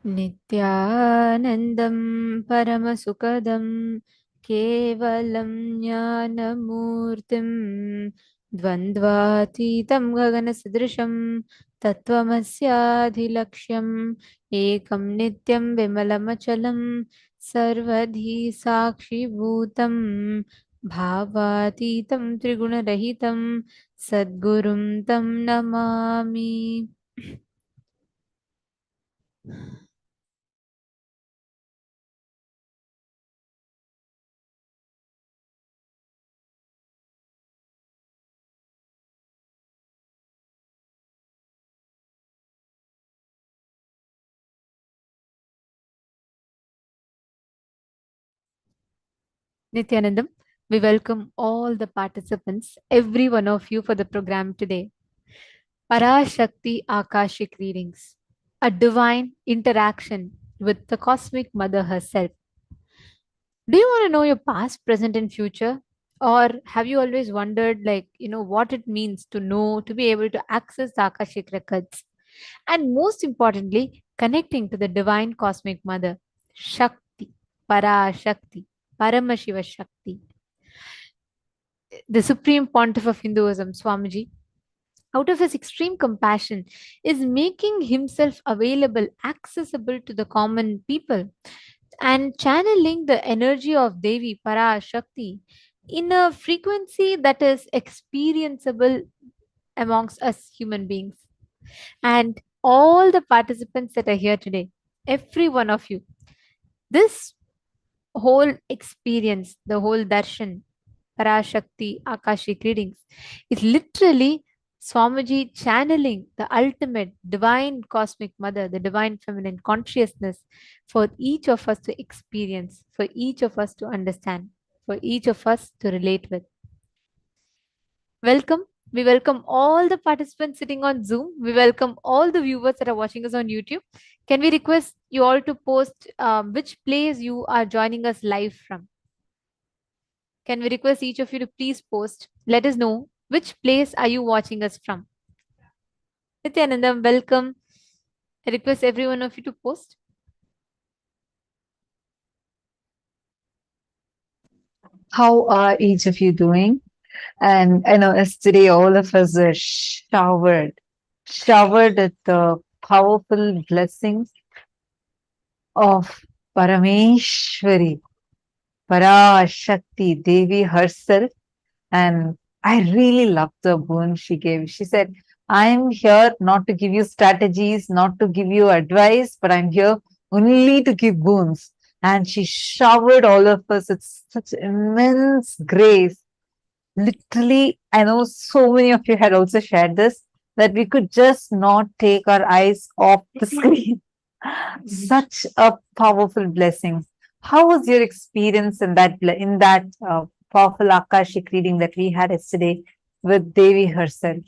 Nithyanandam Paramasukadam Kevalam Jnanamurtim Dvandvatitam Gaganasadrisham Tattvamasyaadhilaksham Ekam Nityam Vimalamachalam Sarvadhi Sakshi Bhutam Bhavatitam Triguణarahitam Sadgurum Tam Namami. Nithyanandam, we welcome all the participants, every one of you for the program today. Parashakti Akashic Readings, a divine interaction with the cosmic mother herself. Do you want to know your past, present, and future? Or have you always wondered, what it means to know, to be able to access the Akashic records? And most importantly, connecting to the divine cosmic mother, Shakti, Parashakti, Paramashiva Shakti, the Supreme Pontiff of Hinduism, Swamiji, out of his extreme compassion, is making himself available, accessible to the common people, and channeling the energy of Devi Parashakti in a frequency that is experienceable amongst us human beings. And all the participants that are here today, every one of you, this whole experience, the whole darshan, Parashakti Akashic Readings, is literally Swamiji channeling the ultimate divine cosmic mother, the divine feminine consciousness for each of us to experience, for each of us to understand, for each of us to relate with. Welcome. We welcome all the participants sitting on Zoom. We welcome all the viewers that are watching us on YouTube. Can we request you all to post which place you are joining us live from? Can we request each of you to please post? Let us know which place are you watching us from. Nithyanandam, welcome. I request every one of you to post. How are each of you doing? And I know yesterday all of us were showered at the powerful blessings of Parameshwari, Parashakti, Devi herself. And I really loved the boon she gave. She said, I'm here not to give you strategies, not to give you advice, but I'm here only to give boons. And she showered all of us with such immense grace. Literally, I know so many of you had also shared this, that we could just not take our eyes off the screen. Such a powerful blessing. How was your experience in that powerful Akashic reading that we had yesterday with Devi herself?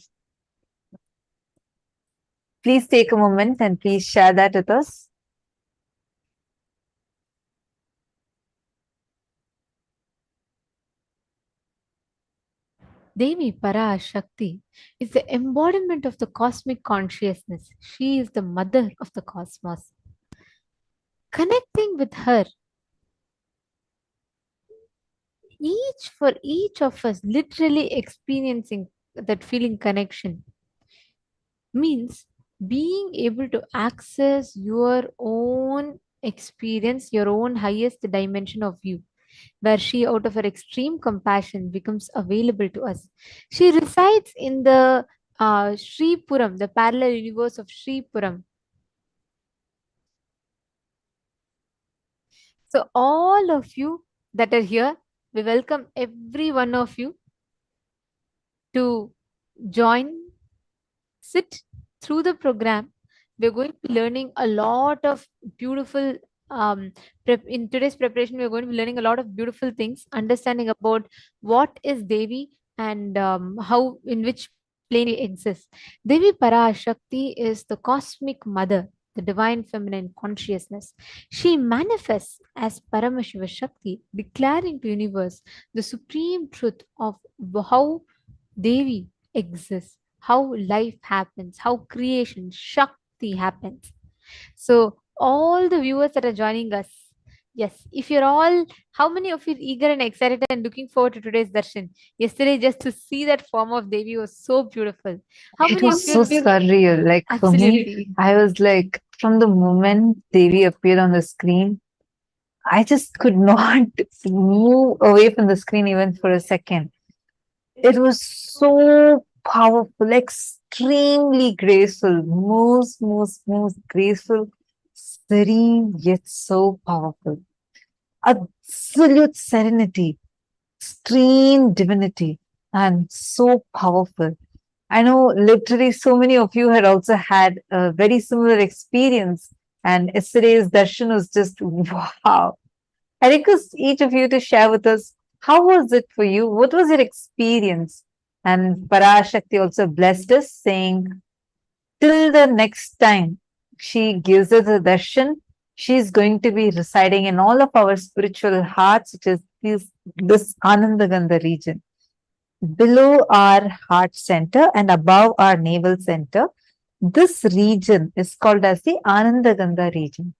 Please take a moment and please share that with us. Devi Parashakti is the embodiment of the cosmic consciousness. She is the mother of the cosmos. Connecting with her, each of us literally experiencing that feeling connection means being able to access your own experience, your own highest dimension of you, where she, out of her extreme compassion, becomes available to us. She resides in the Sri Puram, the parallel universe of Sri Puram. So, all of you that are here, we welcome every one of you to join, sit through the program. We're going to be learning a lot of beautiful in today's preparation. We're going to be learning a lot of beautiful things, understanding about what is Devi and how, in which plane it exists. Devi Parashakti is the cosmic mother, the divine feminine consciousness. She manifests as Paramashiva Shakti, declaring to universe the supreme truth of how Devi exists, how life happens, how creation, Shakti happens. So, all the viewers that are joining us. Yes, if you're all, how many of you are eager and excited and looking forward to today's darshan? Yesterday, just to see that form of Devi was so beautiful. How It many of was so you? surreal. Like for me, Absolutely. I was like, from the moment Devi appeared on the screen, I just could not move away from the screen even for a second. It was so powerful, extremely graceful, most graceful, serene, yet so powerful. Absolute serenity, extreme divinity, and so powerful. I know literally so many of you had also had a very similar experience, and yesterday's darshan was just wow. I request each of you to share with us how was it for you? What was your experience? And Parashakti also blessed us, saying, till the next time she gives us a darshan, she's going to be residing in all of our spiritual hearts, which is this Anandagandha region. Below our heart center and above our navel center, this region is called as the Anandagandha region.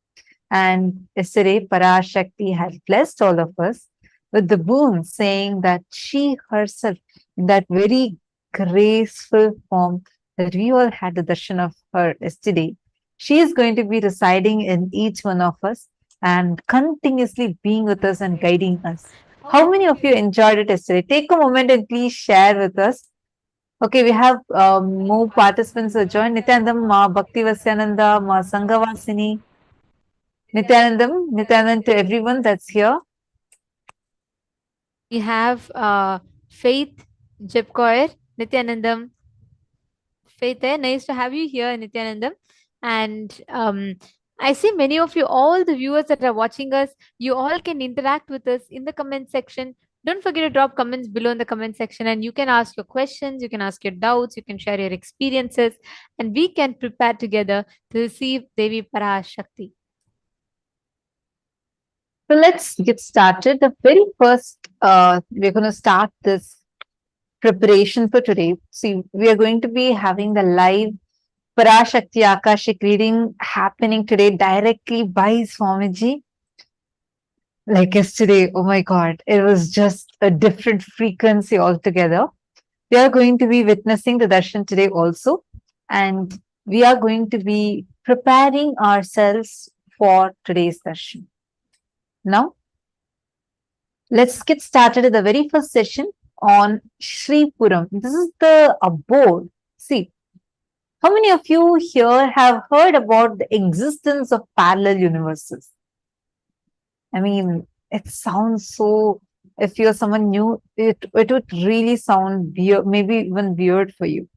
And yesterday, Parashakti had blessed all of us with the boon, saying that she herself, in that very graceful form that we all had the darshan of her yesterday, she is going to be residing in each one of us and continuously being with us and guiding us. How many of you enjoyed it yesterday? Take a moment and please share with us. Okay, we have more participants who joined. Nithyanandam, Ma Bhakti Vasyananda, Ma Sanghavasini, Nithyanand to everyone that's here. We have Faith Jepkoir, Nithyanandam. Faith, nice to have you here, Nithyanandam. And I see many of you, all the viewers that are watching us, you all can interact with us in the comment section. Don't forget to drop comments below in the comment section, and you can ask your questions, you can ask your doubts, you can share your experiences, and we can prepare together to receive Devi Parashakti. So let's get started. The very first, we're going to start this preparation for today. See, we are going to be having the live Parashakti Akashic reading happening today directly by Swamiji. Like yesterday, oh my God, it was just a different frequency altogether. We are going to be witnessing the darshan today also, and we are going to be preparing ourselves for today's darshan. Now, let's get started at the very first session on Sri Puram. This is the abode. See, how many of you here have heard about the existence of parallel universes? I mean, it sounds so, if you're someone new, it would really sound weird, maybe even weird for you.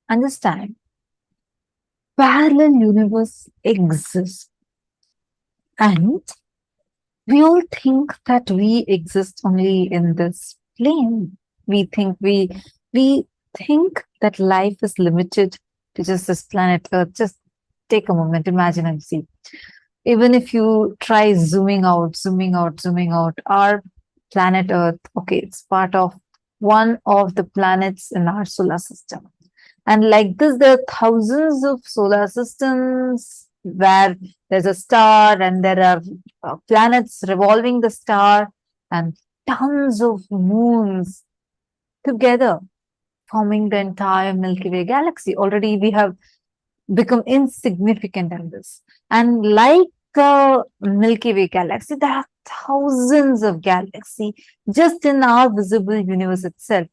Understand, parallel universe exists, and we all think that we exist only in this plane. We think that life is limited to just this planet Earth. Just take a moment, imagine and see. Even if you try zooming out, our planet Earth, okay, it's part of one of the planets in our solar system. And like this, there are thousands of solar systems where there's a star and there are planets revolving the star and tons of moons together forming the entire Milky Way galaxy. Already we have become insignificant in this. And like the Milky Way galaxy, there are thousands of galaxies just in our visible universe itself.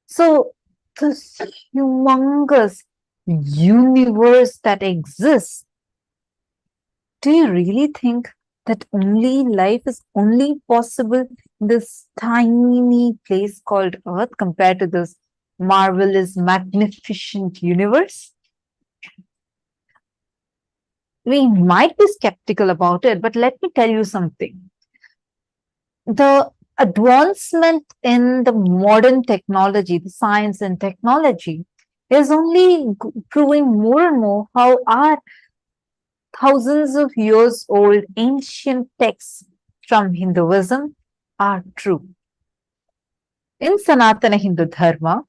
So, this humongous universe that exists, do you really think that only life is only possible in this tiny place called Earth compared to this marvelous, magnificent universe? We might be skeptical about it, but let me tell you something. The advancement in the modern technology, the science and technology, is only proving more and more how our thousands of years old ancient texts from Hinduism are true. In Sanatana Hindu Dharma,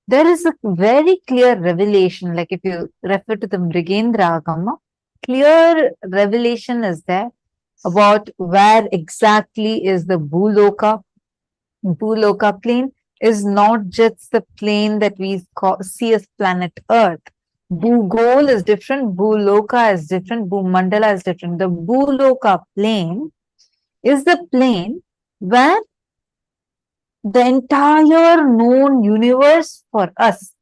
there is a very clear revelation, like if you refer to the Mrigendra Agama, clear revelation is there about where exactly is the Bhuloka. Bhuloka plane is not just the plane that we see as planet Earth. Bhugol is different, Bhuloka is different, Bhumandala is different. The Bhuloka plane is the plane where the entire known universe for us,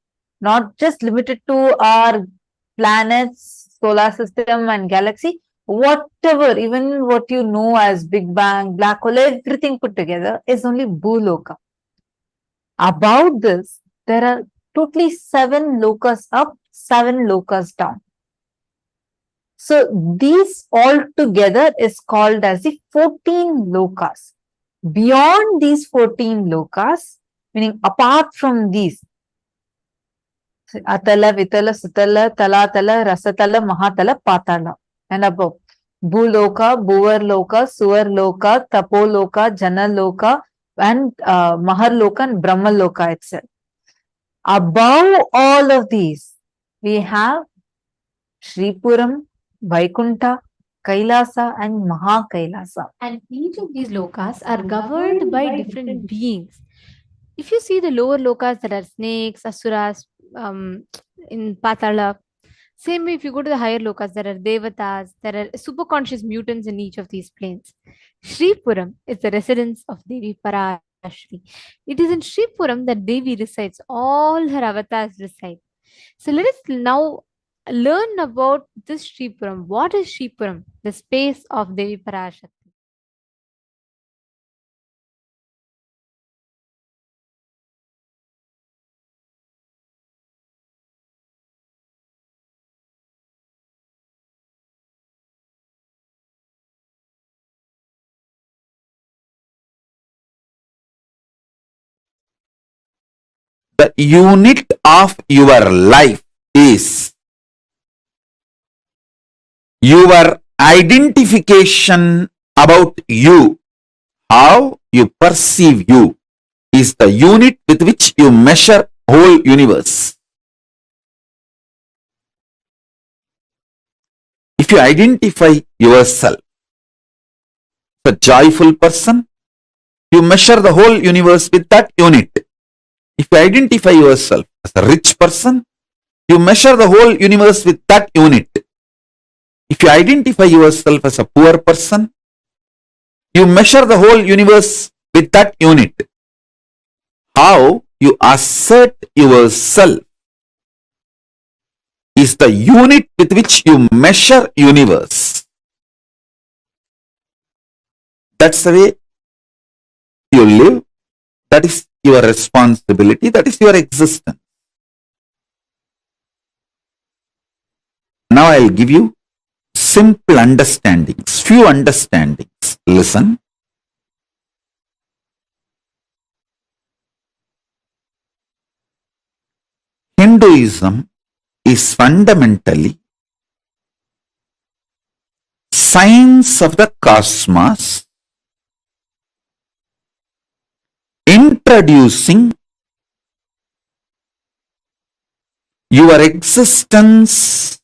not just limited to our planets, solar system, and galaxy, whatever, even what you know as Big Bang, black hole, everything put together is only Bhuloka. About this, there are totally 7 lokas up, 7 lokas down. So these all together is called as the 14 lokas. Beyond these 14 lokas, meaning apart from these, Atala, Vitala, Sutala, Talatala, Rasatala, Mahatala, Patala, and above. Bhuloka, Bhuvarloka, Suvarloka, Tapoloka, Janaloka, and Maharloka and Brahmaloka itself. Above all of these, we have Shripuram, Vaikunta, Kailasa, and Mahakailasa. And each of these lokas are governed by different beings. If you see the lower lokas, there are snakes, asuras, in Patala. Same way, if you go to the higher lokas, there are devatas, there are super conscious mutants in each of these planes. Shripuram is the residence of Devi Parashakti. It is in Shripuram that Devi resides, all her avatars reside. So let us now learn about this Shripuram. What is Shripuram? The space of Devi Parashakti. The unit of your life is your identification about you, how you perceive you, is the unit with which you measure whole universe. If you identify yourself as a joyful person, you measure the whole universe with that unit. If you identify yourself as a rich person, you measure the whole universe with that unit. If you identify yourself as a poor person, you measure the whole universe with that unit. How you assert yourself is the unit with which you measure universe. That's the way you live. That is your responsibility. That is your existence. Now I'll give you simple understandings, few understandings. Listen. Hinduism is fundamentally science of the cosmos, introducing your existence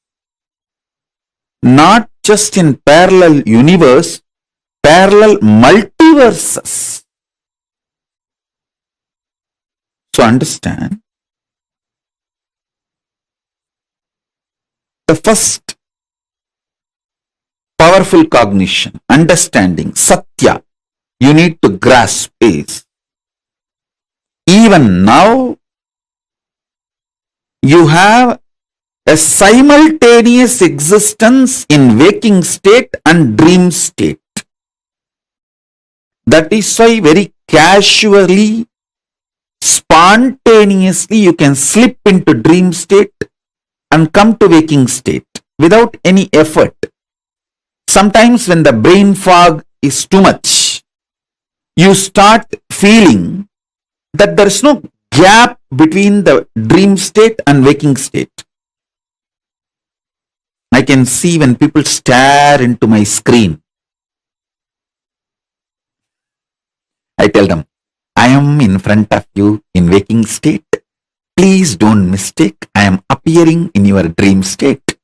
not just in parallel universe, parallel multiverses. So understand, the first powerful cognition, understanding, satya, you need to grasp is, even now, you have a simultaneous existence in waking state and dream state. That is why very casually, spontaneously, you can slip into dream state and come to waking state without any effort. Sometimes when the brain fog is too much, you start feeling that there is no gap between the dream state and waking state. I can see when people stare into my screen, I tell them, I am in front of you in waking state Please don't mistake, I am appearing in your dream state.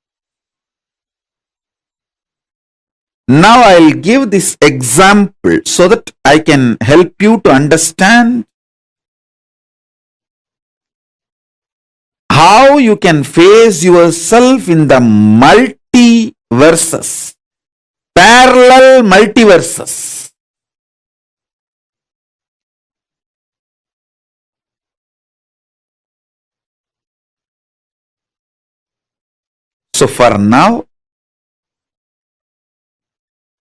Now I'll give this example so that I can help you to understand how you can face yourself in the multiverses, parallel multiverses. So for now,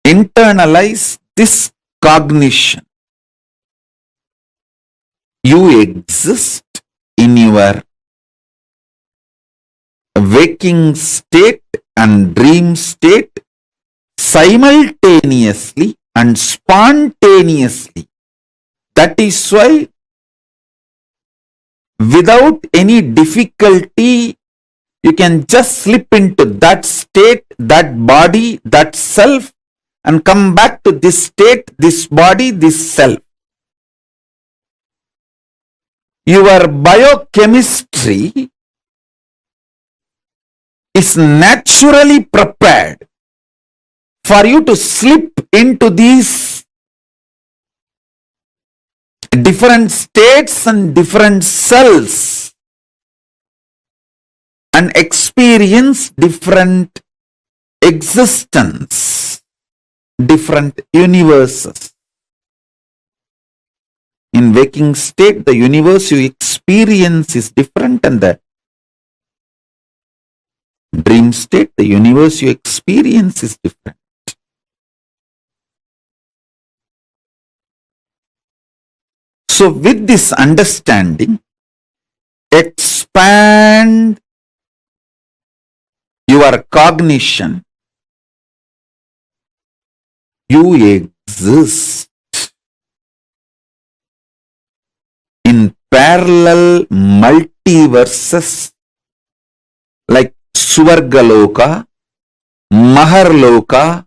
internalize this cognition. You exist in your waking state and dream state simultaneously and spontaneously. That is why without any difficulty you can just slip into that state, that body, that self, and come back to this state, this body, this self. Your biochemistry is naturally prepared for you to slip into these different states and different cells and experience different existence, different universes. In waking state, the universe you experience is different, and the dream state, the universe you experience is different. So with this understanding, expand your cognition. You exist in parallel multiverses like Suvargaloka, Maharloka,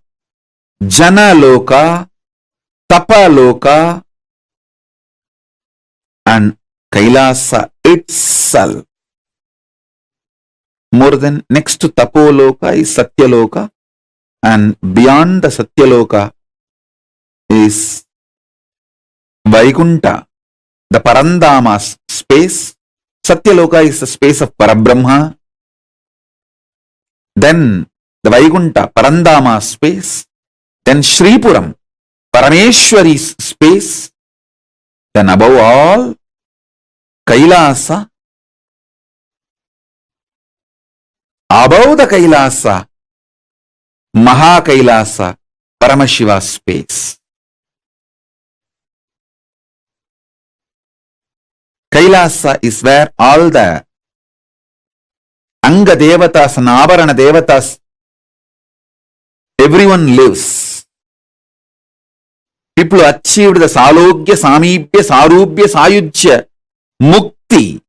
Janaloka, Tapaloka, and Kailasa itself. More than next to Tapoloka is Satyaloka, and beyond the Satyaloka is Vaikunta, the Parandama space. Satyaloka is the space of Parabrahma. Then the Vaikunta, Parandama space. Then Shripuram, Parameshwari's space. Then above all, Kailasa. Above the Kailasa, Maha Kailasa, Paramashiva space. Kailasa is where all the Anga Devatas and Avarana Devatas, everyone lives. People who achieved the Salogya, Samibhya, Sarubhya, Sayujya, Mukti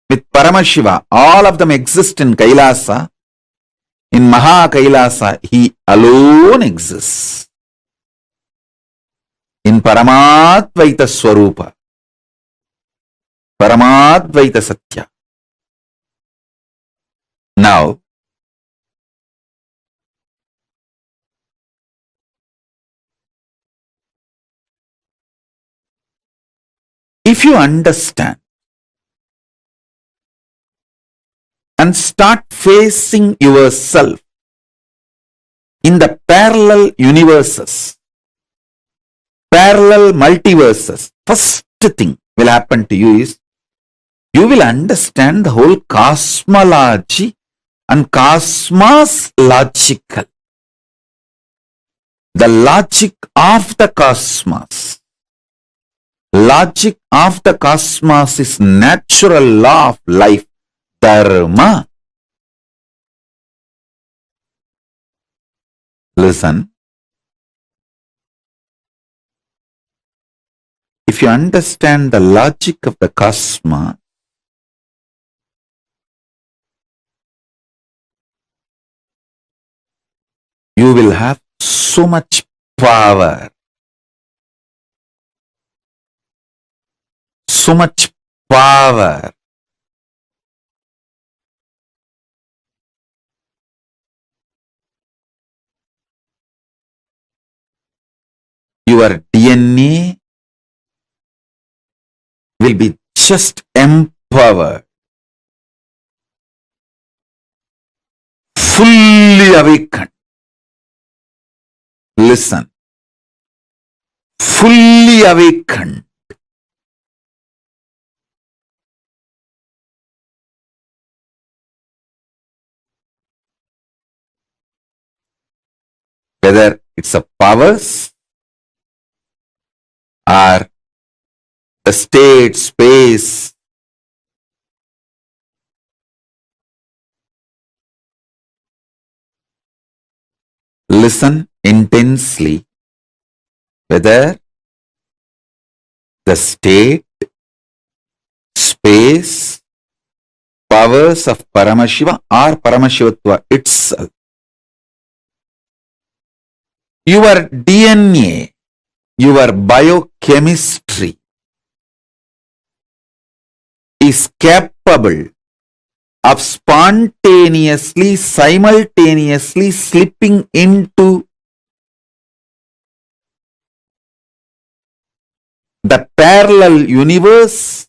with Paramashiva, all of them exist in Kailasa. In Maha Kailasa, he alone exists. In Paramadvaita Swarupa, Paramadvaita Satya. Now, if you understand and start facing yourself in the parallel universes, parallel multiverses, first thing will happen to you is you will understand the whole cosmology and cosmos logical. The logic of the cosmos. Logic of the cosmos is natural law of life, dharma. Listen. If you understand the logic of the cosmos, you will have so much power. So much power your DNA will be just empowered, fully awakened. Listen, fully awakened. Whether it's a powers or the state, space, listen intensely, whether the state, space, powers of Paramashiva or Paramashivatva itself. Your DNA, your biochemistry is capable of spontaneously, simultaneously slipping into the parallel universe,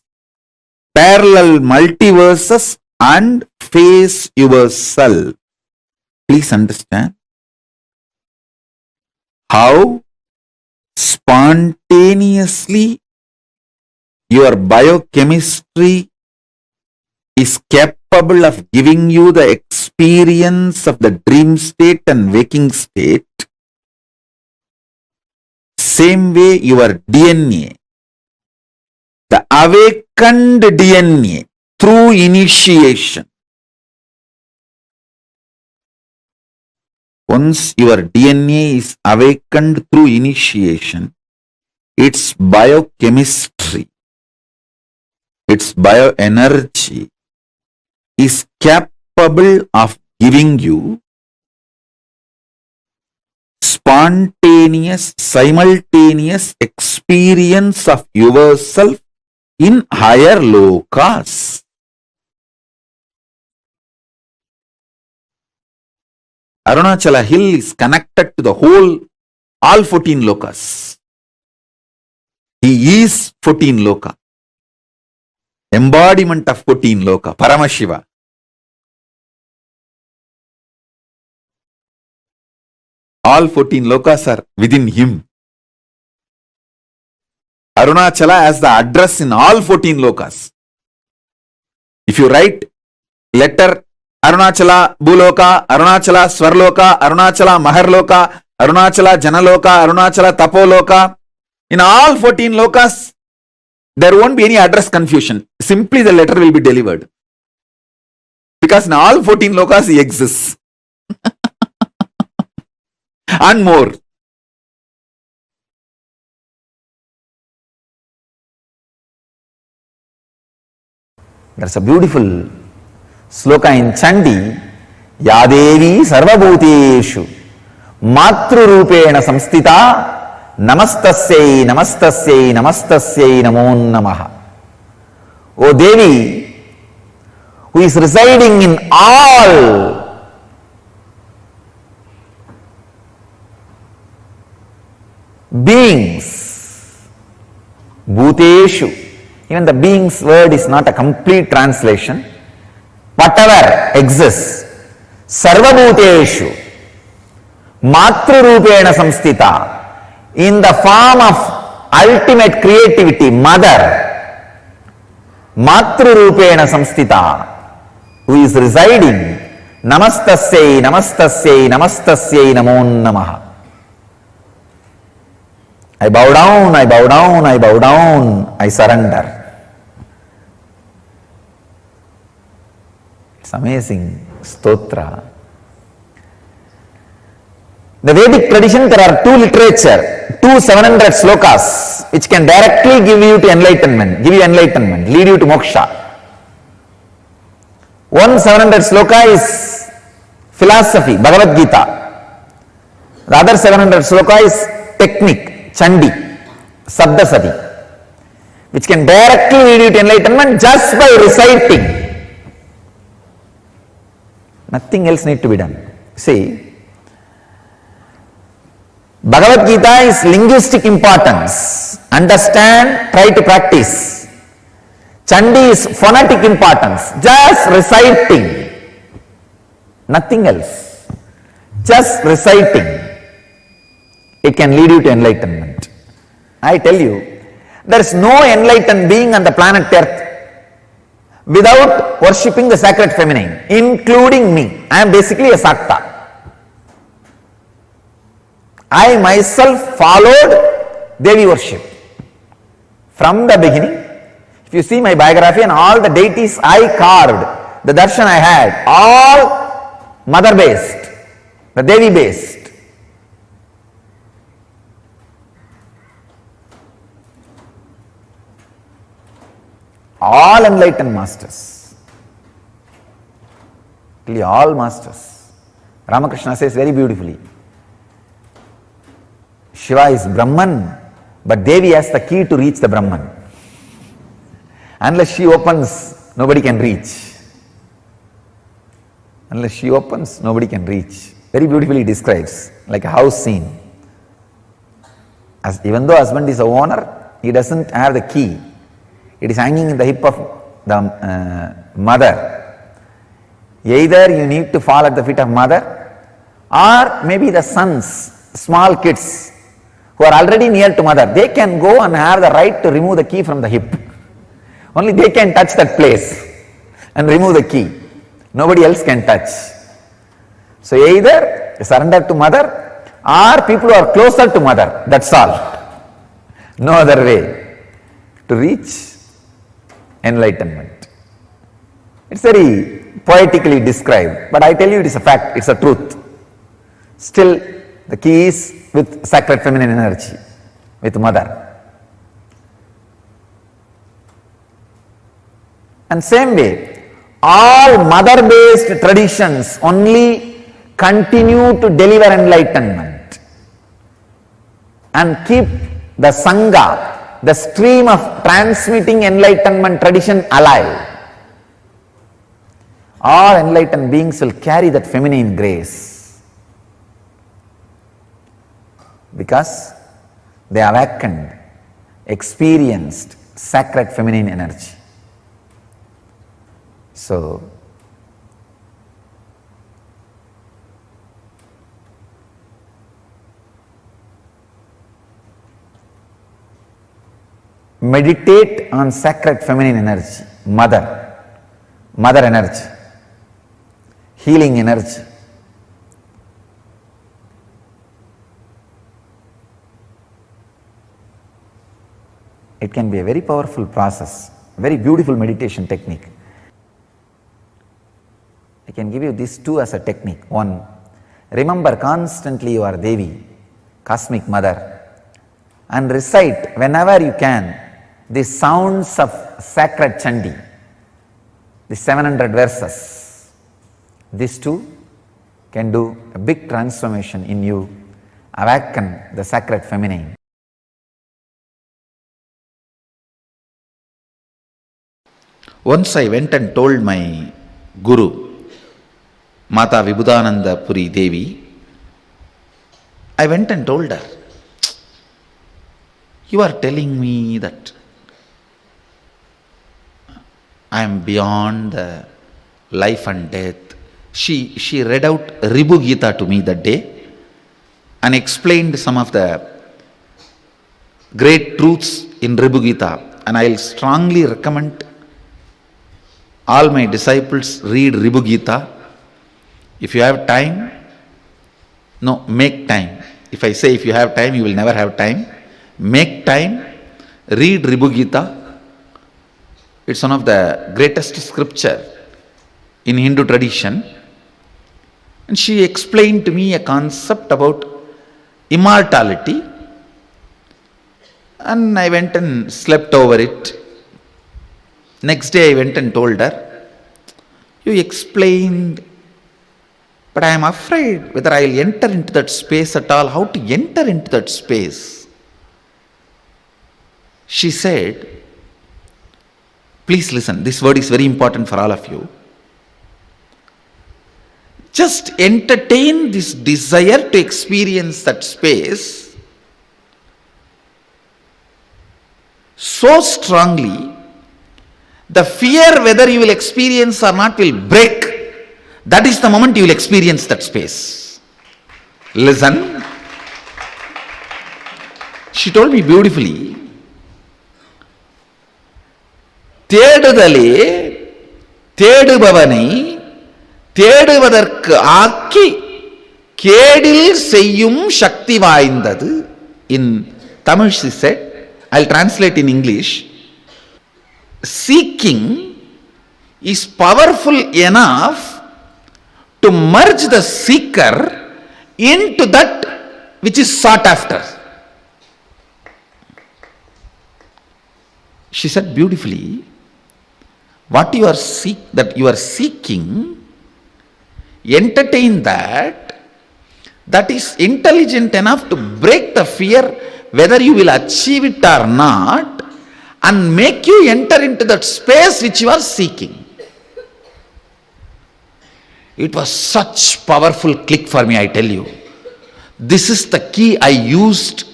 parallel multiverses, and face yourself. Please understand how spontaneously your biochemistry is capable of giving you the experience of the dream state and waking state. Same way your DNA, the awakened DNA through initiation. Once your DNA is awakened through initiation, its biochemistry, its bioenergy is capable of giving you spontaneous, simultaneous experience of yourself in higher lokas. Arunachala hill is connected to the whole, all 14 lokas. He is 14 loka. Embodiment of 14 loka, Paramashiva. All 14 lokas are within him. Arunachala has the address in all 14 lokas. If you write letter Arunachala Bhuloka, Arunachala Swarloka, Arunachala Maharloka, Arunachala Janaloka, Arunachala Tapoloka, in all 14 lokas, there won't be any address confusion. Simply the letter will be delivered. Because in all 14 lokas he exists. And more. There's a beautiful sloka in Chandi. Yadevi sarvabhuteshu matrurupena samstita namastasyai namastasyai namastasyai namo namaha. O Devi, who is residing in all beings, bhuteshu, even the beings word is not a complete translation, whatever exists, sarvabhuteshu matrurupena samstita, in the form of ultimate creativity, mother, matrurupena samstita, who is residing, namastasyai namastasyai namastasyai namo namaha. I bow down, I bow down, I bow down, I surrender. It's amazing stotra. The Vedic tradition, there are two literature, 700 slokas, which can directly give you to enlightenment, lead you to moksha. One 700 sloka is philosophy, Bhagavad Gita. The other 700 sloka is technique, Chandi, Sabdasati, which can directly lead you to enlightenment just by reciting. Nothing else need to be done. See, Bhagavad Gita is linguistic importance. Understand, try to practice. Chandi is phonetic importance. Just reciting. Nothing else. Just reciting. It can lead you to enlightenment. I tell you, there is no enlightened being on the planet Earth without worshipping the sacred feminine, including me. I am basically a Sakta. I myself followed Devi worship from the beginning. If you see my biography and all the deities I carved, the darshan I had, all mother based, the Devi based. All enlightened masters. Really all masters. Ramakrishna says very beautifully, Shiva is Brahman, but Devi has the key to reach the Brahman. Unless she opens, nobody can reach. Unless she opens, nobody can reach. Very beautifully describes, like a house scene. As even though husband is a owner, he doesn't have the key. It is hanging in the hip of the mother. Either you need to fall at the feet of mother, or maybe the sons, small kids who are already near to mother, they can go and have the right to remove the key from the hip. Only they can touch that place and remove the key. Nobody else can touch. So either surrender to mother, or people who are closer to mother, that's all. No other way to reach enlightenment. It's very poetically described, but I tell you it is a fact, it's a truth. Still, the key is with sacred feminine energy, with mother. And same way, all mother-based traditions only continue to deliver enlightenment and keep the Sangha, the stream of transmitting enlightenment tradition alive. All enlightened beings will carry that feminine grace because they awakened, experienced sacred feminine energy. So, meditate on sacred feminine energy, mother energy, healing energy. It can be a very powerful process, very beautiful meditation technique. I can give you these two as a technique. One, remember constantly you are Devi, cosmic mother, and recite whenever you can the sounds of sacred Chandi, the 700 verses. These two can do a big transformation in you, awaken the sacred feminine. Once I went and told my Guru, Mata Vibhudananda Puri Devi, I went and told her, you are telling me that I am beyond the life and death. She read out Ribhu Gita to me that day and explained some of the great truths in Ribhu Gita, and I will strongly recommend all my disciples read Ribhu Gita. If you have time, no, make time. If I say if you have time, you will never have time. Make time, read Ribhu Gita. It's one of the greatest scripture in Hindu tradition. And she explained to me a concept about immortality. And I went and slept over it. Next day I went and told her, you explained, but I am afraid whether I will enter into that space at all. How to enter into that space? She said, please listen, this word is very important for all of you. just entertain this desire to experience that space so strongly, the fear whether you will experience or not will break. That is the moment you will experience that space. Listen. She told me beautifully, தேடுதலே தேடுபவனை தேடுவதற்கு ஆக்கி கேடில் செய்யும் சக்தி வாய்ந்தது. In Tamil she said, I'll translate in English. Seeking is powerful enough to merge the seeker into that which is sought after. She said beautifully, what you are seeking, entertain that is intelligent enough to break the fear whether you will achieve it or not, and make you enter into that space which you are seeking. It was such powerful click for me, I tell you. This is the key I used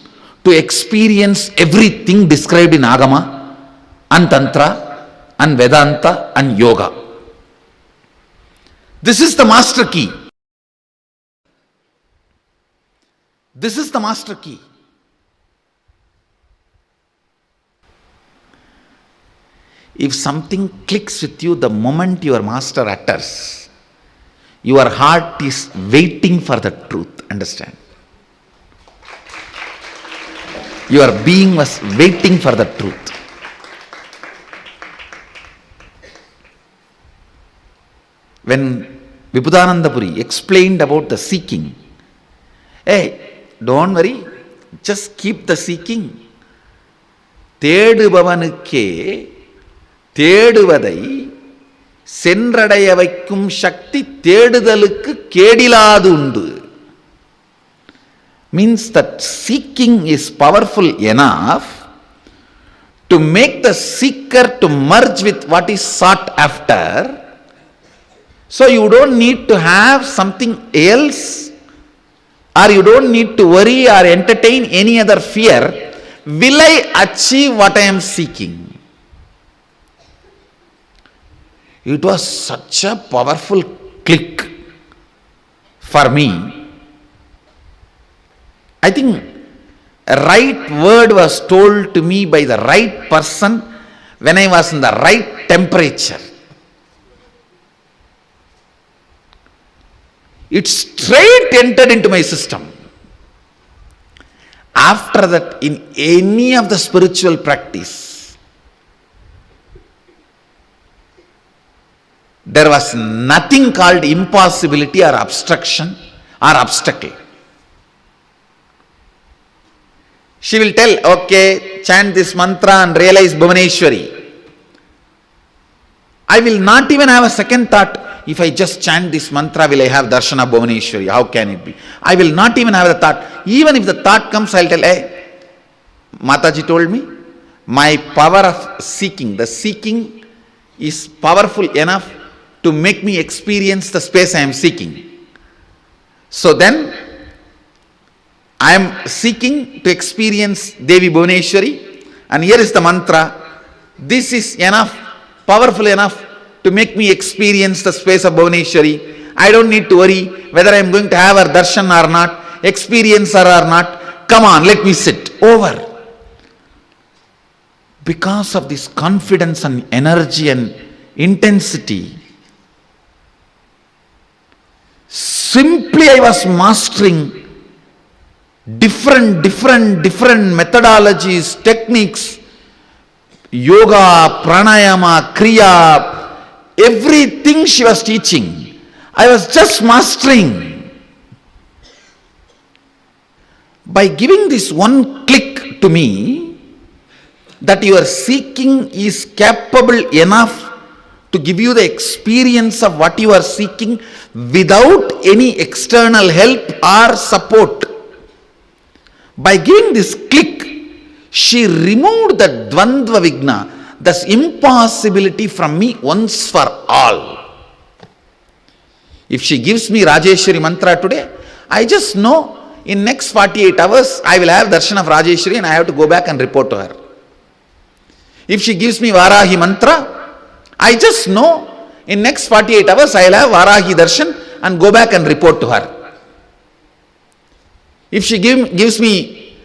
to experience everything described in Agama and Tantra and Vedanta and Yoga. This is the master key. This is the master key. If something clicks with you the moment your master utters, your heart is waiting for the truth. Understand? Your being was waiting for the truth. When Vibhudananda Puri explained about the seeking, hey, don't worry, just keep the seeking. தேடுபவனுக்கே தேடுவதை சென்றடைய வைக்கும் சக்தி தேடுதலுக்கு கேடிலாது உண்டு. Means that seeking is powerful enough to make the seeker to merge with what is sought after. So you don't need to have something else, or you don't need to worry or entertain any other fear. Will I achieve what I am seeking? It was such a powerful click for me. I think a right word was told to me by the right person when I was in the right temperature. It straight entered into my system. After that, in any of the spiritual practice, there was nothing called impossibility or obstruction or obstacle. She will tell, okay, chant this mantra and realize Bhuvaneshwari. I will not even have a second thought. If I just chant this mantra, will I have darshan of Bhuvaneshwari? How can it be? I will not even have the thought. Even if the thought comes, I will tell, hey, Mataji told me, my power of seeking, the seeking is powerful enough to make me experience the space I am seeking. So then, I am seeking to experience Devi Bhuvaneshwari, and here is the mantra. This is enough, powerful enough to make me experience the space of Bhuvaneshwari. I don't need to worry whether I am going to have her darshan or not, experience her or not. Come on, let me sit. Over. Because of this confidence and energy and intensity, simply I was mastering different methodologies, techniques, yoga, pranayama, kriya, everything she was teaching, I was just mastering. By giving this one click to me, that your seeking is capable enough to give you the experience of what you are seeking without any external help or support. By giving this click, she removed the dvandva vigna, this impossibility from me once for all. If she gives me Rajeshwari mantra today, I just know in next 48 hours I will have darshan of Rajeshwari and I have to go back and report to her. If she gives me Varahi mantra, I just know in next 48 hours I will have Varahi darshan and go back and report to her. If she gives me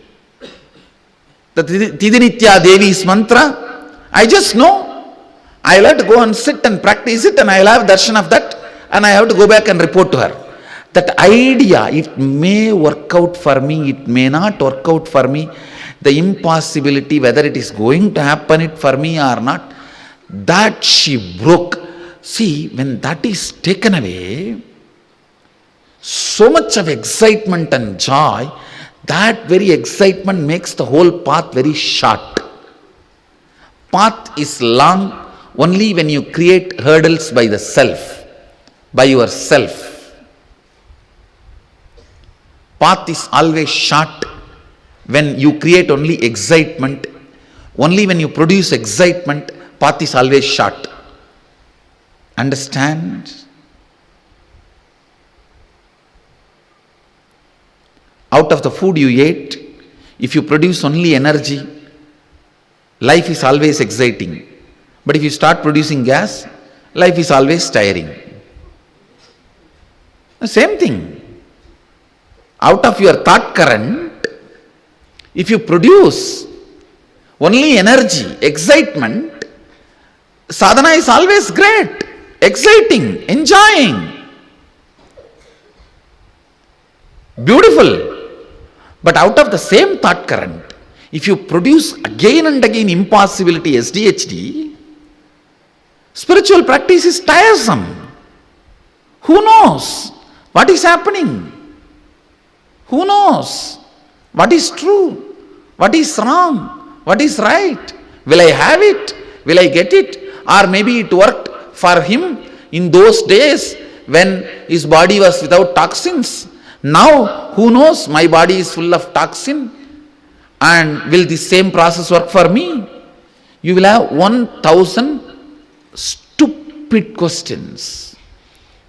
the Tidinitya Devi's mantra, I just know I will have to go and sit and practice it and I will have darshan of that and I have to go back and report to her. That idea, it may work out for me, it may not work out for me. The impossibility, whether it is going to happen it for me or not, that she broke. See, when that is taken away, so much of excitement and joy, that very excitement makes the whole path very short. Path is long only when you create hurdles by the self, by yourself. Path is always short when you create only excitement. Only when you produce excitement, path is always short. Understand? Out of the food you ate, if you produce only energy, life is always exciting. But if you start producing gas, life is always tiring. The same thing. Out of your thought current, if you produce only energy, excitement, sadhana is always great, exciting, enjoying, beautiful. But out of the same thought current, if you produce again and again impossibility, SDHD, spiritual practice is tiresome. Who knows what is happening? Who knows what is true, what is wrong, what is right? Will I have it? Will I get it? Or maybe it worked for him in those days when his body was without toxins. Now, who knows, my body is full of toxin, and will the same process work for me? You will have 1,000 stupid questions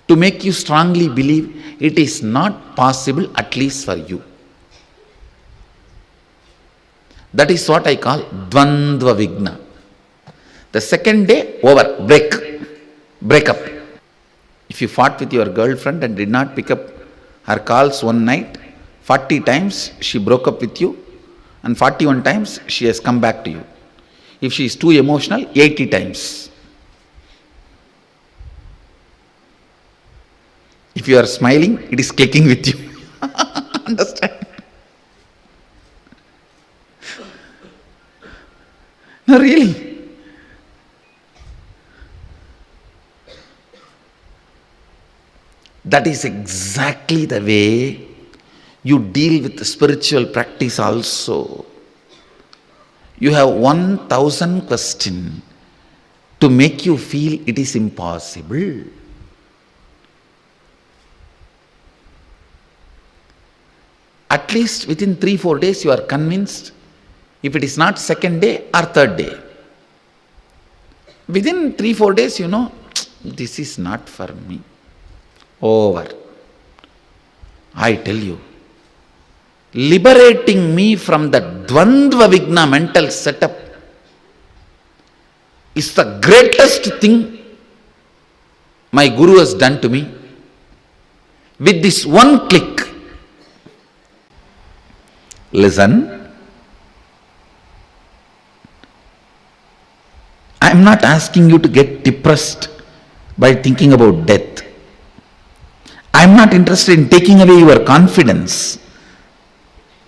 to make you strongly believe it is not possible, at least for you. That is what I call Dvandva Vigna. The second day, over, break up. If you fought with your girlfriend and did not pick up her calls one night, 40 times she broke up with you, and 41 times she has come back to you. If she is too emotional, 80 times. If you are smiling, it is clicking with you. Understand? No, really. That is exactly the way you deal with the spiritual practice also. You have 1,000 questions to make you feel it is impossible. At least within 3-4 days you are convinced, if it is not second day or third day. Within 3-4 days you know, this is not for me. Over. I tell you, liberating me from the Dvandva Vigna mental setup is the greatest thing my Guru has done to me. With this one click, listen, I am not asking you to get depressed by thinking about death. I am not interested in taking away your confidence,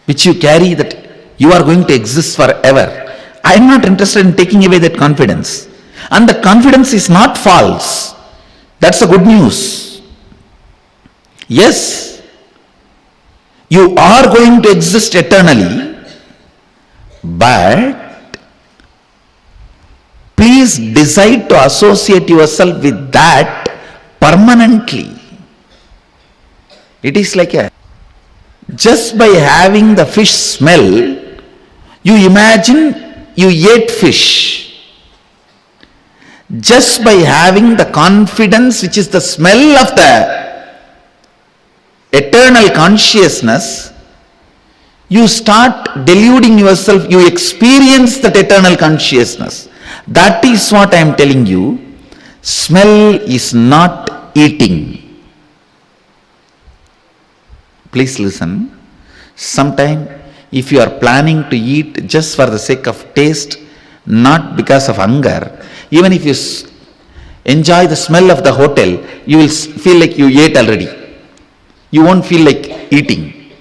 which you carry that you are going to exist forever. I am not interested in taking away that confidence. And the confidence is not false. That's the good news. Yes, you are going to exist eternally, but please decide to associate yourself with that permanently. It is like just by having the fish smell, you imagine you ate fish. Just by having the confidence, which is the smell of the eternal consciousness, you start deluding yourself, you experience that eternal consciousness. That is what I am telling you. Smell is not eating. Please listen. Sometime, if you are planning to eat just for the sake of taste, not because of hunger, even if you enjoy the smell of the hotel, you will feel like you ate already. You won't feel like eating.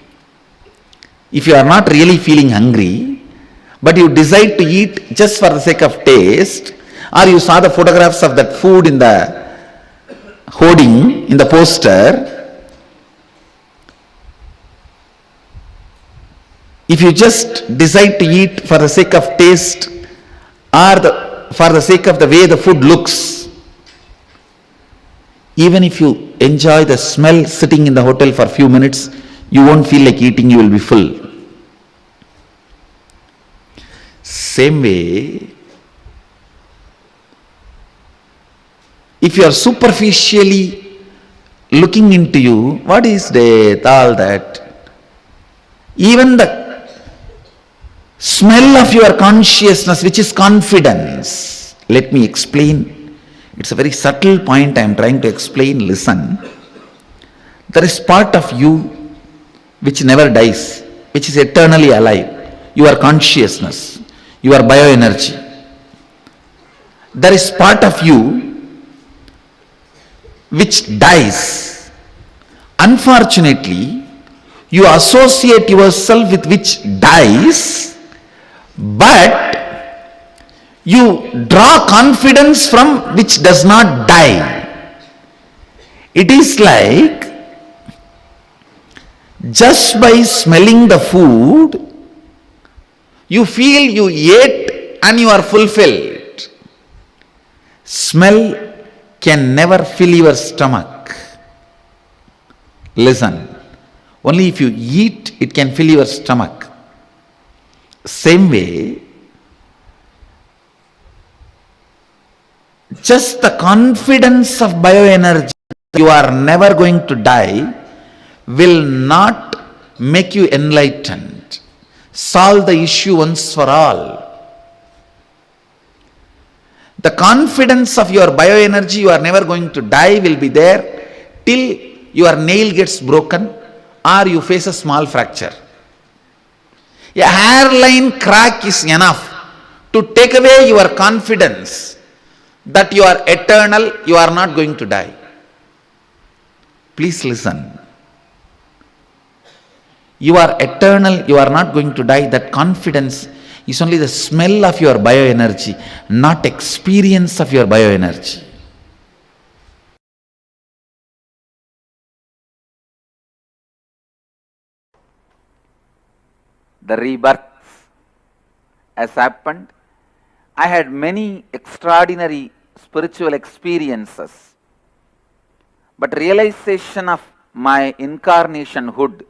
If you are not really feeling hungry, but you decide to eat just for the sake of taste, or you saw the photographs of that food in the hoarding, in the poster, if you just decide to eat for the sake of taste or for the sake of the way the food looks, even if you enjoy the smell sitting in the hotel for a few minutes, you won't feel like eating, you will be full. Same way, if you are superficially looking into you, what is death, all that, even the smell of your consciousness, which is confidence. Let me explain. It's a very subtle point I am trying to explain. Listen. There is part of you which never dies, which is eternally alive. Your consciousness, your bioenergy. There is part of you which dies. Unfortunately, you associate yourself with which dies, but you draw confidence from which does not die. It is like just by smelling the food, you feel you ate and you are fulfilled. Smell can never fill your stomach. Listen, only if you eat, it can fill your stomach. Same way, just the confidence of bioenergy, you are never going to die, will not make you enlightened, solve the issue once for all. The confidence of your bioenergy, you are never going to die, will be there till your nail gets broken or you face a small fracture. A hairline crack is enough to take away your confidence that you are eternal, you are not going to die. Please listen. You are eternal, you are not going to die. That confidence is only the smell of your bioenergy, not experience of your bioenergy. The rebirth has happened. I had many extraordinary spiritual experiences, but realization of my incarnationhood,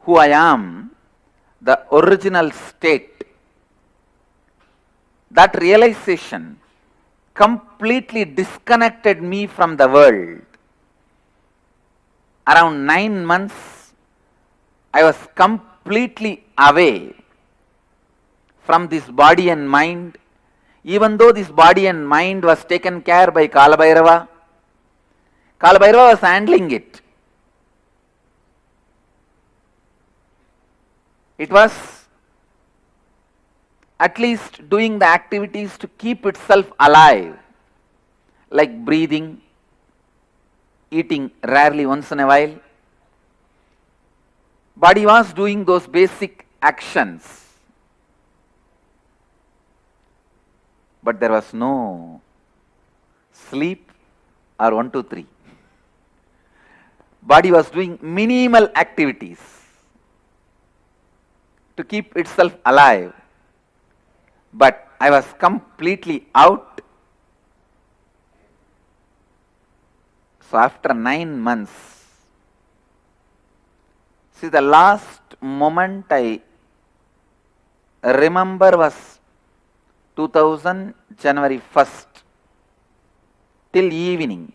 who I am, the original state, that realization completely disconnected me from the world. Around 9 months, I was completely away from this body and mind, even though this body and mind was taken care by Kalabhairava. Kalabhairava was handling it. It was at least doing the activities to keep itself alive, like breathing, eating rarely once in a while. Body was doing those basic actions. But there was no sleep or 1, 2, 3. Body was doing minimal activities to keep itself alive. But I was completely out. So after 9 months, see, the last moment I remember was 2000 January 1st till evening.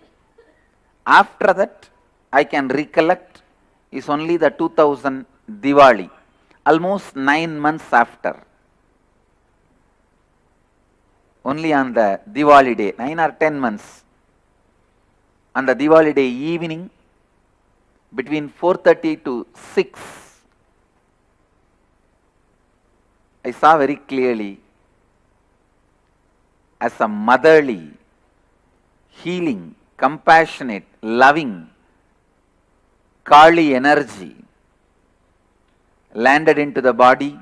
After that, I can recollect is only the 2000 Diwali, almost 9 months after. Only on the Diwali day, 9 or 10 months. On the Diwali day evening, between 4:30 to 6, I saw very clearly as a motherly, healing, compassionate, loving, Kali energy landed into the body,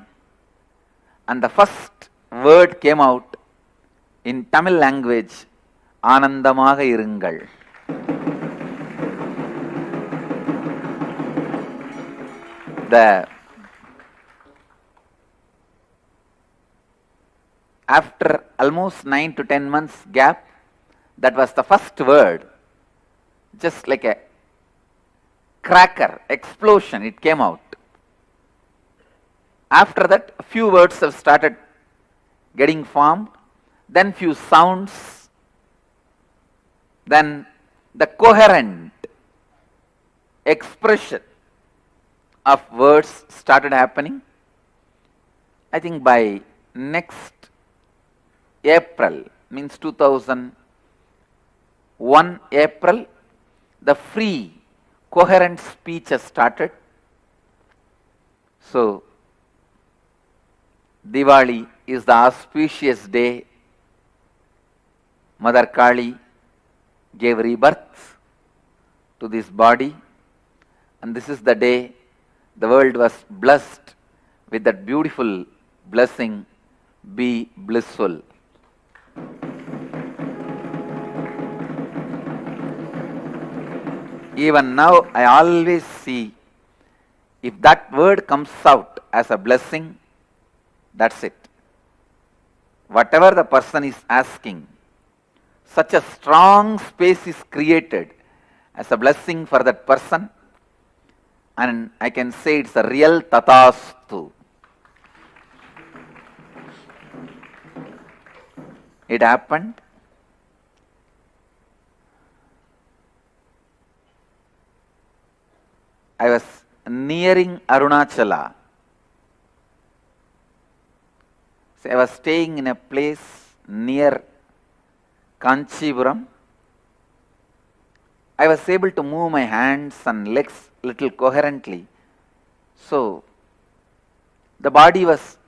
and the first word came out in Tamil language, Anandamaga irungal. The after almost 9 to 10 months gap, that was the first word, just like a cracker, explosion, it came out. After that, a few words have started getting formed, then few sounds, then the coherent expression of words started happening. I think by next April, means 2001 April, the free coherent speech has started. So, Diwali is the auspicious day Mother Kali gave rebirth to this body, and this is the day the world was blessed with that beautiful blessing, be blissful. Even now, I always see if that word comes out as a blessing, that's it. Whatever the person is asking, such a strong space is created as a blessing for that person, and I can say it's a real tatastu. It happened. I was nearing Arunachala. So I was staying in a place near Kanchipuram. I was able to move my hands and legs little coherently. So the body was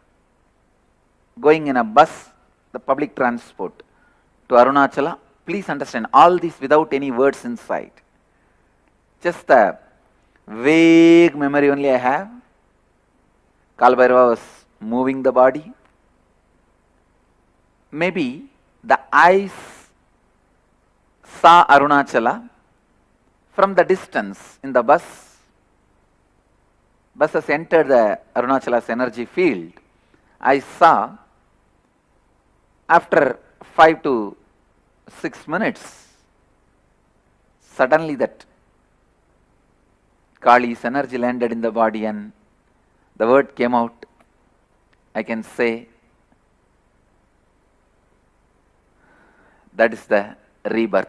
going in a bus, the public transport, to Arunachala. Please understand, all this without any words inside. Just the vague memory only I have. Kalbhairava was moving the body. Maybe the eyes saw Arunachala from the distance in the bus. Bus has entered the Arunachala's energy field. I saw after 5 to 6 minutes, suddenly that Kali's energy landed in the body and the word came out. I can say that is the rebirth.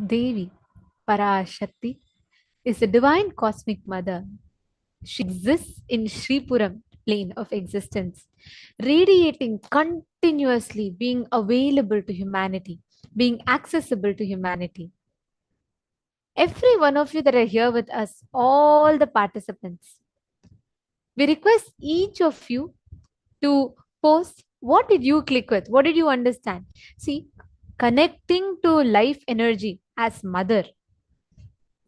Devi, Parashakti is the divine cosmic mother. She exists in Shripuram plane of existence, radiating continuously, being available to humanity, being accessible to humanity. Every one of you that are here with us, all the participants, we request each of you to post what did you click with, what did you understand. See, connecting to life energy as mother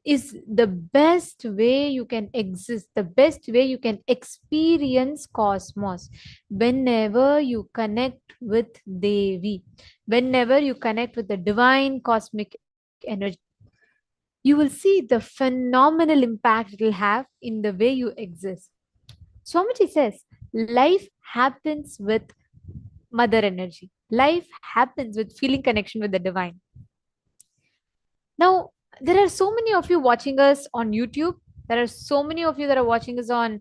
is the best way you can exist, the best way you can experience cosmos. Whenever you connect with Devi, whenever you connect with the divine cosmic energy, you will see the phenomenal impact it will have in the way you exist. Swamiji says, life happens with mother energy. Life happens with feeling connection with the divine. Now, there are so many of you watching us on YouTube. There are so many of you that are watching us on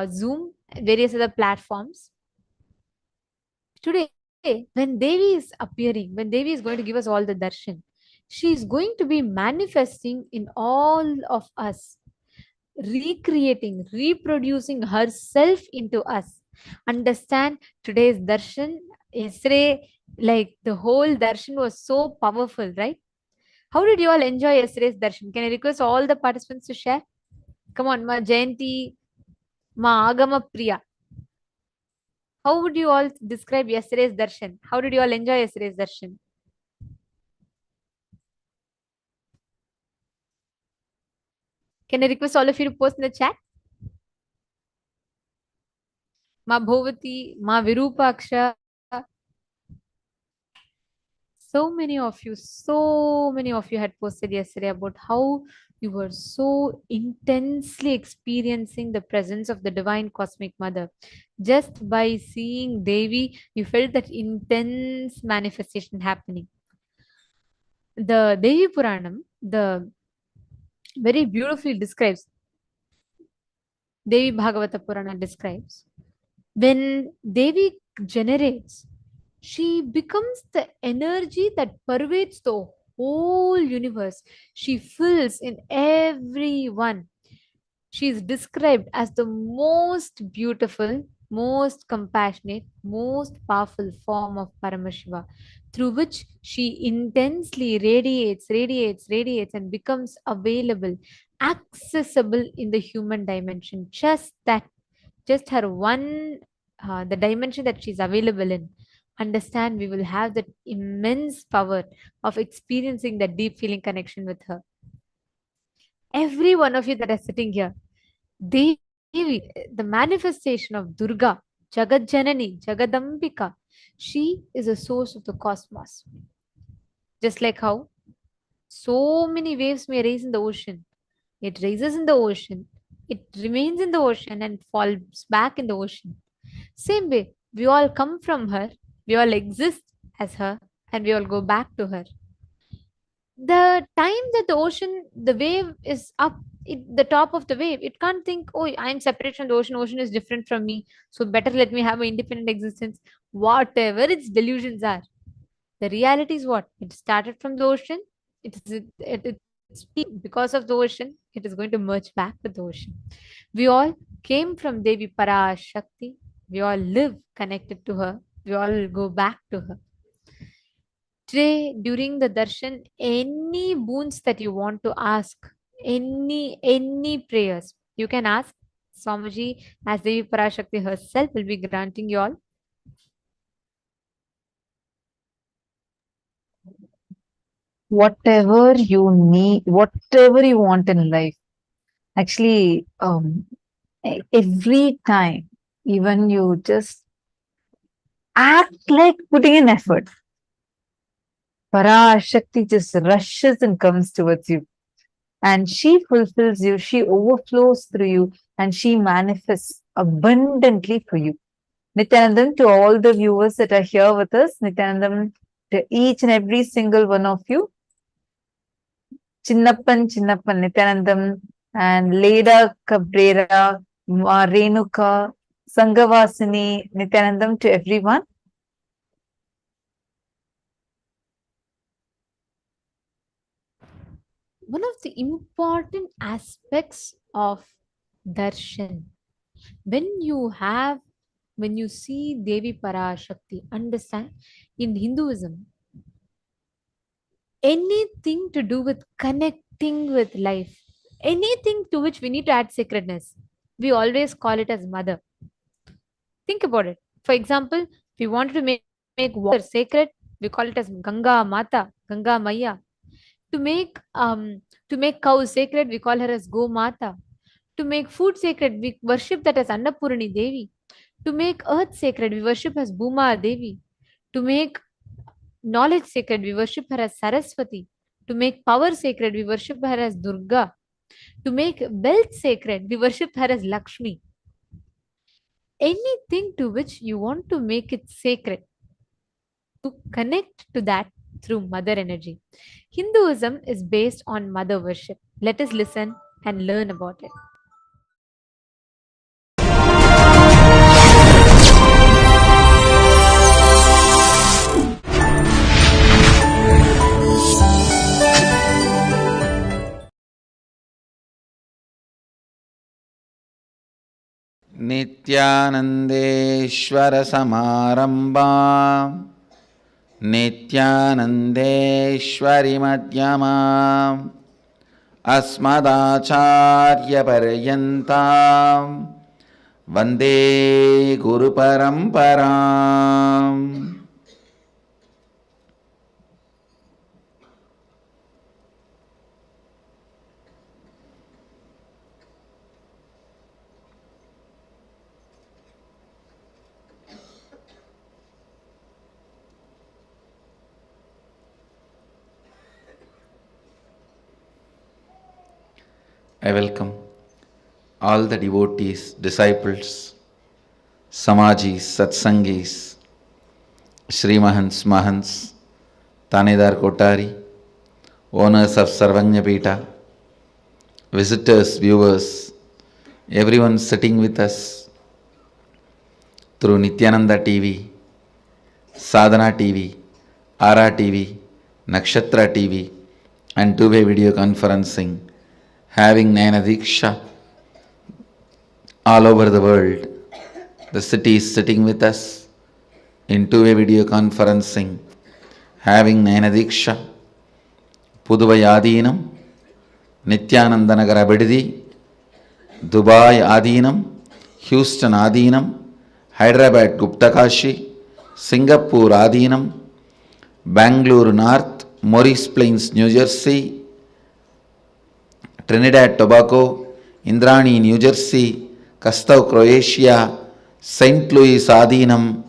Zoom, various other platforms. Today, when Devi is appearing, when Devi is going to give us all the darshan, she is going to be manifesting in all of us, recreating, reproducing herself into us. Understand today's darshan. Yesterday, like the whole darshan was so powerful, right? How did you all enjoy yesterday's darshan? Can I request all the participants to share? Come on, Ma Jayanti, Ma Agama Priya. How would you all describe yesterday's darshan? How did you all enjoy yesterday's darshan? Can I request all of you to post in the chat? Ma Bhovati, Ma Virupaksha. So many of you had posted yesterday about how you were so intensely experiencing the presence of the divine cosmic mother. Just by seeing Devi, you felt that intense manifestation happening. The Devi Puranam, the very beautifully describes, Devi Bhagavata Purana describes, when Devi generates, she becomes the energy that pervades the whole universe. She fills in everyone. She is described as the most beautiful, most compassionate, most powerful form of Paramashiva, through which she intensely radiates, and becomes available, accessible in the human dimension. Just her one, the dimension that she's available in. Understand, we will have that immense power of experiencing that deep feeling connection with her. Every one of you that are sitting here, Devi, the manifestation of Durga, Jagat Janani, Jagadambika, she is a source of the cosmos. Just like how so many waves may raise in the ocean, it raises in the ocean, it remains in the ocean and falls back in the ocean. Same way, we all come from her, we all exist as her, and we all go back to her. The time that the ocean, the wave is up, the top of the wave, it can't think, oh, I'm separate from the ocean, ocean is different from me, so better let me have an independent existence. Whatever its delusions are, the reality is what? It started from the ocean, it's because of the ocean, it is going to merge back with the ocean. We all came from Devi Parashakti. We all live connected to her. We all go back to her. Today, during the darshan, any boons that you want to ask, any prayers, you can ask. Swamiji, as Devi Parashakti herself, will be granting you all. Whatever you need, whatever you want in life. Actually, every time, even you just act like putting in effort, Parashakti just rushes and comes towards you. And she fulfills you, she overflows through you, and she manifests abundantly for you. Nithyanandam, to all the viewers that are here with us, Nithyanandam, to each and every single one of you, Chinnappan, Nithyanandam, and Leda Cabrera, Renuka, Sanghavasini, Nithyanandam, to everyone. one of the important aspects of darshan. When you see Devi Parashakti, understand in Hinduism, anything to do with connecting with life, anything to which we need to add sacredness, we always call it as mother. Think about it. For example, if we wanted to make water sacred, we call it as Ganga Mata, Ganga Maya. To make to make cows sacred, we call her as Go Mata. To make food sacred, we worship that as Annapurani Devi. To make earth sacred, we worship as Bhuma Devi. To make knowledge sacred, we worship her as Saraswati. To make power sacred, we worship her as Durga. To make wealth sacred, we worship her as Lakshmi. Anything to which you want to make it sacred, to connect to that through mother energy. Hinduism is based on mother worship. Let us listen and learn about it. नित्यानन्देश्वर समारम्भाम् नित्यानन्देश्वरि मध्यमाम् अस्मदाचार्यपर्यन्ताम् वन्दे गुरुपरम्पराम्. I welcome all the devotees, disciples, Samajis, Satsangis, Shri Mahants, Mahants, Tanedar Kotari, owners of Sarvanyapita, visitors, viewers, everyone sitting with us through Nithyananda TV, Sadhana TV, Ara TV, Nakshatra TV, and two-way video conferencing, having Nayana Diksha all over the world. The city is sitting with us in two-way video conferencing, having Nayana Diksha, Puduvai Adinam, Nithyananda Nagara Bididi, Dubai Adinam, Houston Adinam, Hyderabad Guptakashi, Singapore Adinam, Bangalore North, Morris Plains, New Jersey, Trinidad Tobago, Indrani, New Jersey, Kastav, Croatia, St. Louis Adinam,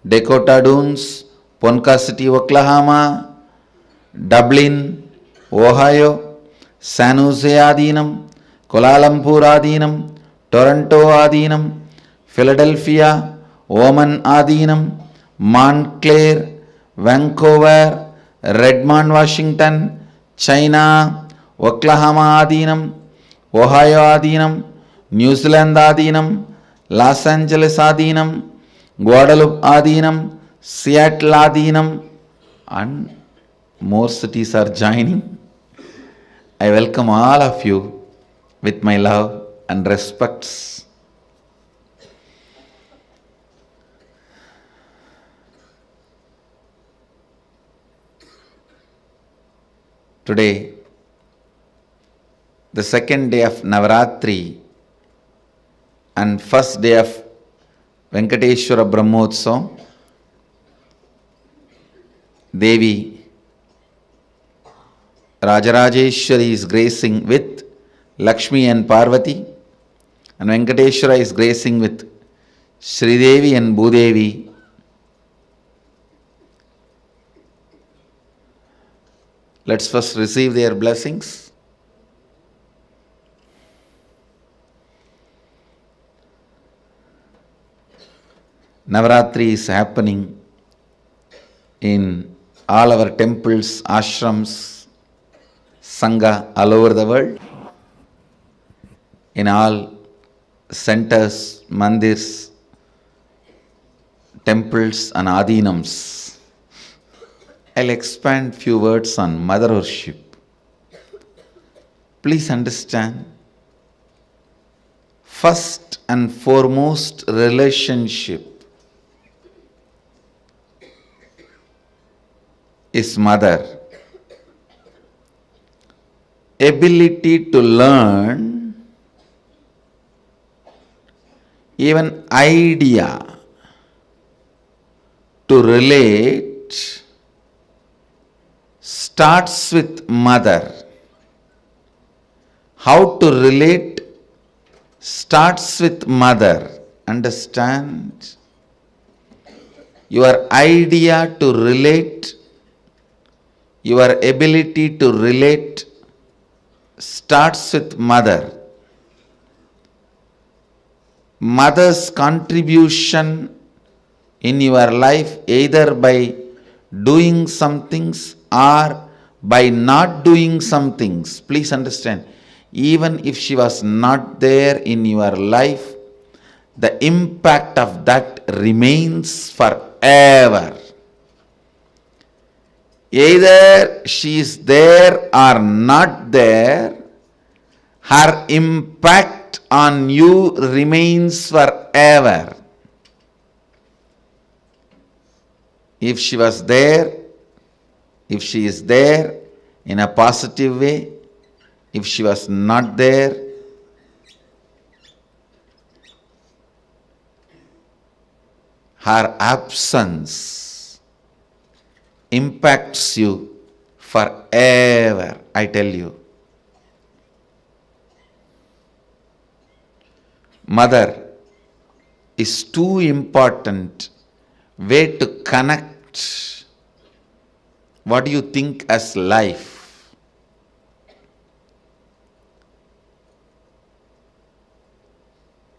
Dakota Dunes, Ponca City, Oklahoma, Dublin, Ohio, San Jose Adinam, Kuala Lumpur Adinam, Toronto Adinam, Philadelphia, Oman Adinam, Montclair, Vancouver, Redmond, Washington, China, Oklahoma Adinam, Ohio Adinam, New Zealand Adinam, Los Angeles Adinam, Guadalupe Adinam, Seattle Adinam, and more cities are joining. I welcome all of you with my love and respects. Today, the second day of Navaratri and first day of Venkateshwara Brahmotsavam, Devi Rajarajeshwari is gracing with Lakshmi and Parvati, and Venkateshwara is gracing with Sridevi and Bhudevi. Let's first receive their blessings. Navaratri is happening in all our temples, ashrams, sangha all over the world, in all centers, mandirs, temples and adinams. I'll expand few words on motherhoodship. Please understand, first and foremost relationship is mother. Ability to learn, even idea to relate starts with mother. How to relate starts with mother. Understand? Your idea to relate, your ability to relate starts with mother. Mother's contribution in your life, either by doing some things or by not doing some things. Please understand, even if she was not there in your life, the impact of that remains forever. Either she is there or not there, her impact on you remains forever. If she was there, if she is there in a positive way, if she was not there, her absence impacts you forever, I tell you. Mother is too important way to connect what do you think as life.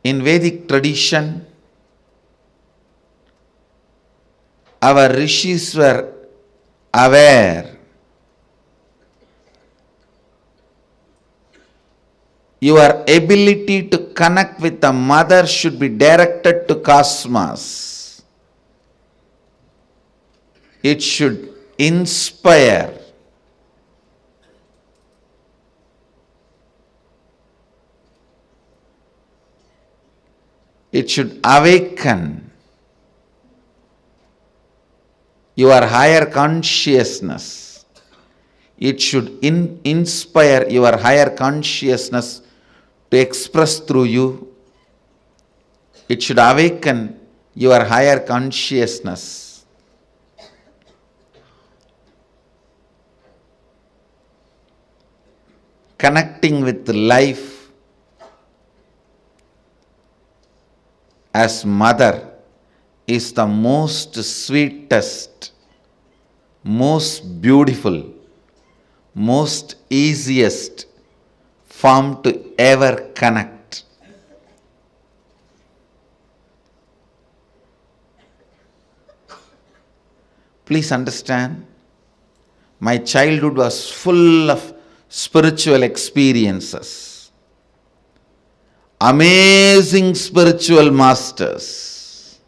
In Vedic tradition, our rishis were aware. Your ability to connect with the mother should be directed to cosmos. It should inspire. It should awaken your higher consciousness. It should inspire your higher consciousness to express through you. It should awaken your higher consciousness. Connecting with life as mother is the most sweetest, most beautiful, most easiest form to ever connect. Please understand, my childhood was full of spiritual experiences, amazing spiritual masters,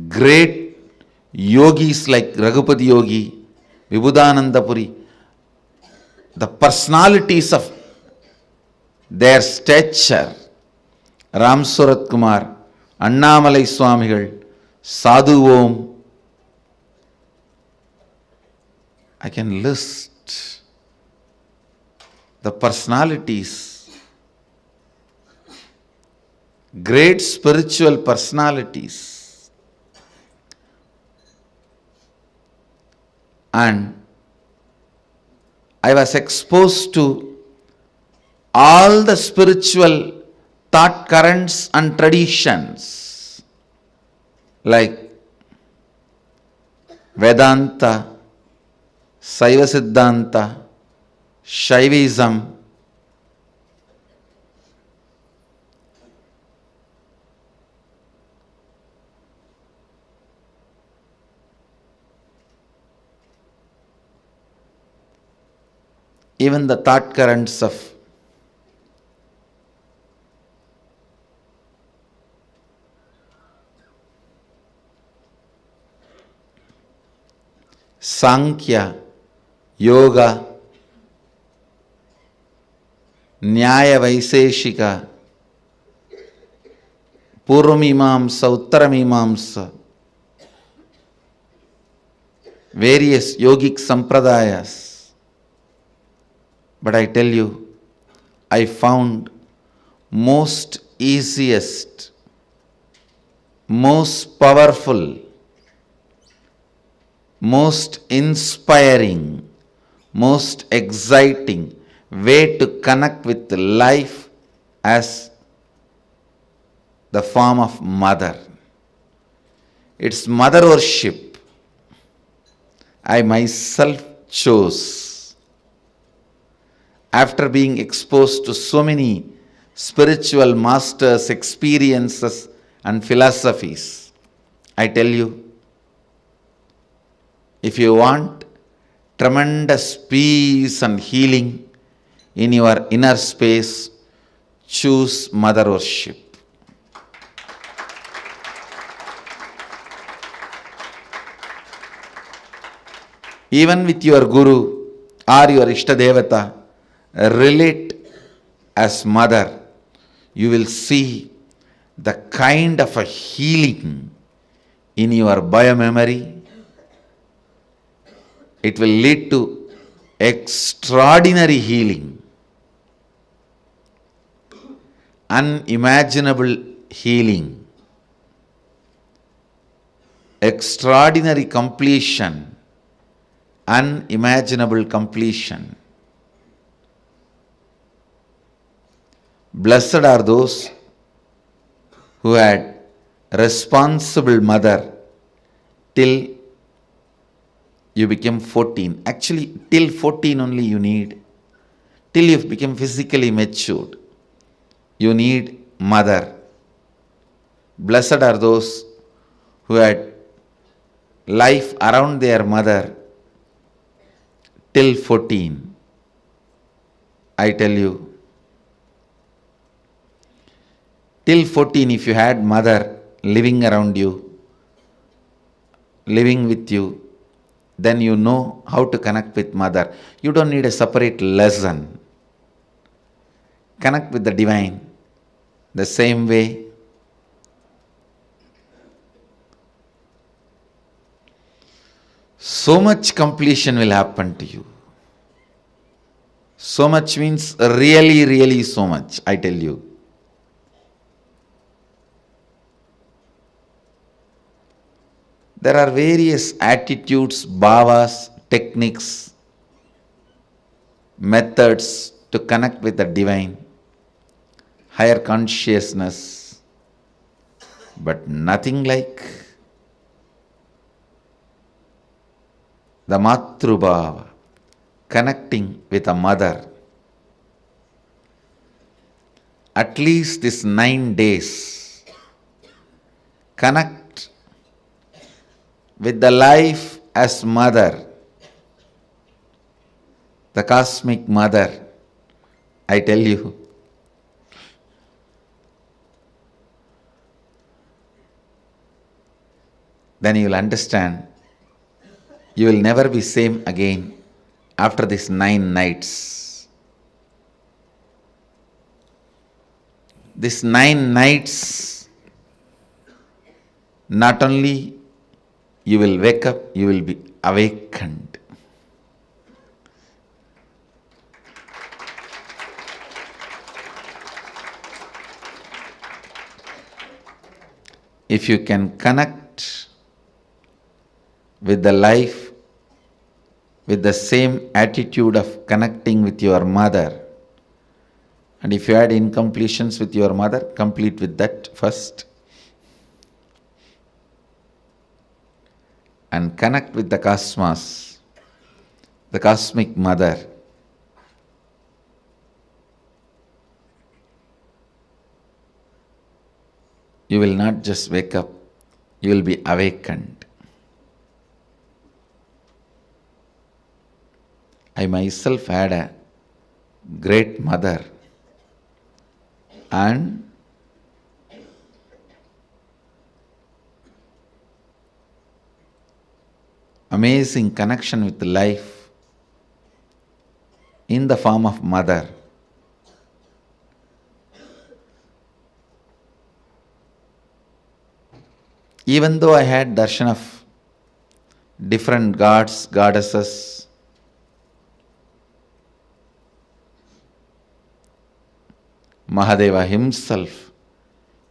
great yogis like Raghupati Yogi, Vibhudananda Puri, the personalities of their stature, Ram Surat Kumar, Annamalai Swamigal, Sadhu Om. I can list the personalities, great spiritual personalities. And I was exposed to all the spiritual thought currents and traditions like Vedanta, Saiva Siddhanta, Shaivism, even the thought currents of Sankhya, Yoga, Nyaya Vaiseshika, Purvamimamsa, Uttaramimamsa, various yogic sampradayas. But I tell you, I found most easiest, most powerful, most inspiring, most exciting way to connect with life as the form of mother. It's mother worship. I myself chose after being exposed to so many spiritual masters, experiences, and philosophies. I tell you, if you want tremendous peace and healing in your inner space, choose mother worship. Even with your guru or your Ishtadevata, relate as mother. You will see the kind of a healing in your biomemory. It will lead to extraordinary healing, unimaginable healing, extraordinary completion, unimaginable completion. Blessed are those who had responsible mother till you became 14. Actually, till 14 only you need. Till you become physically matured, you need mother. Blessed are those who had life around their mother till 14. I tell you, till 14, if you had mother living around you, living with you, then you know how to connect with mother. You don't need a separate lesson. Connect with the divine the same way. So much completion will happen to you. So much means really, really so much, I tell you. There are various attitudes, bhavas, techniques, methods to connect with the divine, higher consciousness, but nothing like the Matrubhava, connecting with a mother. At least these 9 days, connect with the life as mother, the cosmic mother. I tell you, then you will understand you will never be same again after these 9 nights. These 9 nights, not only you will wake up, you will be awakened. If you can connect with the life with the same attitude of connecting with your mother, and if you had incompletions with your mother, complete with that first. And connect with the cosmos, the cosmic mother. You will not just wake up, you will be awakened. I myself had a great mother, and amazing connection with life in the form of mother. Even though I had darshan of different gods, goddesses, Mahadeva himself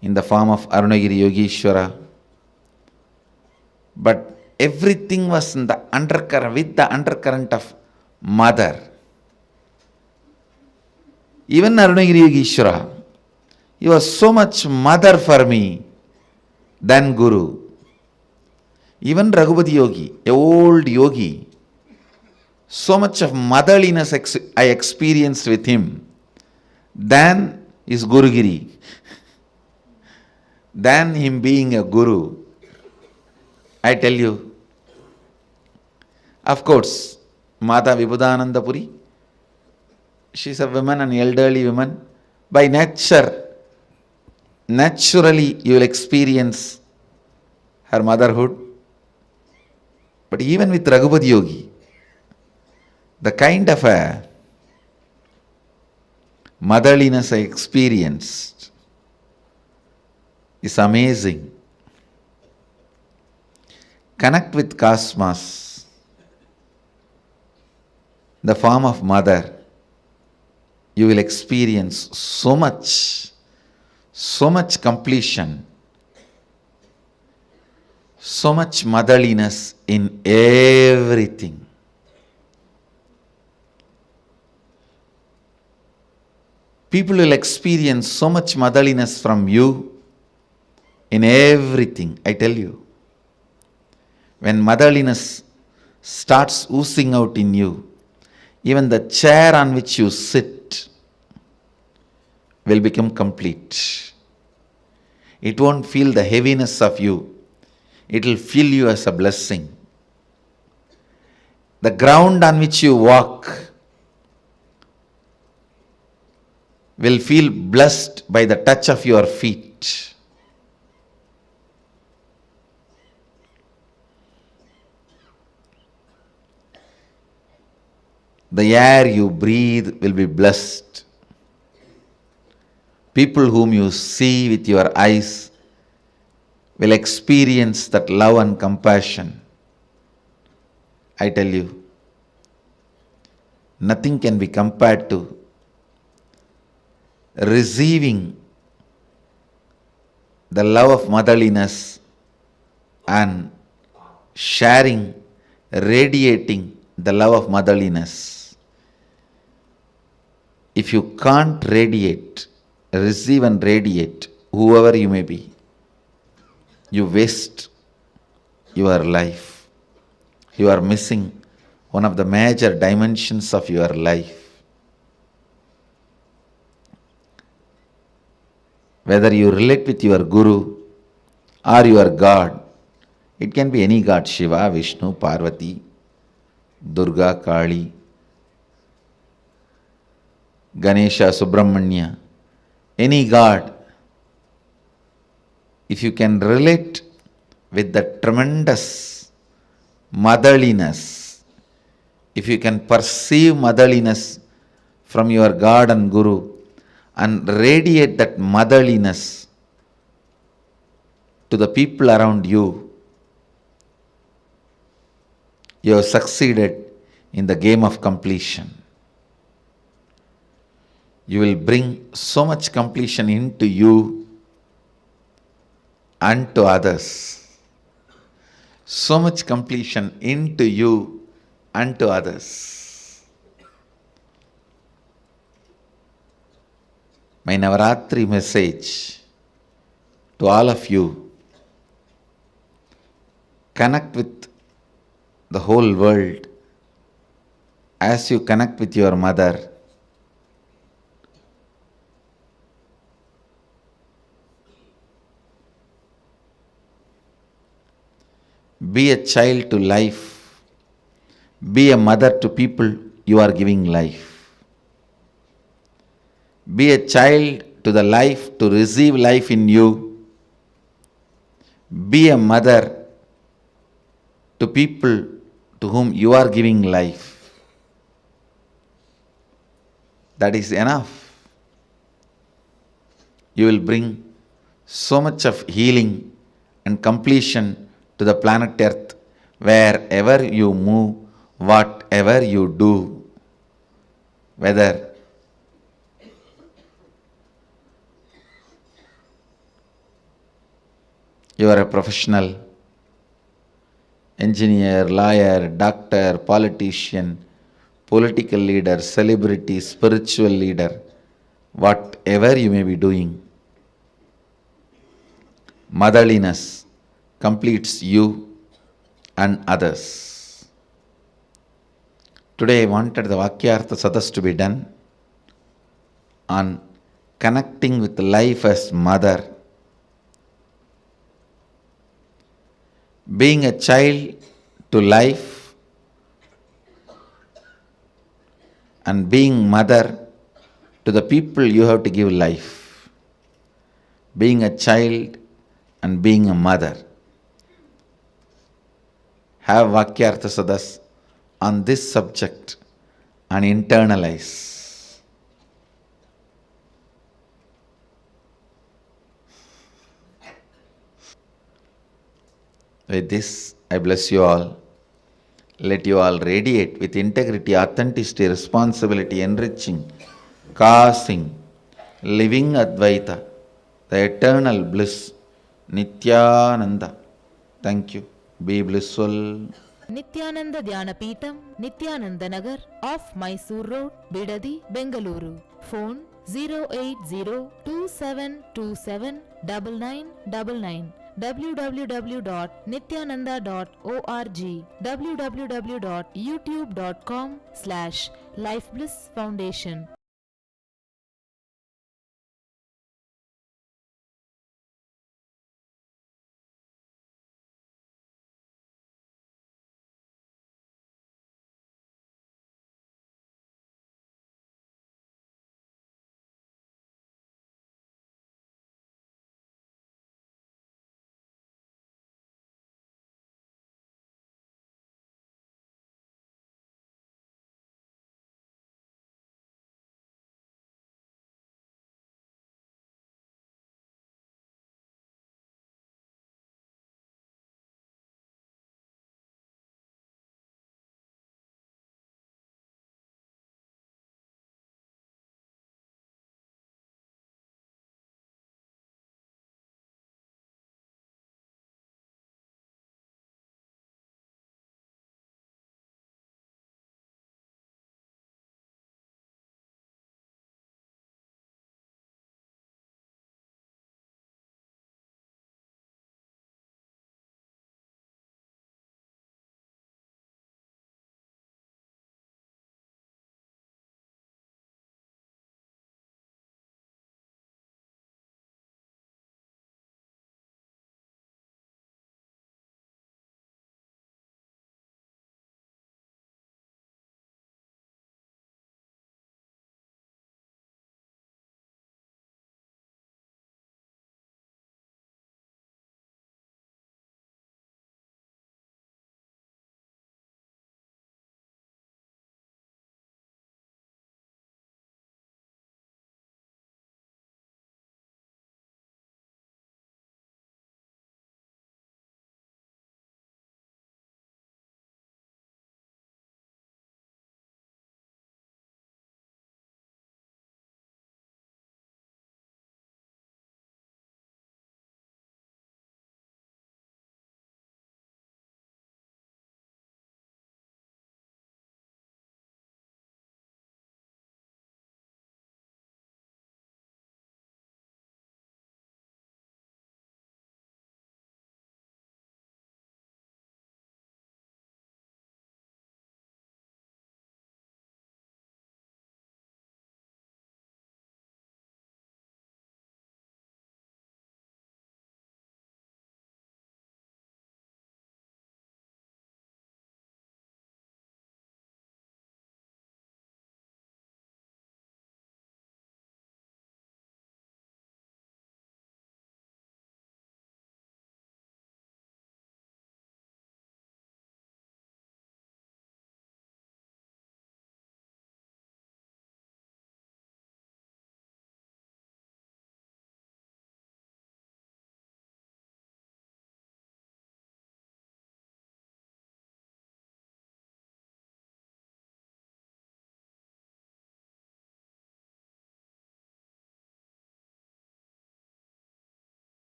in the form of Arunagiri Yogeshwara, but everything was in the undercurrent, with the undercurrent of mother. Even Arunagiri Yogeshwara, he was so much mother for me than Guru. Even Raghupati Yogi, a old yogi, so much of motherliness I experienced with him than his Gurugiri, than him being a Guru. I tell you, of course, Mata Vibhudananda Puri, she is a woman, an elderly woman. By nature, naturally you will experience her motherhood. But even with Raghupati Yogi, the kind of a motherliness I experienced is amazing. Connect with cosmos, the form of mother. You will experience so much completion, so much motherliness in everything. People will experience so much motherliness from you in everything, I tell you. When motherliness starts oozing out in you, even the chair on which you sit will become complete. It won't feel the heaviness of you. It will feel you as a blessing. The ground on which you walk will feel blessed by the touch of your feet. The air you breathe will be blessed. People whom you see with your eyes will experience that love and compassion. I tell you, nothing can be compared to receiving the love of motherliness and sharing, radiating the love of motherliness. If you can't radiate, receive and radiate, whoever you may be, you waste your life. You are missing one of the major dimensions of your life. Whether you relate with your Guru or your God, it can be any God, Shiva, Vishnu, Parvati, Durga, Kali, Ganesha, Subramanya, any God. If you can relate with the tremendous motherliness, if you can perceive motherliness from your God and Guru and radiate that motherliness to the people around you, you have succeeded in the game of completion. You will bring so much completion into you and to others. So much completion into you and to others. My Navaratri message to all of you: connect with the whole world as you connect with your mother. Be a child to life. Be a mother to people you are giving life. Be a child to the life to receive life in you. Be a mother to people to whom you are giving life. That is enough. You will bring so much of healing and completion to the planet Earth wherever you move, whatever you do, whether you are a professional, engineer, lawyer, doctor, politician, political leader, celebrity, spiritual leader, whatever you may be doing, motherliness completes you and others. Today I wanted the Vakyartha Sadas to be done on connecting with life as mother. Being a child to life and being mother to the people you have to give life. Being a child and being a mother. Have Vakyartha Sadas on this subject and internalize. With this, I bless you all. Let you all radiate with integrity, authenticity, responsibility, enriching, causing, living Advaita, the eternal bliss, Nithyananda. Thank you. Be blissful. Nithyananda Dhyanapitham, Nithyananda Nagar, off Mysore Road, Bidadi, Bengaluru. Phone 08027279999. www.nithyananda.org, www.youtube.com/lifeblissfoundation.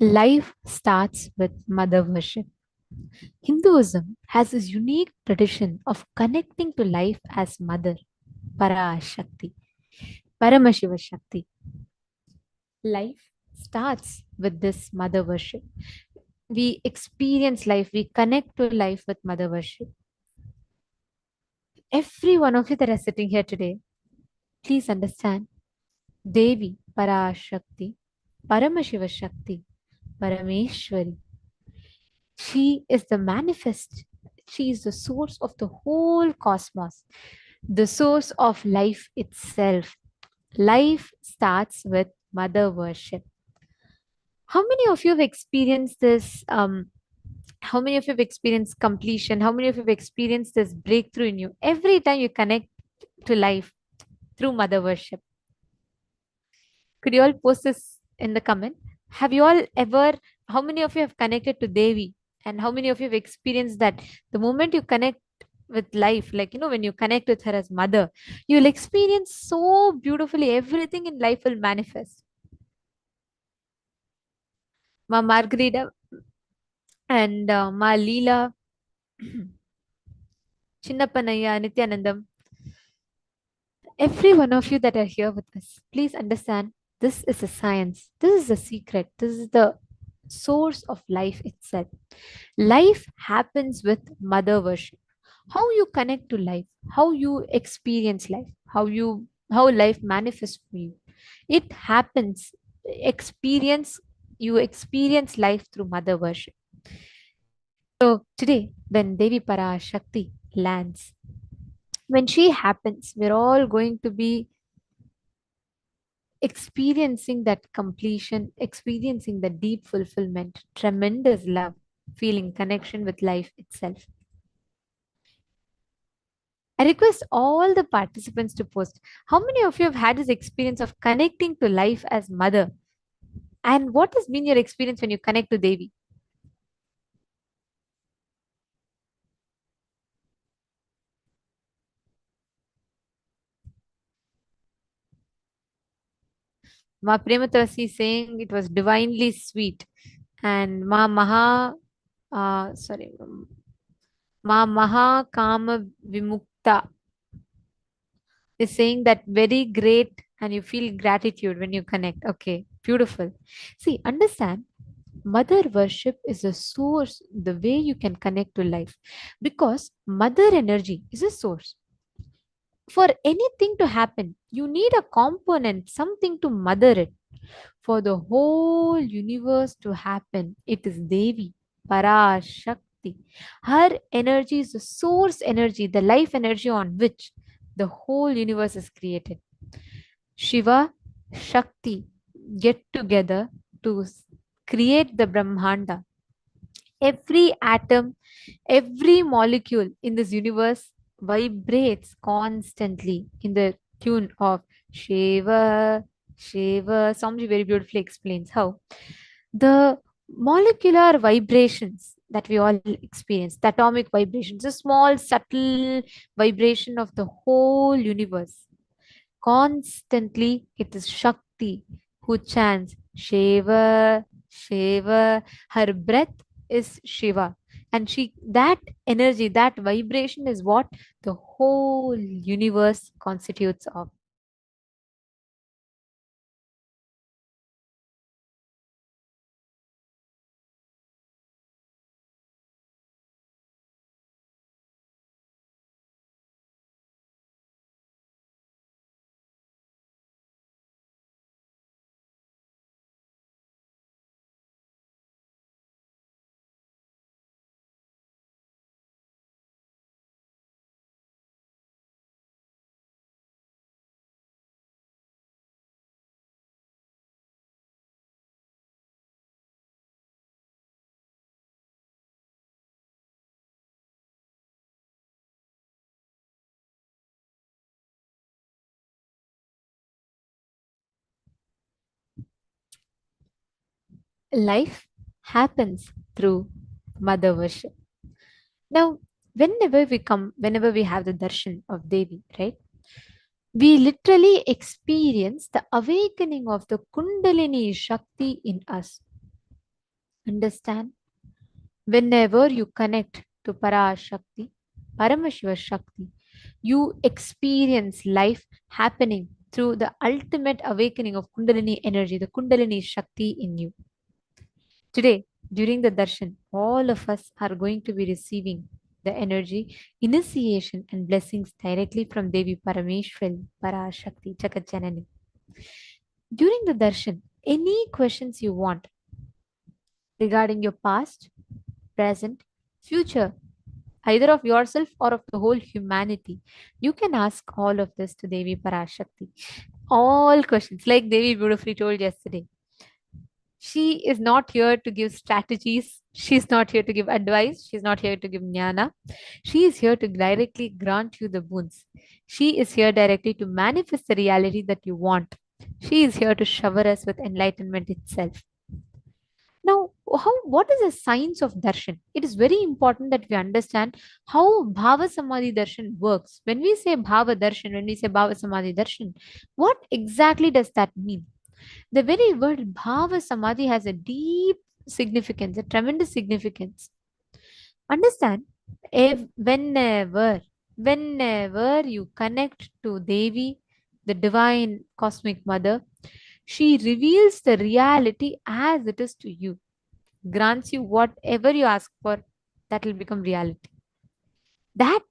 Life starts with mother worship. Hinduism has this unique tradition of connecting to life as mother, Parashakti, Paramashiva Shakti. Life starts with this mother worship. We experience life, we connect to life with mother worship. Every one of you that are sitting here today, please understand Devi Parashakti, Paramashiva Shakti, Parameshwari. She is the manifest. She is the source of the whole cosmos, the source of life itself. Life starts with mother worship. How many of you have experienced this? How many of you have experienced completion? How many of you have experienced this breakthrough in you? Every time you connect to life through mother worship. Could you all post this in the comment? Have you all ever, how many of you have connected to Devi? And how many of you have experienced that the moment you connect with life, like, when you connect with her as mother, you'll experience so beautifully, everything in life will manifest. Ma Margarita and Ma Leela, Chinnappanaya, Nithyanandam, every one of you that are here with us, please understand this is a science. This is a secret. This is the source of life itself. Life happens with mother worship. How you connect to life, how you experience life, how life manifests for you. It happens. You experience life through mother worship. So today, when Devi Parashakti lands, when she happens, we're all going to be experiencing that completion, experiencing the deep fulfillment, tremendous love, feeling connection with life itself. I request all the participants to post how many of you have had this experience of connecting to life as mother, and what has been your experience when you connect to Devi? Ma Prematavasi saying it was divinely sweet, and Ma Maha Kama Vimukta is saying that very great, and you feel gratitude when you connect. Okay, beautiful. See, understand, mother worship is a source, the way you can connect to life, because mother energy is a source. For anything to happen, you need a component, something to mother it. For the whole universe to happen, it is Devi, Parashakti. Her energy is the source energy, the life energy on which the whole universe is created. Shiva, Shakti get together to create the Brahmanda. Every atom, every molecule in this universe vibrates constantly in the tune of Shiva, Shiva. Swamiji very beautifully explains how the molecular vibrations that we all experience, the atomic vibrations, a small subtle vibration of the whole universe. Constantly, it is Shakti who chants Shiva, Shiva. Her breath is Shiva. And that energy, that vibration is what the whole universe constitutes of. Life happens through mother worship. Now, whenever we have the darshan of Devi, right? We literally experience the awakening of the Kundalini Shakti in us. Understand? Whenever you connect to Parashakti, Paramashiva Shakti, you experience life happening through the ultimate awakening of Kundalini energy, the Kundalini Shakti in you. Today, during the darshan, all of us are going to be receiving the energy, initiation, and blessings directly from Devi Parashakthi Parashakti Jagat. During the darshan, any questions you want regarding your past, present, future, either of yourself or of the whole humanity, you can ask all of this to Devi Parashakti. All questions, like Devi beautifully told yesterday. She is not here to give strategies. She's not here to give advice. She's not here to give jnana. She is here to directly grant you the boons. She is here directly to manifest the reality that you want. She is here to shower us with enlightenment itself. Now, what is the science of darshan? It is very important that we understand how Bhava Samadhi darshan works. When we say Bhava darshan, when we say Bhava Samadhi darshan, what exactly does that mean? The very word Bhava Samadhi has a deep significance, a tremendous significance. Understand, whenever you connect to Devi, the divine cosmic mother, she reveals the reality as it is to you, grants you whatever you ask for, that will become reality. That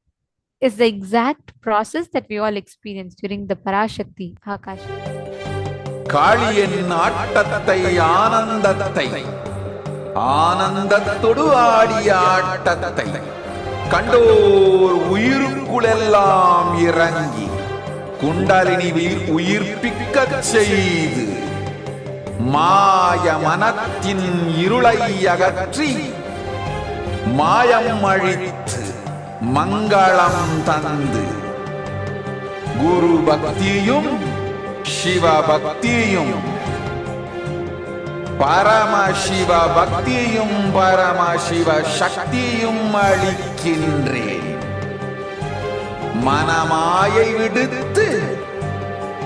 is the exact process that we all experience during the Parashakti Akashic. காளியின் ஆட்டத்தை ஆனந்தத்தை ஆனந்தத்தொடு ஆடிய ஆட்டத்தை கண்டோர் உயிருக்குளெல்லாம் இறங்கி குண்டலினியில் உயிர்ப்பிக்கச் செய்து மாய மனத்தின் இருளை அகற்றி மாயம் அழித்து மங்களம் தந்து குரு பக்தியும் சிவ பக்தியும் பரமசிவ பக்தியும் பரமசிவ சக்தியும் அளிக்கின்றேன். மனமாயை விடுத்து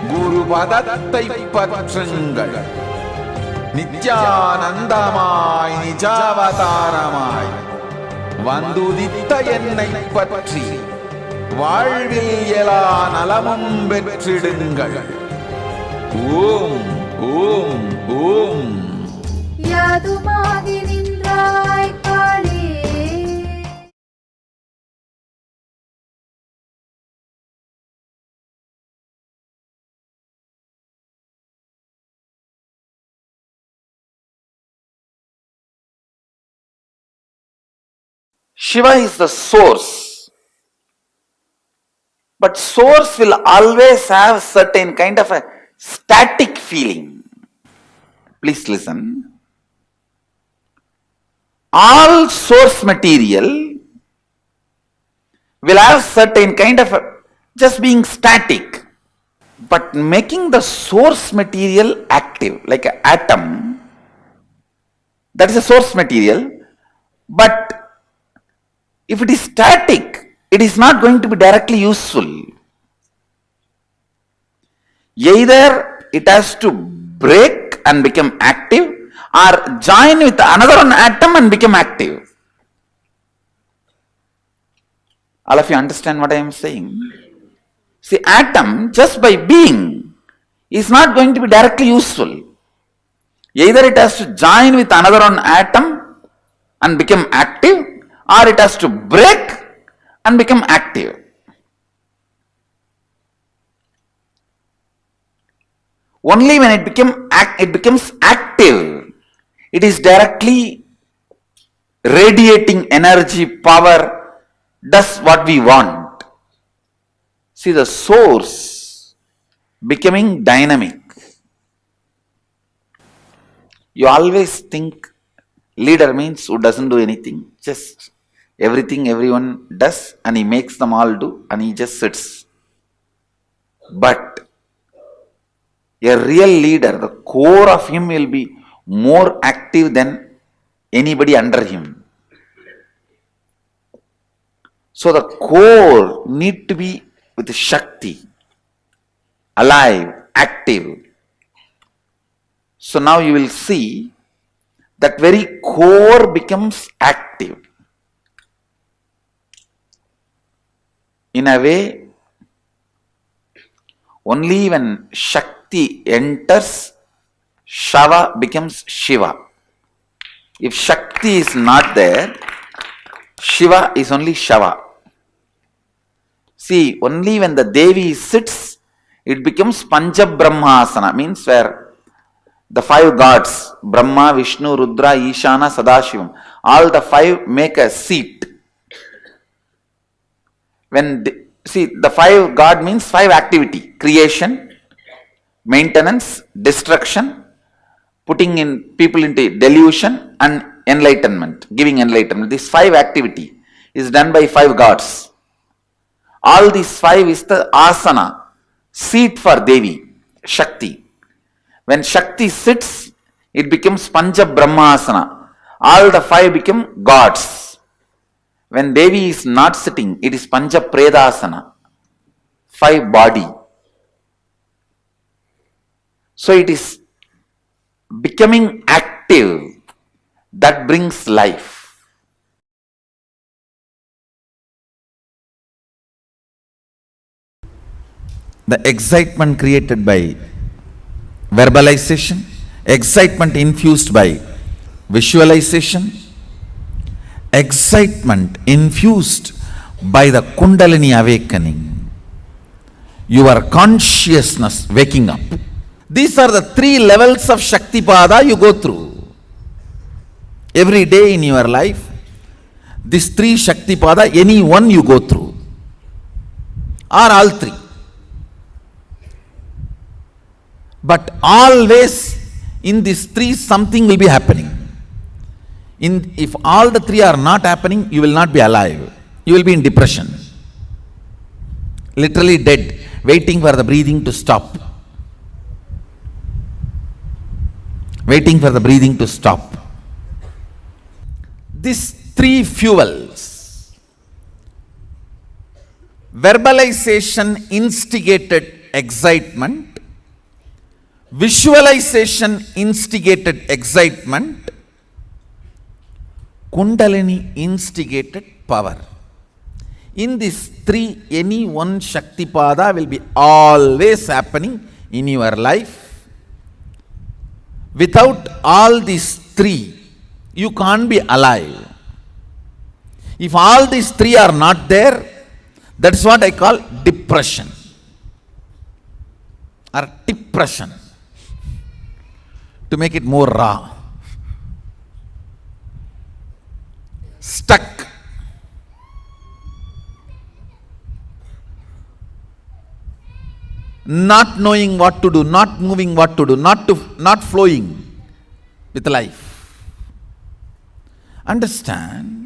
குரு பதத்தை பற்றுங்கள். நித்யானந்தமாய் நிஜாவதாரமாய் வந்துதித்த என்னை பற்றி வாழ்வில் எல்லா நலமும் பெற்றிடுங்கள். ஓம் ஓம் ஓம். யாதுமாகி நின்றாய் காளே. Shiva is the source. But source will always have certain kind of a static feeling. Please listen. All source material will have certain kind of a, just being static. But making the source material active, like an atom, that is a source material. But if it is static, it is not going to be directly useful. Either it has to break and become active, or join with another atom and become active. All of you understand what I am saying? See, atom just by being is not going to be directly useful. Either it has to join with another atom and become active, or it has to break and become active. Only when it becomes active, it is directly radiating energy, power, does what we want. See, the source becoming dynamic. You always think leader means who doesn't do anything, just everything everyone does and he makes them all do and he just sits. But a real leader, the core of him will be more active than anybody under him. So the core need to be with Shakti, alive, active. So now you will see that very core becomes active. In a way, only when Shakti enters, Shava becomes Shiva. If Shakti is not there, Shiva is only Shava. See, only when the Devi sits, it becomes Pancha Brahmasana, means where the five gods, Brahma, Vishnu, Rudra, Ishana, Sadashivam, all the five make a seat. When the five God means five activity: creation, maintenance, destruction, putting in people into delusion, and enlightenment, giving enlightenment. This five activity is done by five gods. All these five is the asana, seat for Devi, Shakti. When Shakti sits, it becomes Pancha Brahmasana. All the five become gods. When Devi is not sitting, it is Pancha Predasana, five body. So it is becoming active that brings life. The excitement created by verbalization, excitement infused by visualization, excitement infused by the Kundalini awakening, your consciousness waking up. These are the three levels of Shaktipada you go through. Every day in your life, these three Shaktipada, any one you go through, or all three. But always in these three something will be happening. If all the three are not happening, you will not be alive. You will be in depression. Literally dead, waiting for the breathing to stop. Waiting for the breathing to stop. These three fuels. Verbalization instigated excitement. Visualization instigated excitement. Kundalini instigated power. In these three, any one Shaktipada will be always happening in your life. Without all these three, you can't be alive. If all these three are not there, that's what I call depression or depression. To make it more raw. Stuck. Not knowing what to do, not moving what to do, not flowing with life. Understand?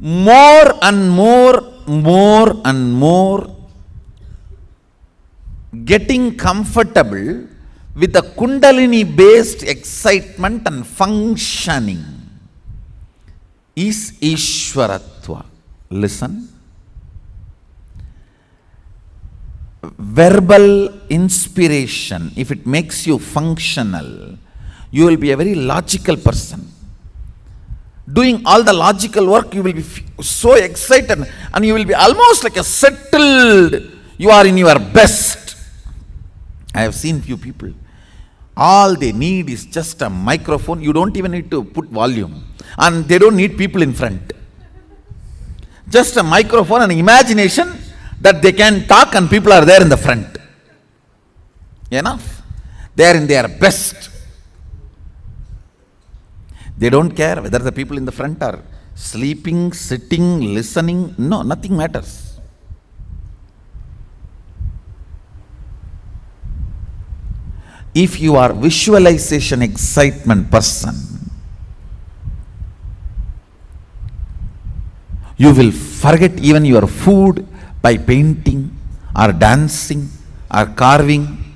More and more getting comfortable with the Kundalini based excitement and functioning is Ishwaratva. Listen. Verbal inspiration, if it makes you functional, you will be a very logical person. Doing all the logical work, you will be so excited and you will be almost like a settled, you are in your best. I have seen few people, all they need is just a microphone. You don't even need to put volume and they don't need people in front. Just a microphone and imagination that they can talk and people are there in the front. Enough. They are in their best. They don't care whether the people in the front are sleeping, sitting, listening. No, nothing matters. If you are visualization excitement person, you will forget even your food by painting or dancing or carving.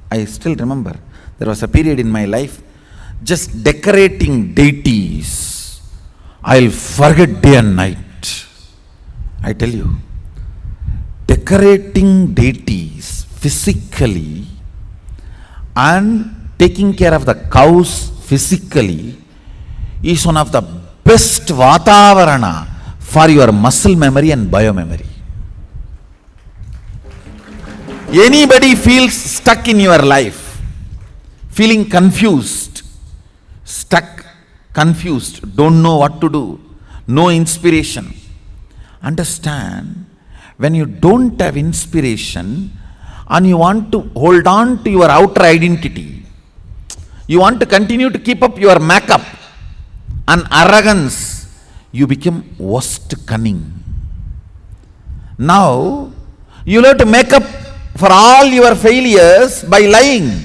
I still remember there was a period in my life just decorating deities I'll forget day and night. I tell you, decorating deities physically and taking care of the cows physically is one of the best vatavarana for your muscle memory and biomemory. Anybody feels stuck in your life, feeling confused, stuck, confused, don't know what to do, no inspiration. Understand, when you don't have inspiration and you want to hold on to your outer identity, you want to continue to keep up your makeup and arrogance, you become worst cunning. Now, you have to make up for all your failures by lying.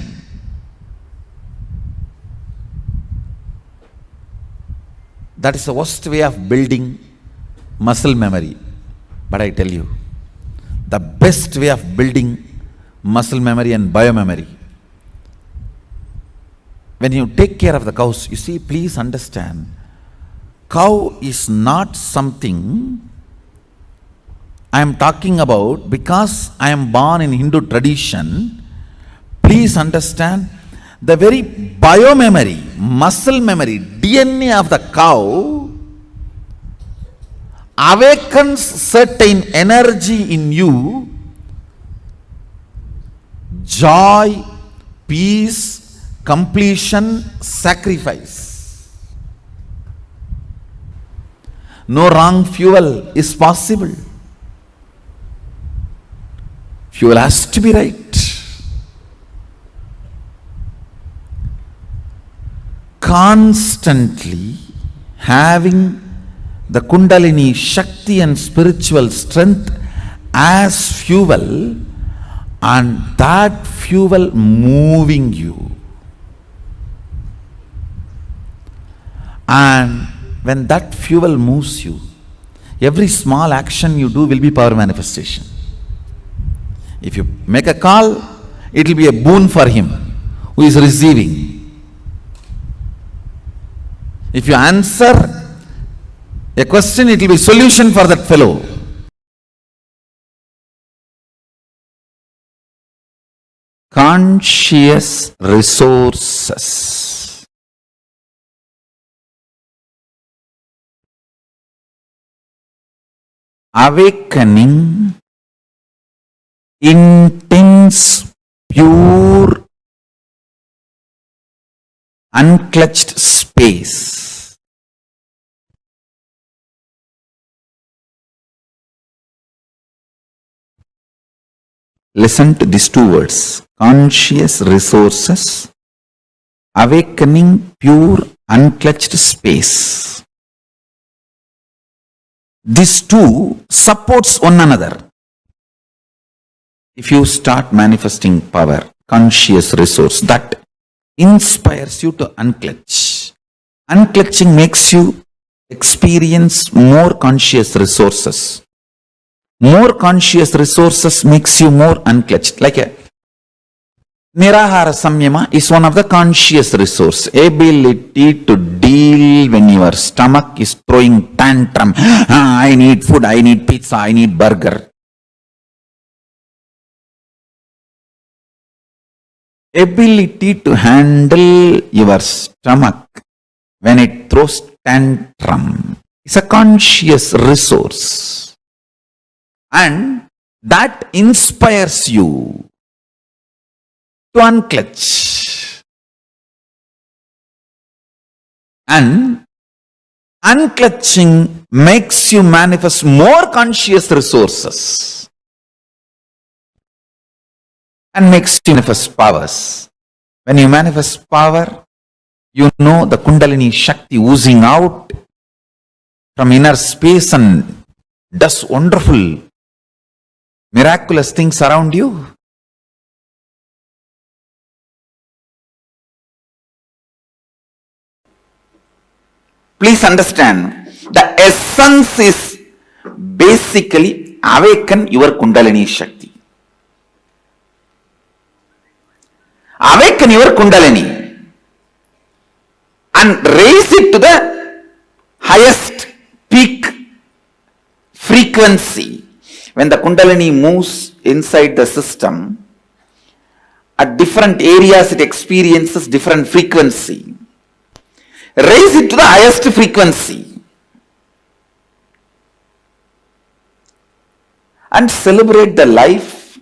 That is the worst way of building muscle memory. But I tell you, the best way of building muscle memory and biomemory, when you take care of the cows, you see, please understand, cow is not something I am talking about because I am born in Hindu tradition. Please understand, the very biomemory, muscle memory, DNA of the cow awakens certain energy in you, joy, peace, completion, sacrifice. No wrong fuel is possible. Fuel has to be right. Constantly having the Kundalini Shakti and spiritual strength as fuel, and that fuel moving you. And when that fuel moves you, every small action you do will be power manifestation. If you make a call, it will be a boon for him who is receiving. If you answer a question, it will be solution for that fellow. Conscious resources. Awakening, intense, pure, unclutched space. Listen to these two words: conscious resources, awakening, pure, unclutched space. These two supports one another. If you start manifesting power, conscious resource, that inspires you to unclutch. Unclutching makes you experience more conscious resources. More conscious resources makes you more unclutched. Like a Nirahara Samyama is one of the conscious resource. Ability to deal when your stomach is throwing tantrum. I need food, I need pizza, I need burger. Ability to handle your stomach when it throws tantrum is a conscious resource. And that inspires you to unclutch. And unclutching makes you manifest more conscious resources and makes you manifest powers. When you manifest power, you know the Kundalini Shakti oozing out from inner space and does wonderful, miraculous things around you. Please understand, the essence is basically awaken your Kundalini Shakti. Awaken your Kundalini and raise it to the highest frequency. When the Kundalini moves inside the system, at different areas it experiences different frequency. Raise it to the highest frequency and celebrate the life,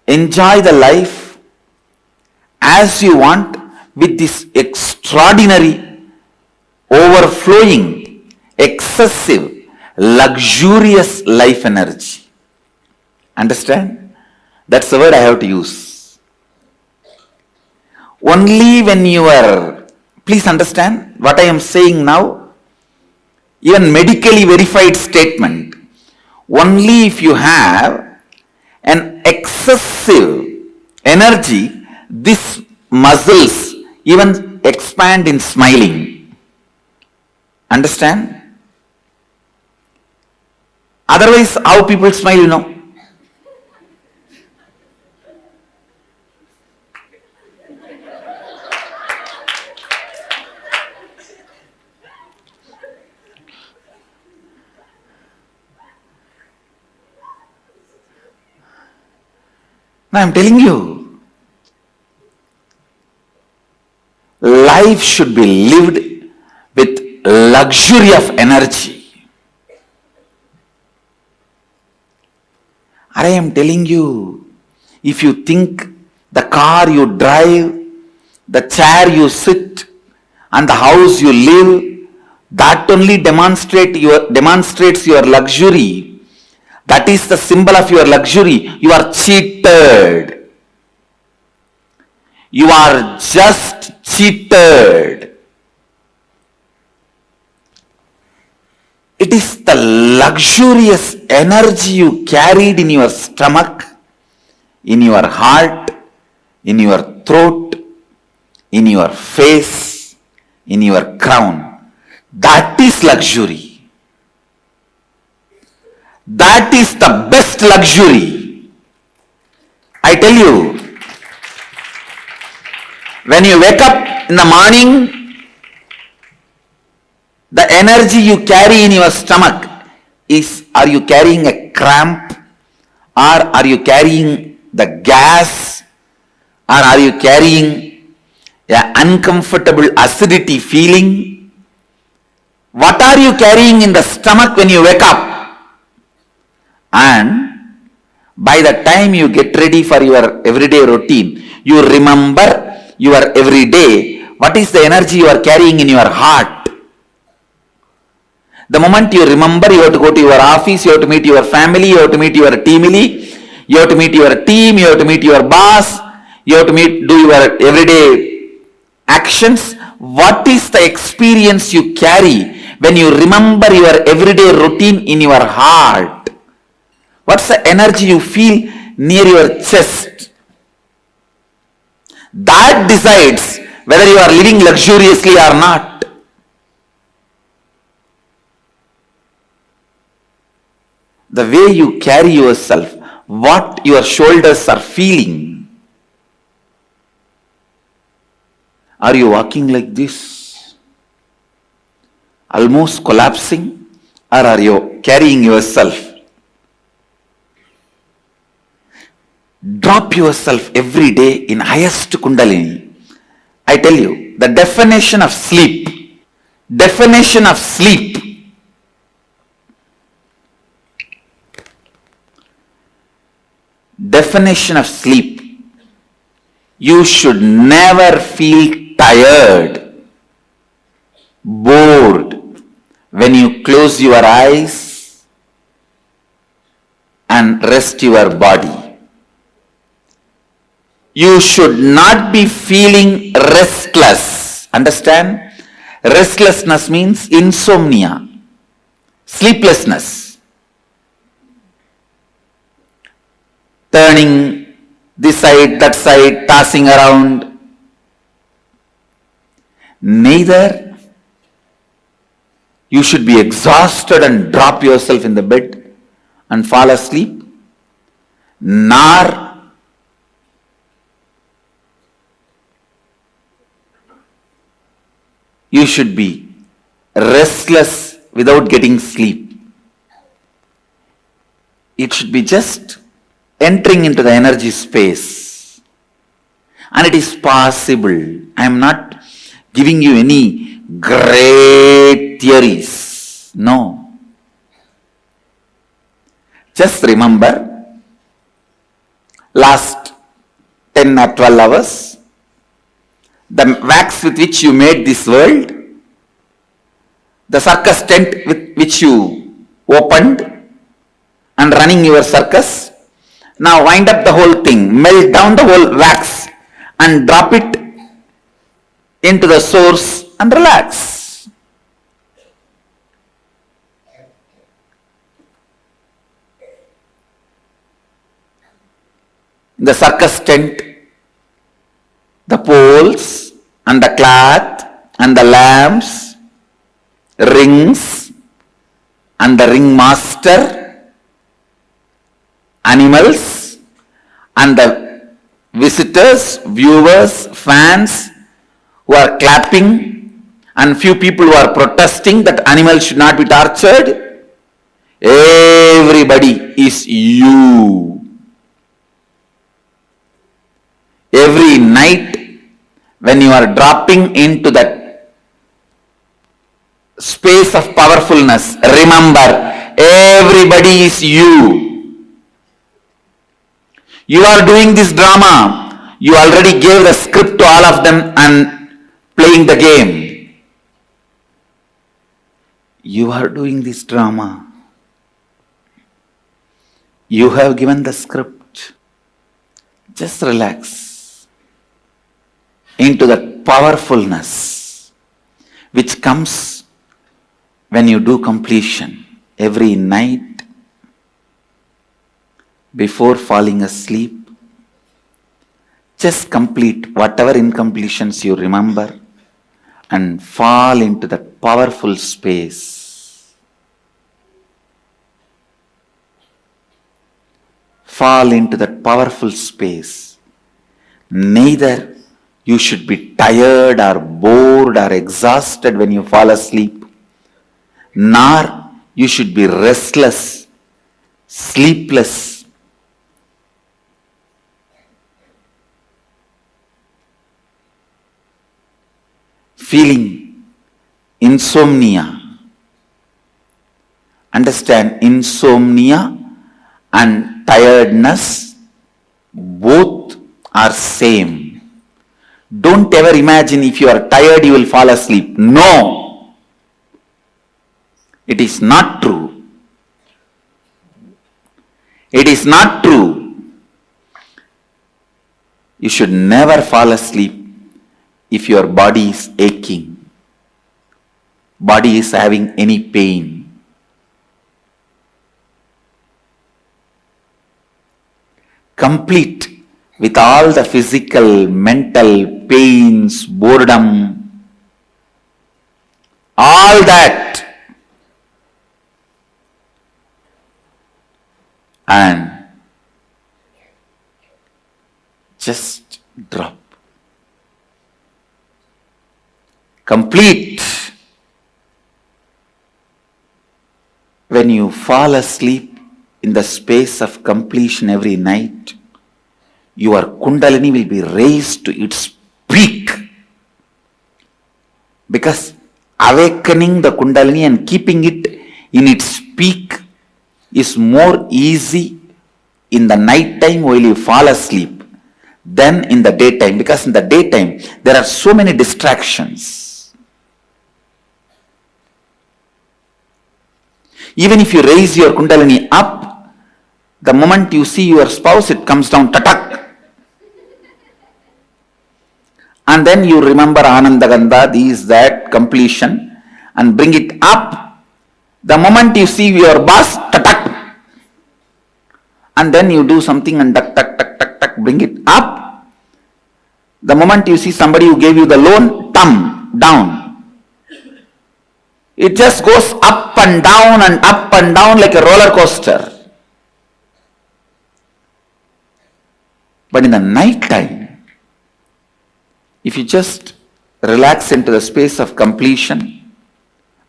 enjoy the life as you want with this extraordinary, overflowing, excessive, luxurious life energy. Understand? That's the word I have to use. Only when you are, please understand what I am saying now, even medically verified statement, only if you have an excessive energy, these muscles even expand in smiling. Understand? Otherwise, how people smile, you know? Now I am telling you, life should be lived with luxury of energy. I am telling you, if you think the car you drive, the chair you sit, and the house you live, that only demonstrates your luxury. That is the symbol of your luxury. You are cheated. You are just cheated. It is the luxurious energy you carried in your stomach, in your heart, in your throat, in your face, in your crown. That is luxury. That is the best luxury. I tell you, when you wake up in the morning, the energy you carry in your stomach is, are you carrying a cramp, or are you carrying the gas, or are you carrying an uncomfortable acidity feeling? What are you carrying in the stomach when you wake up? And by the time you get ready for your everyday routine, you remember your everyday, what is the energy you are carrying in your heart? The moment you remember, you have to go to your office, you have to meet your family, you have to meet your team lead, you have to meet your team, you have to meet your boss, you have to do your everyday actions. What is the experience you carry when you remember your everyday routine in your heart? What's the energy you feel near your chest? That decides whether you are living luxuriously or not. The way you carry yourself, what your shoulders are feeling. Are you walking like this, almost collapsing, or are you carrying yourself? Drop yourself every day in highest Kundalini. I tell you, the definition of sleep, you should never feel tired, bored when you close your eyes and rest your body. You should not be feeling restless. Understand? Restlessness means insomnia, sleeplessness. Turning this side, that side, tossing around. Neither you should be exhausted and drop yourself in the bed and fall asleep, nor you should be restless without getting sleep. it should be just entering into the energy space. And it is possible. I am not giving you any great theories. No. Just remember, last 10 or 12 hours, the wax with which you made this world, the circus tent with which you opened and running your circus, now wind up the whole thing, melt down the whole wax and drop it into the source and relax. The circus tent, the poles and the cloth and the lamps, rings and the ringmaster, animals and the visitors, viewers, fans who are clapping and few people who are protesting that animals should not be tortured. Everybody is you. Every night when you are dropping into that space of powerfulness, remember, everybody is you. You are doing this drama. You already gave the script to all of them and playing the game. You are doing this drama. You have given the script. Just relax into that powerfulness which comes when you do completion every night before falling asleep. Just complete whatever incompletions you remember and fall into that powerful space. Fall into that powerful space. Neither you should be tired or bored or exhausted when you fall asleep, nor you should be restless, sleepless. Feeling insomnia. Understand, insomnia and tiredness both are same. Don't ever imagine if you are tired you will fall asleep. No. It is not true. It is not true. You should never fall asleep if your body is aching. Body is having any pain. Complete with all the physical, mental pains, boredom, all that, and just drop. Complete. When you fall asleep in the space of completion every night, your Kundalini will be raised to its peak. Because awakening the Kundalini and keeping it in its peak is more easy in the night time while you fall asleep than in the daytime. Because in the daytime there are so many distractions. Even if you raise your Kundalini up, the moment you see your spouse, it comes down, tatak. And then you remember Anandagandha, these, that, completion, and bring it up. The moment you see your boss, tatak. And then you do something and tak, tak, tak, tak, tak, bring it up. The moment you see somebody who gave you the loan, thumb, down. It just goes up and down like a roller coaster. But in the night time, if you just relax into the space of completion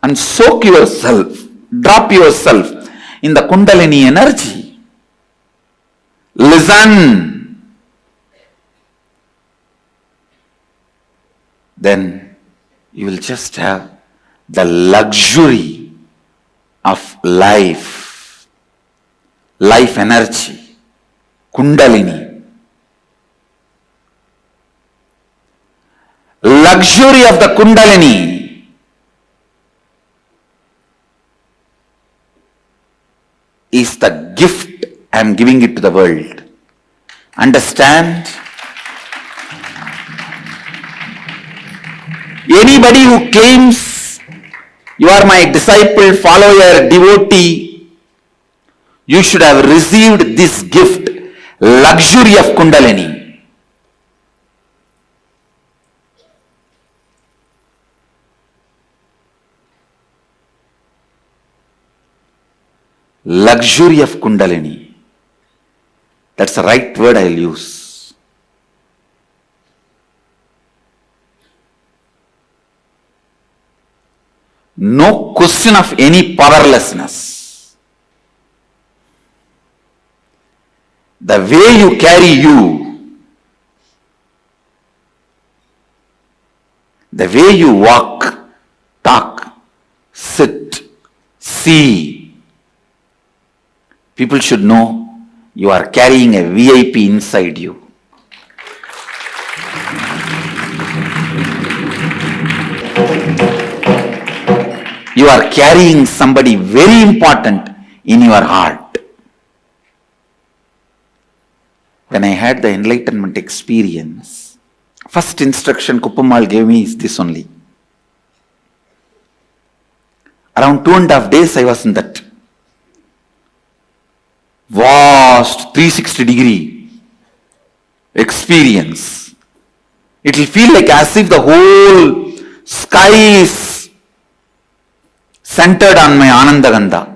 and soak yourself, drop yourself in the Kundalini energy, listen, then you will just have the luxury of life, life energy, Kundalini. Luxury of the Kundalini is the gift I am giving it to the world. Understand? Anybody who claims you are my disciple, follower, devotee, you should have received this gift, luxury of Kundalini. Luxury of Kundalini. That's the right word I'll use. No question of any powerlessness. The way you carry you, the way you walk, talk, sit, see, people should know you are carrying a VIP inside you. You are carrying somebody very important in your heart. When I had the enlightenment experience, first instruction Kuppamal gave me is this only. Around 2.5 days I was in that vast 360-degree experience. It will feel like as if the whole sky is centered on my Anandagandha.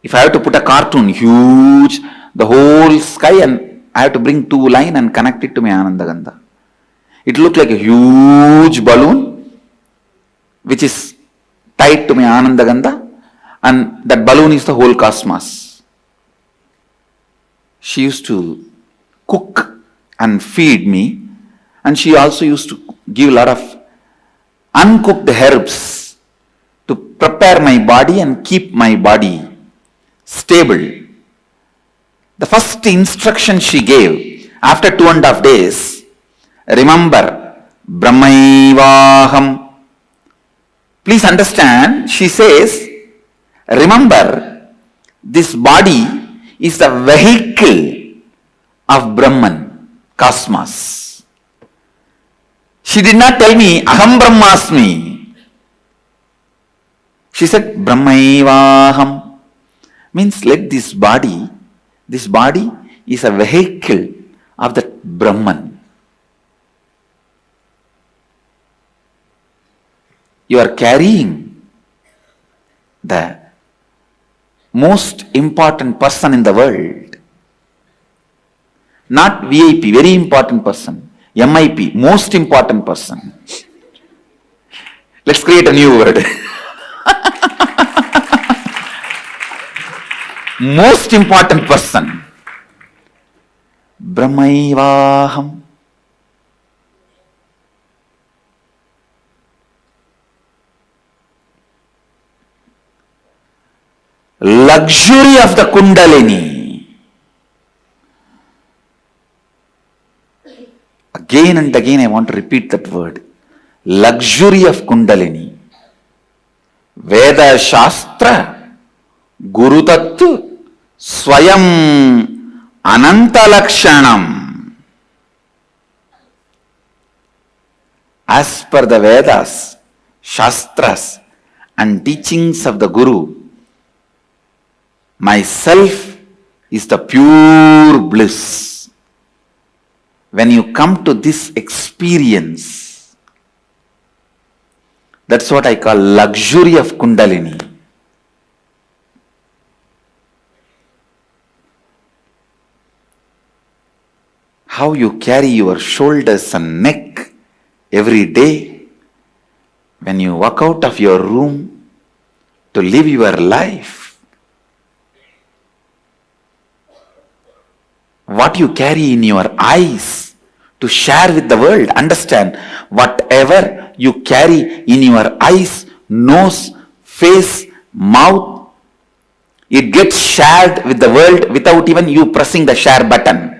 If I have to put a cartoon, huge, the whole sky, and I have to bring 2 lines and connect it to my Anandagandha. It looked like a huge balloon which is tied to my Anandagandha, and that balloon is the whole cosmos. She used to cook and feed me, and she also used to give a lot of uncooked herbs to prepare my body and keep my body stable. The first instruction she gave after 2.5 days, remember, Brahmaivaham. Please understand, she says, remember, this body is the vehicle of Brahman, cosmos. She did not tell me, Aham Brahmasmi. She said, Brahmaivaham. Means let this body is a vehicle of the Brahman. You are carrying the most important person in the world. Not VIP, very important person. MIP, most important person. Let's create a new word. Most important person. Brahmaivaham. Luxury of the Kundalini. Again and again I want to repeat that word. Luxury of Kundalini. Veda Shastra Guru Tattva Swayam Ananta Lakshanam. As per the Vedas, Shastras and teachings of the Guru, myself is the pure bliss. When you come to this experience, that's what I call luxury of Kundalini. How you carry your shoulders and neck every day when you walk out of your room to live your life. what you carry in your eyes to share with the world. Understand, whatever you carry in your eyes, nose, face, mouth, it gets shared with the world without even you pressing the share button.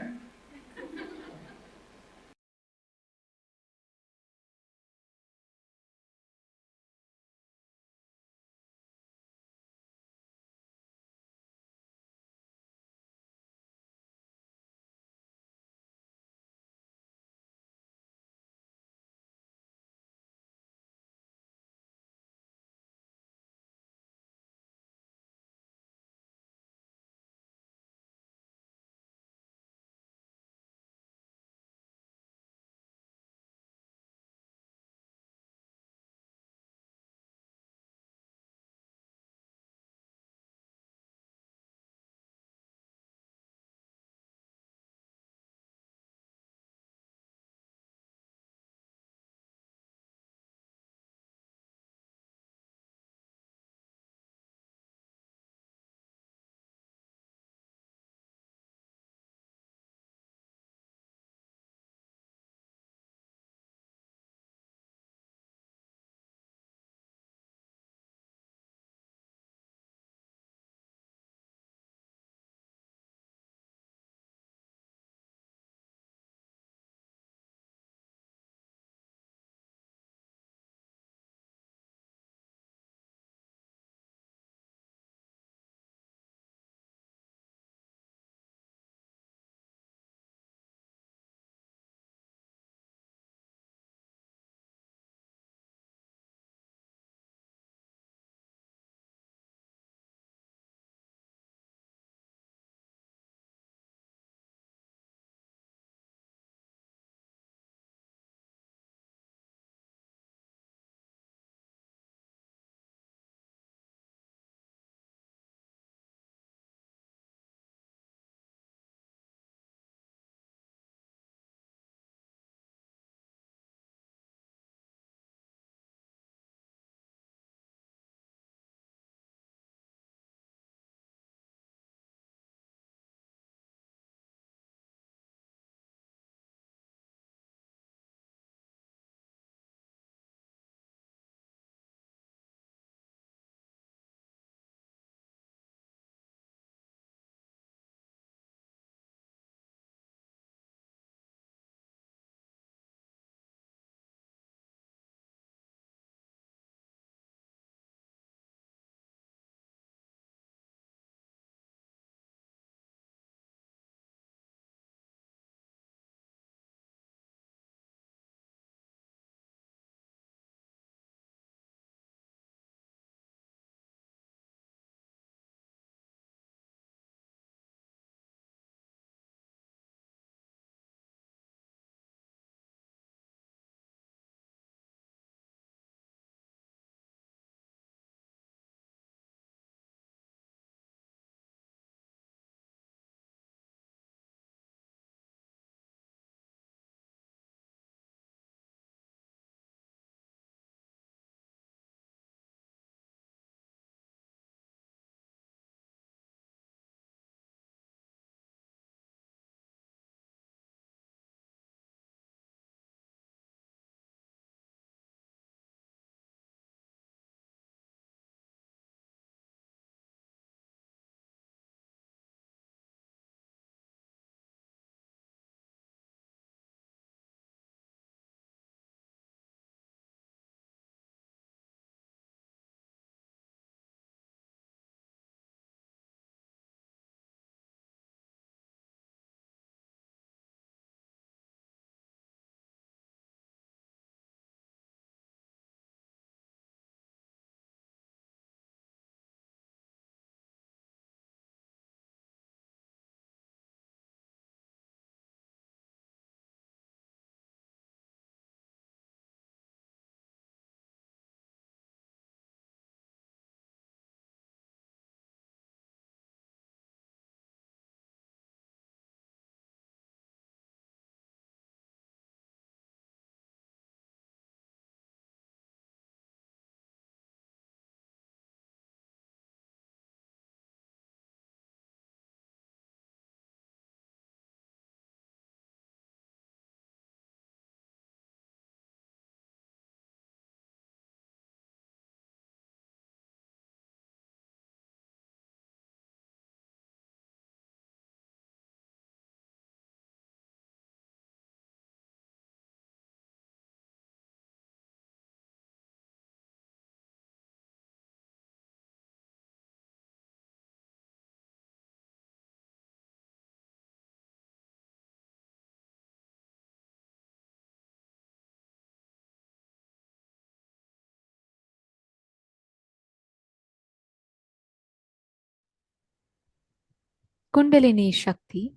Kundalini Shakti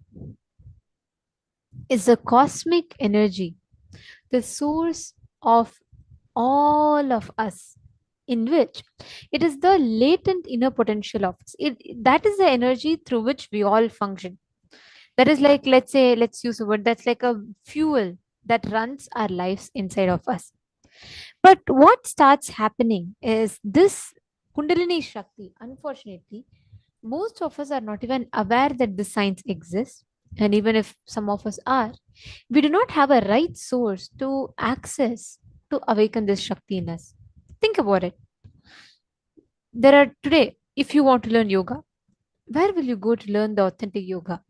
is a cosmic energy, the source of all of us, in which it is the latent inner potential of us. That is the energy through which we all function. That is like, let's use a word that's like a fuel that runs our lives inside of us. But what starts happening is this Kundalini Shakti, unfortunately, most of us are not even aware that the science exists. And even if some of us are, we do not have a right source to access to awaken this Shakti in us. Think about it. There are today, if you want to learn yoga, where will you go to learn the authentic yoga?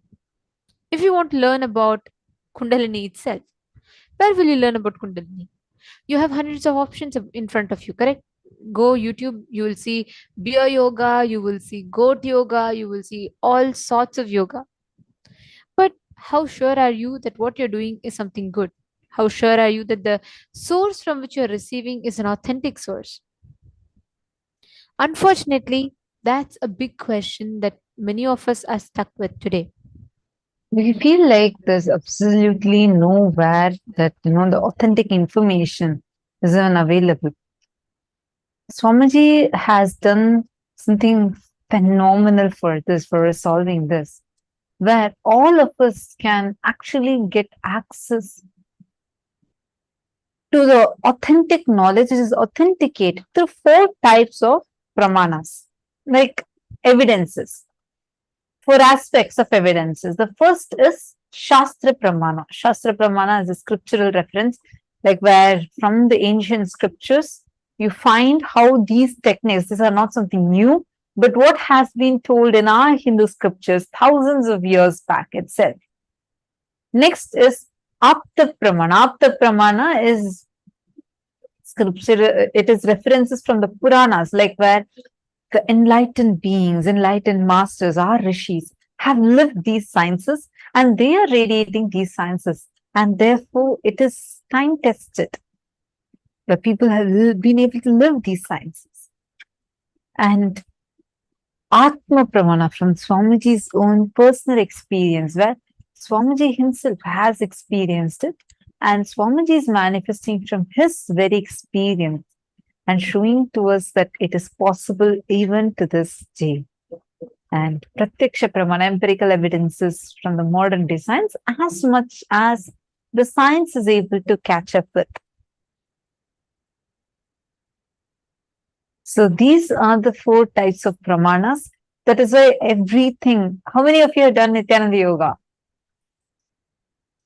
If you want to learn about Kundalini itself, where will you learn about Kundalini? You have hundreds of options in front of you, correct? Go YouTube, you will see beer yoga, you will see goat yoga, you will see all sorts of yoga. But how sure are you that what you're doing is something good? How sure are you that the source from which you're receiving is an authentic source? Unfortunately, that's a big question that many of us are stuck with today. We feel like there's absolutely nowhere that, the authentic information is even available. Swamiji has done something phenomenal for this, for resolving this, where all of us can actually get access to the authentic knowledge, which is authenticated through 4 types of pramanas, like evidences. 4 aspects of evidences. The first is Shastra Pramana. Shastra Pramana is a scriptural reference, like where from the ancient scriptures, you find how these techniques, these are not something new, but what has been told in our Hindu scriptures thousands of years back itself. Next is Apta Pramana. Apta Pramana is scripture, it is references from the Puranas, like where the enlightened beings, enlightened masters, our rishis, have lived these sciences and they are radiating these sciences. And therefore, it is time tested. The people have been able to live these sciences. And Atma Pramana from Swamiji's own personal experience, where Swamiji himself has experienced it, and Swamiji is manifesting from his very experience and showing to us that it is possible even to this day. And Pratyaksha Pramana, empirical evidences from the modern day science, as much as the science is able to catch up with. So these are the 4 types of pramanas. That is why everything. How many of you have done Nithyananda Yoga?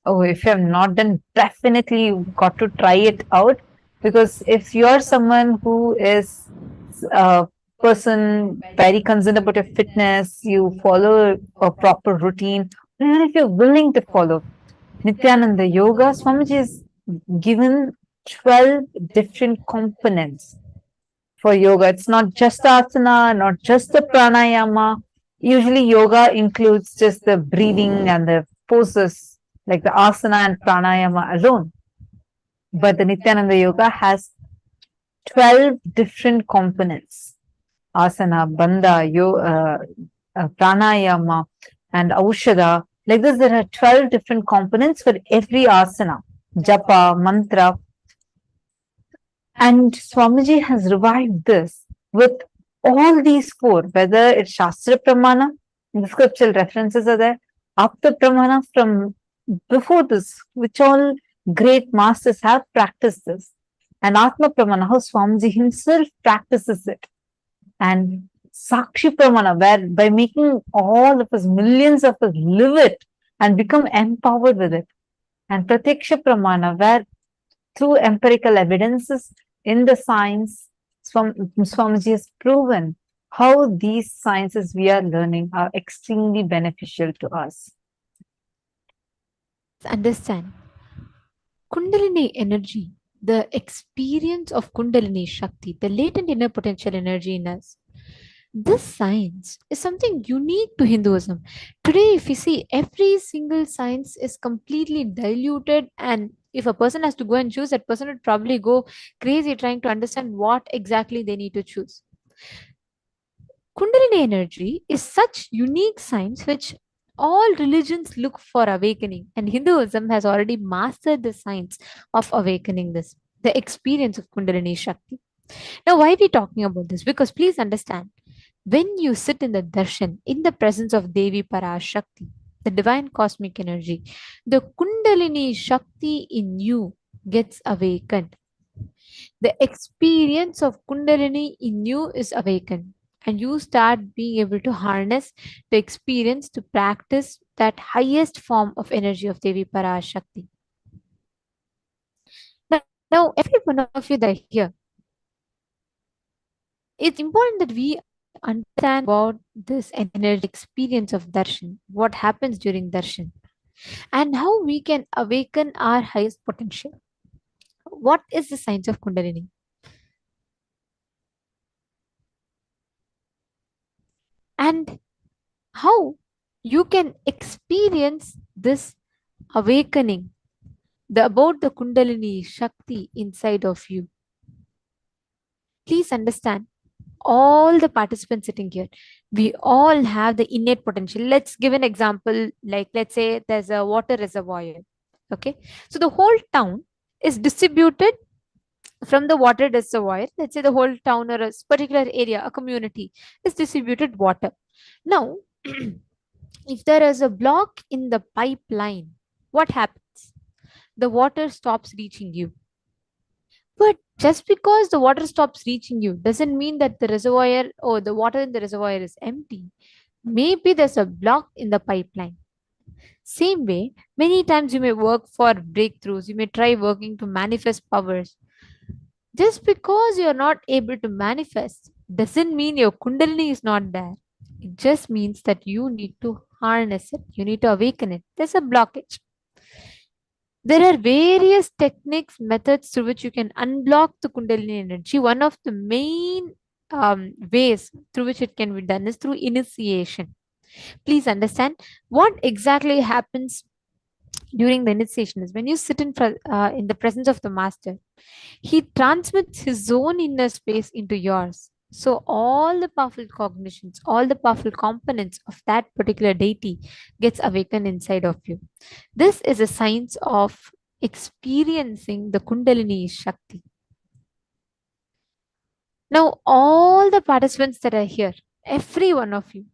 Oh, if you have not done, definitely you've got to try it out. Because if you're someone who is a person very concerned about your fitness, you follow a proper routine, even if you're willing to follow Nithyananda Yoga, Swamiji has given 12 different components for yoga. It's not just the asana, not just the pranayama. Usually yoga includes just the breathing and the poses like the asana and pranayama alone. But the Nithyananda Yoga has 12 different components. Asana, bandha, pranayama, and aushada. Like this, there are 12 different components for every asana. Japa, mantra. And Swamiji has revived this with all these 4, whether it's Shastra Pramana, the scriptural references are there, Apta Pramana from before this, which all great masters have practiced this, and Atma Pramana, how Swamiji himself practices it, and Sakshi Pramana, where by making all of us, millions of us live it and become empowered with it, and Pratyaksha Pramana, where through empirical evidences in the science, Swamiji has proven how these sciences we are learning are extremely beneficial to us. Understand. Kundalini energy, the experience of Kundalini Shakti, the latent inner potential energy in us. This science is something unique to Hinduism. Today, if you see, every single science is completely diluted, and if a person has to go and choose, that person would probably go crazy trying to understand what exactly they need to choose. Kundalini energy is such unique science which All religions look for awakening, and Hinduism has already mastered the science of awakening this, the experience of Kundalini Shakti. Now, why are we talking about this? Because please understand, when you sit in the darshan, in the presence of Devi Parashakti, the divine cosmic energy, the Kundalini Shakti in you gets awakened. The experience of Kundalini in you is awakened, and you start being able to harness the experience to practice that highest form of energy of Devi Parashakti. Now, every one of you that are here, it's important that we understand about this energy experience of darshan, what happens during darshan, and how we can awaken our highest potential. What is the science of Kundalini? And how you can experience this awakening about the Kundalini Shakti inside of you. Please understand, all the participants sitting here, we all have the innate potential. Let's give an example, like let's say there's a water reservoir. Okay, so the whole town is distributed from the water reservoir. Let's say the whole town or a particular area, a community is distributed water. Now, if there is a block in the pipeline, what happens? The water stops reaching you. But just because the water stops reaching you doesn't mean that the reservoir or the water in the reservoir is empty. Maybe there's a block in the pipeline. Same way, many times you may work for breakthroughs, you may try working to manifest powers. Just because you're not able to manifest doesn't mean your Kundalini is not there. It just means that you need to harness it, you need to awaken it. There's a blockage. There are various techniques, methods through which you can unblock the Kundalini energy. One of the main ways through which it can be done is through initiation. Please understand what exactly happens during the initiation is when you sit in the presence of the master, he transmits his own inner space into yours. So all the powerful cognitions, all the powerful components of that particular deity gets awakened inside of you. This is a science of experiencing the Kundalini Shakti. Now, all the participants that are here, every one of you,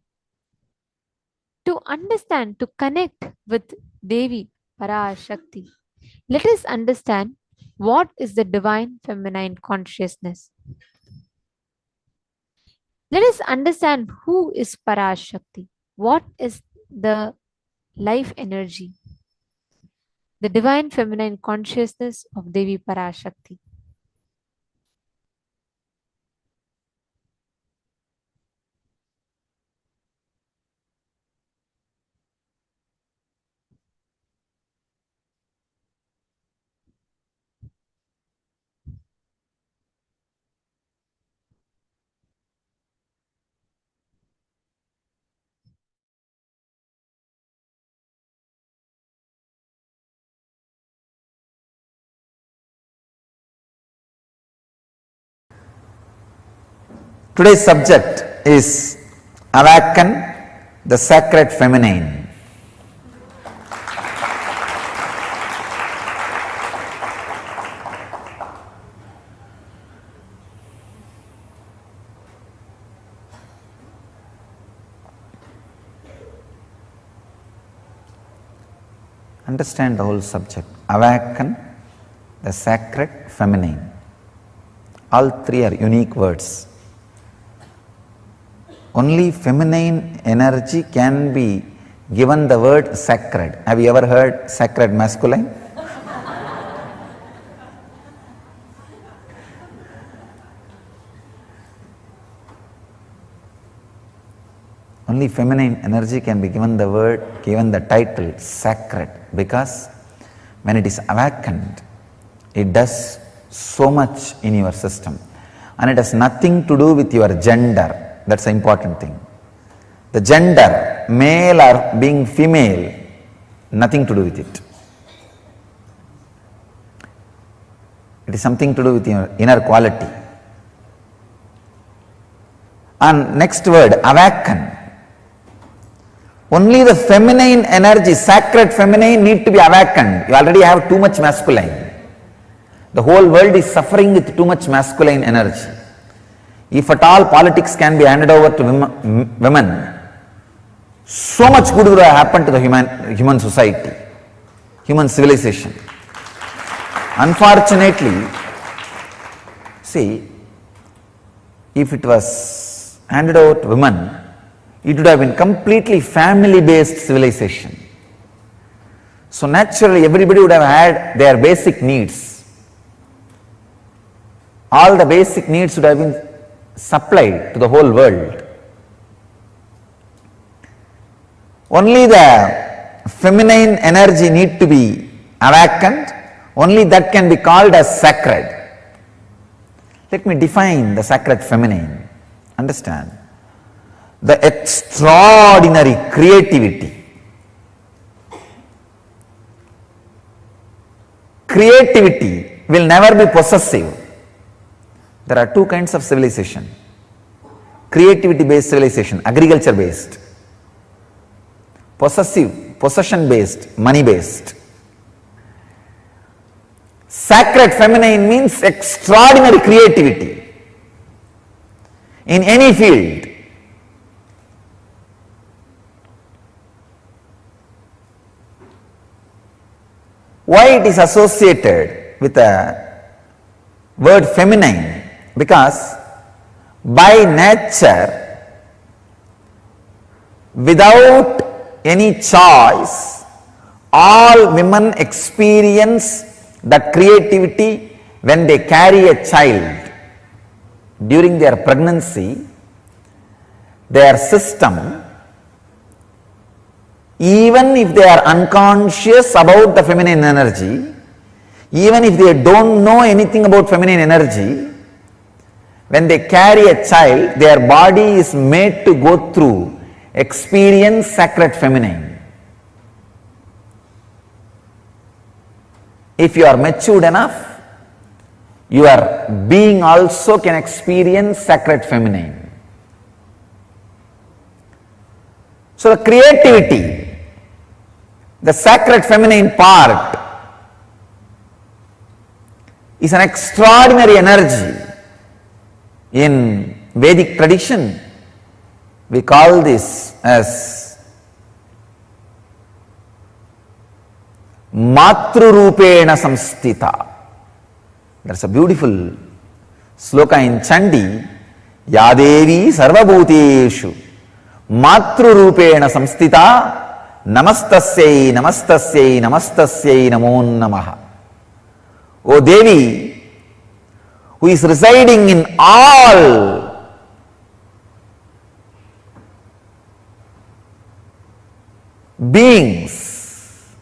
to understand, to connect with Devi Parashakti, let us understand what is the divine feminine consciousness. Let us understand who is Parashakti. What is the life energy, the divine feminine consciousness of Devi Parashakti. Today's subject is Awaken the Sacred Feminine. Understand the whole subject. Awaken the Sacred Feminine. All three are unique words. Only feminine energy can be given the word sacred. Have you ever heard sacred masculine? Only feminine energy can be given the title sacred, because when it is awakened, it does so much in your system, and it has nothing to do with your gender. That's the important thing. The gender, male or being female, nothing to do with it. It is something to do with your inner quality. And next word, awaken. Only the feminine energy, sacred feminine, need to be awakened. You already have too much masculine. The whole world is suffering with too much masculine energy. If at all politics can be handed over to women, so much good would have happened to the human society, human civilization. Unfortunately, see, if it was handed over to women, it would have been completely family-based civilization. So naturally, everybody would have had their basic needs. All the basic needs would have been supplied to the whole world. Only the feminine energy need to be awakened. Only that can be called as sacred. Let me define the sacred feminine. Understand? The extraordinary creativity. Creativity will never be possessive. There are two kinds of civilization. Creativity based civilization, agriculture based. Possessive, possession based, money based. Sacred feminine means extraordinary creativity in any field. Why it is associated with the word feminine? Because by nature, without any choice, all women experience that creativity when they carry a child. During their pregnancy, their system, even if they are unconscious about the feminine energy, even if they don't know anything about feminine energy, when they carry a child, their body is made to go through, experience sacred feminine. If you are matured enough, your being also can experience sacred feminine. So the creativity, the sacred feminine part, is an extraordinary energy. In Vedic tradition, we call this as Matrurupena Samstita. That's a beautiful sloka in Chandi. Yadevi Sarvabhuteshu Matrurupena Samstita Namastasyai Namastasyai Namastasyai Namo Namaha. O Devi, who is residing in all beings,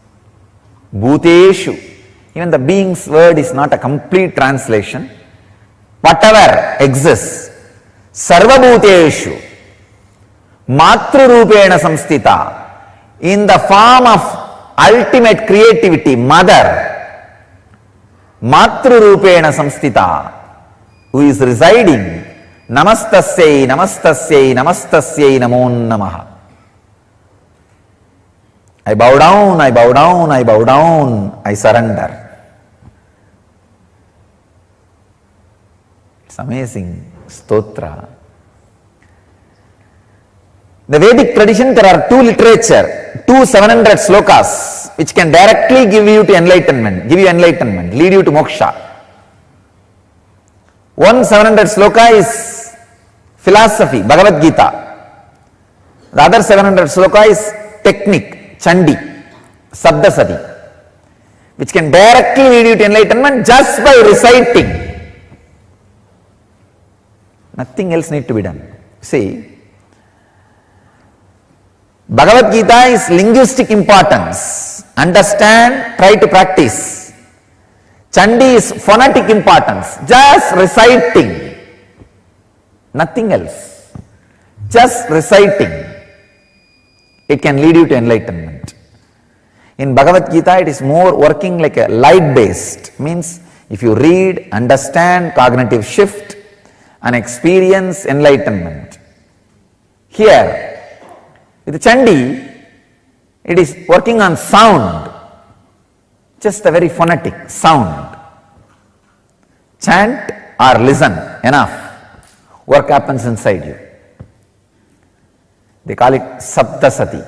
Bhuteshu. Even the beings word is not a complete translation. Whatever exists, Sarva Bhuteshu, Matrurupena Samstita, in the form of ultimate creativity, Mother, Matrurupena Samstita, who is residing, Namastasyai, Namastasyai, Namastasyai Namo Namaha. I bow down, I bow down, I bow down, I surrender. It's amazing stotra. The Vedic tradition, there are two literature, 700 slokas, which can directly give you to enlightenment, lead you to moksha. One 700 sloka is philosophy, Bhagavad Gita. The other 700 sloka is technique, Chandi, Sabdasati, which can directly lead you to enlightenment just by reciting. Nothing else need to be done. See, Bhagavad Gita is linguistic importance. Understand, try to practice. Chandi is phonetic importance. Just reciting. Nothing else. Just reciting. It can lead you to enlightenment. In Bhagavad Gita, it is more working like a light based. Means if you read, understand, cognitive shift and experience enlightenment. Here, with Chandi, It is working on sound, just the very phonetic sound. Chant or listen, enough. Work happens inside you. They call it Saptasati,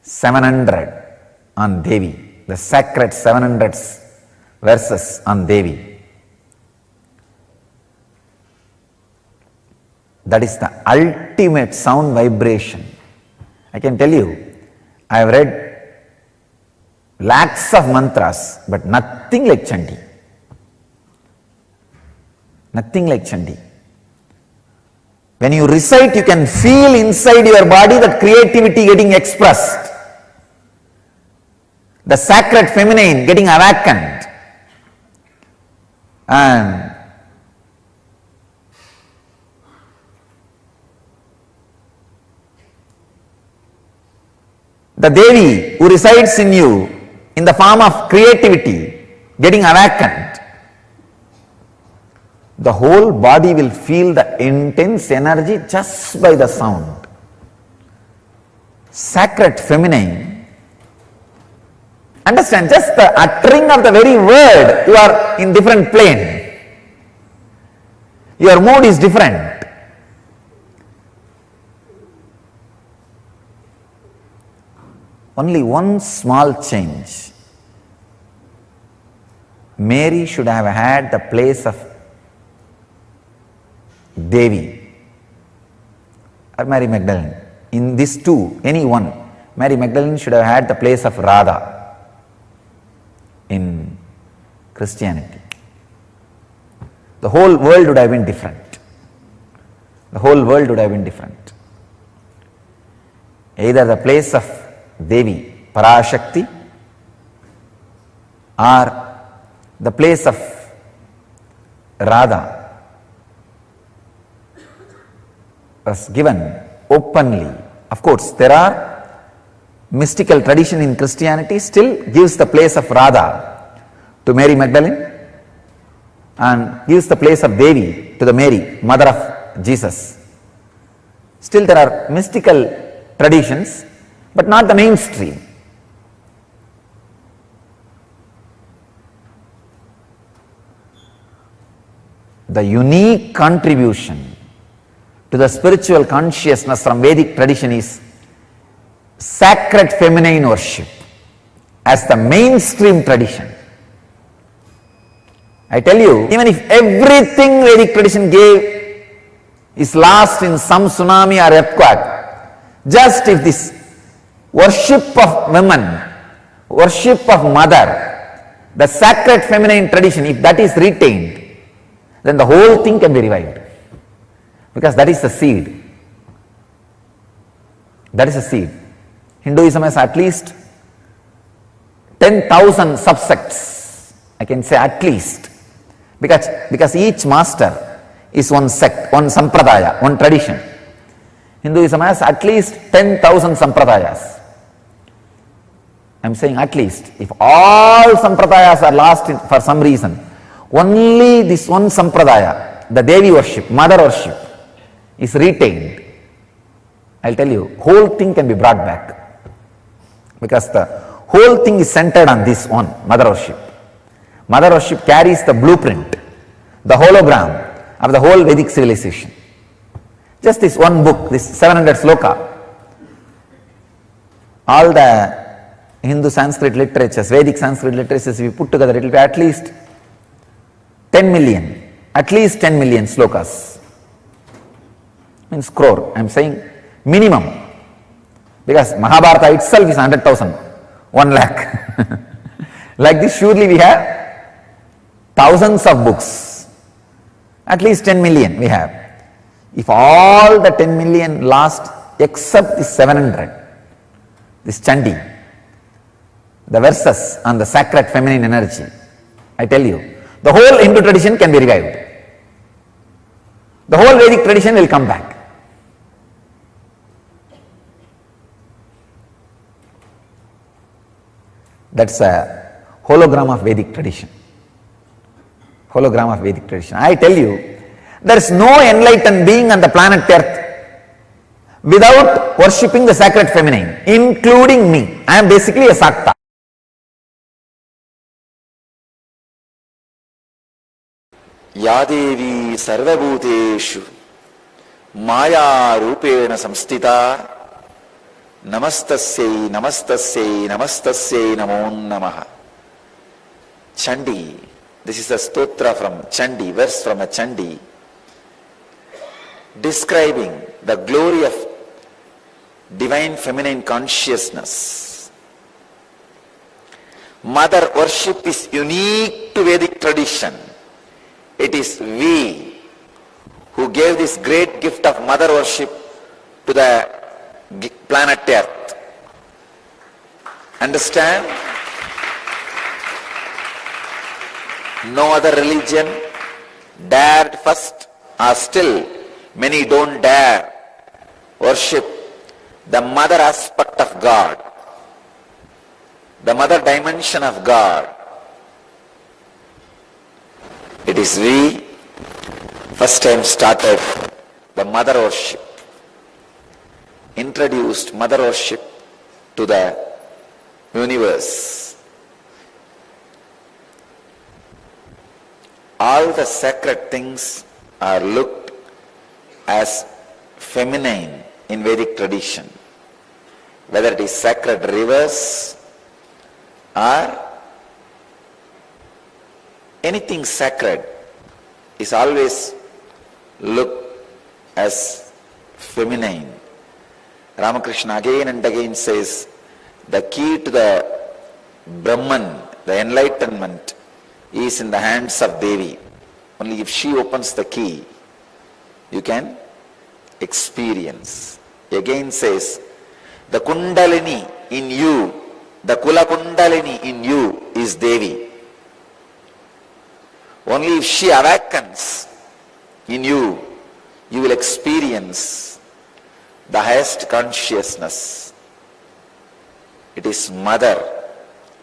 700 on Devi, the sacred 700 verses on Devi. That is the ultimate sound vibration. I can tell you, I have read lakhs of mantras, but nothing like Chandi. Nothing like Chandi. When you recite, you can feel inside your body that creativity getting expressed. The sacred feminine getting awakened. And the Devi who resides in you in the form of creativity getting awakened. The whole body will feel the intense energy just by the sound. Sacred feminine. Understand, just the uttering of the very word, you are in different plane. Your mood is different. Only one small change. Mary should have had the place of Devi or Mary Magdalene. In these two, any one, Mary Magdalene should have had the place of Radha in Christianity. The whole world would have been different. The whole world would have been different. Either the place of Devi Parashakti or the place of Radha was given openly. Of course, there are mystical tradition in Christianity still gives the place of Radha to Mary Magdalene and gives the place of Devi to the Mary, mother of Jesus. Still there are mystical traditions, but not the mainstream. The unique contribution to the spiritual consciousness from Vedic tradition is sacred feminine worship as the mainstream tradition. I tell you, even if everything Vedic tradition gave is lost in some tsunami or earthquake, just if this worship of women, worship of mother, the sacred feminine tradition, if that is retained, then the whole thing can be revived. Because that is the seed. That is the seed. Hinduism has at least 10,000 subsects. I can say at least. Because each master is one sect, one sampradaya, one tradition. Hinduism has at least 10,000 sampradayas. I am saying at least. If all sampradayas are lost for some reason, only this one sampradaya, the Devi worship, mother worship, is retained, I'll tell you, whole thing can be brought back. Because the whole thing is centered on this one, mother worship. Mother worship carries the blueprint, the hologram of the whole Vedic civilization. Just this one book, this 700 sloka, all the Hindu Sanskrit literatures, Vedic Sanskrit literatures, if you put together, it will be at least 10 million, at least 10 million slokas. Means crore, I am saying minimum, because Mahabharata itself is 100,000, 1 lakh. Like this, surely we have thousands of books, at least 10 million we have. If all the 10 million lost except the 700, this Chandi, the verses on the sacred feminine energy, I tell you, the whole Hindu tradition can be revived. The whole Vedic tradition will come back. That's a hologram of Vedic tradition. Hologram of Vedic tradition. I tell you, there is no enlightened being on the planet Earth without worshipping the sacred feminine, including me. I am basically a Sakta. Yadevi sarvabhuteshu maya rupena samstita namastasyai namastasyai namastasyai namo namaha. Chandi, this is a stotra from Chandi, verse from a Chandi, describing the glory of divine feminine consciousness. Mother worship is unique to Vedic tradition. It is we who gave this great gift of mother worship to the planet Earth. Understand? No other religion dared first, or still many don't dare worship the mother aspect of God, the mother dimension of God. It is we first time started the mother worship, introduced mother worship to the universe. All the sacred things are looked as feminine in Vedic tradition, whether it is sacred rivers or anything sacred is always looked as feminine. Ramakrishna again and again says, the key to the Brahman, the enlightenment, is in the hands of Devi. Only if she opens the key, you can experience. Again says, the Kundalini in you, the Kula Kundalini in you is Devi. Only if she awakens in you, you will experience the highest consciousness. It is mother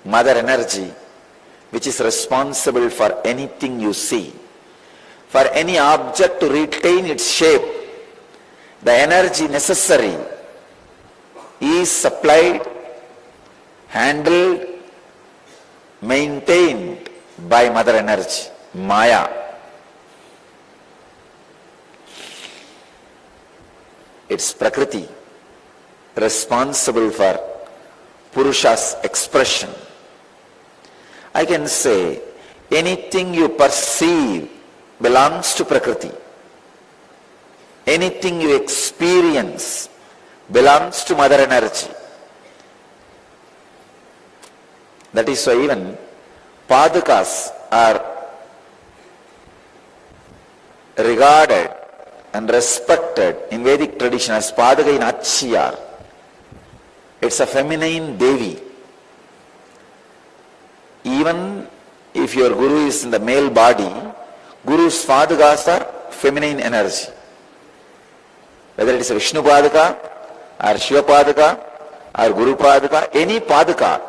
energy, which is responsible for anything you see. For any object to retain its shape, the energy necessary is supplied, handled, maintained by mother energy, Maya. It's Prakriti, responsible for Purusha's expression. I can say anything you perceive belongs to Prakriti. Anything you experience belongs to mother energy. That is why even Padukas are regarded and respected in Vedic tradition as Padaka in Achiyar. It's a feminine Devi. Even if your Guru is in the male body, Guru's Padukas are feminine energy. Whether it is a Vishnu Padaka or Shiva Padaka or Guru Padaka, any Padaka,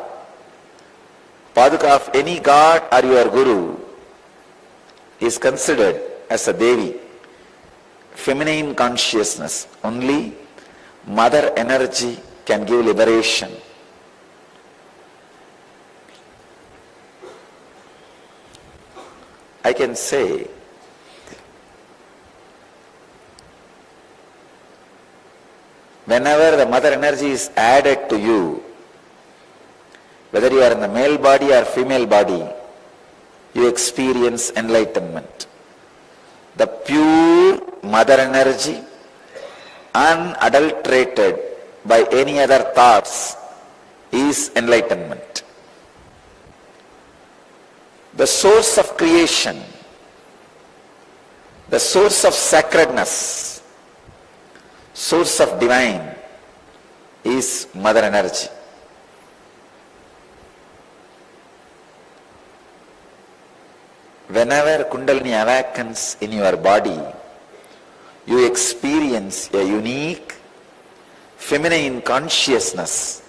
Padaka of any god or your Guru is considered as a Devi, feminine consciousness. Only mother energy can give liberation. I can say whenever the mother energy is added to you, whether you are in the male body or female body, you experience enlightenment. The pure mother energy, unadulterated by any other thoughts, is enlightenment. The source of creation, the source of sacredness, source of divine is mother energy. Whenever Kundalini awakens in your body, you experience a unique feminine consciousness.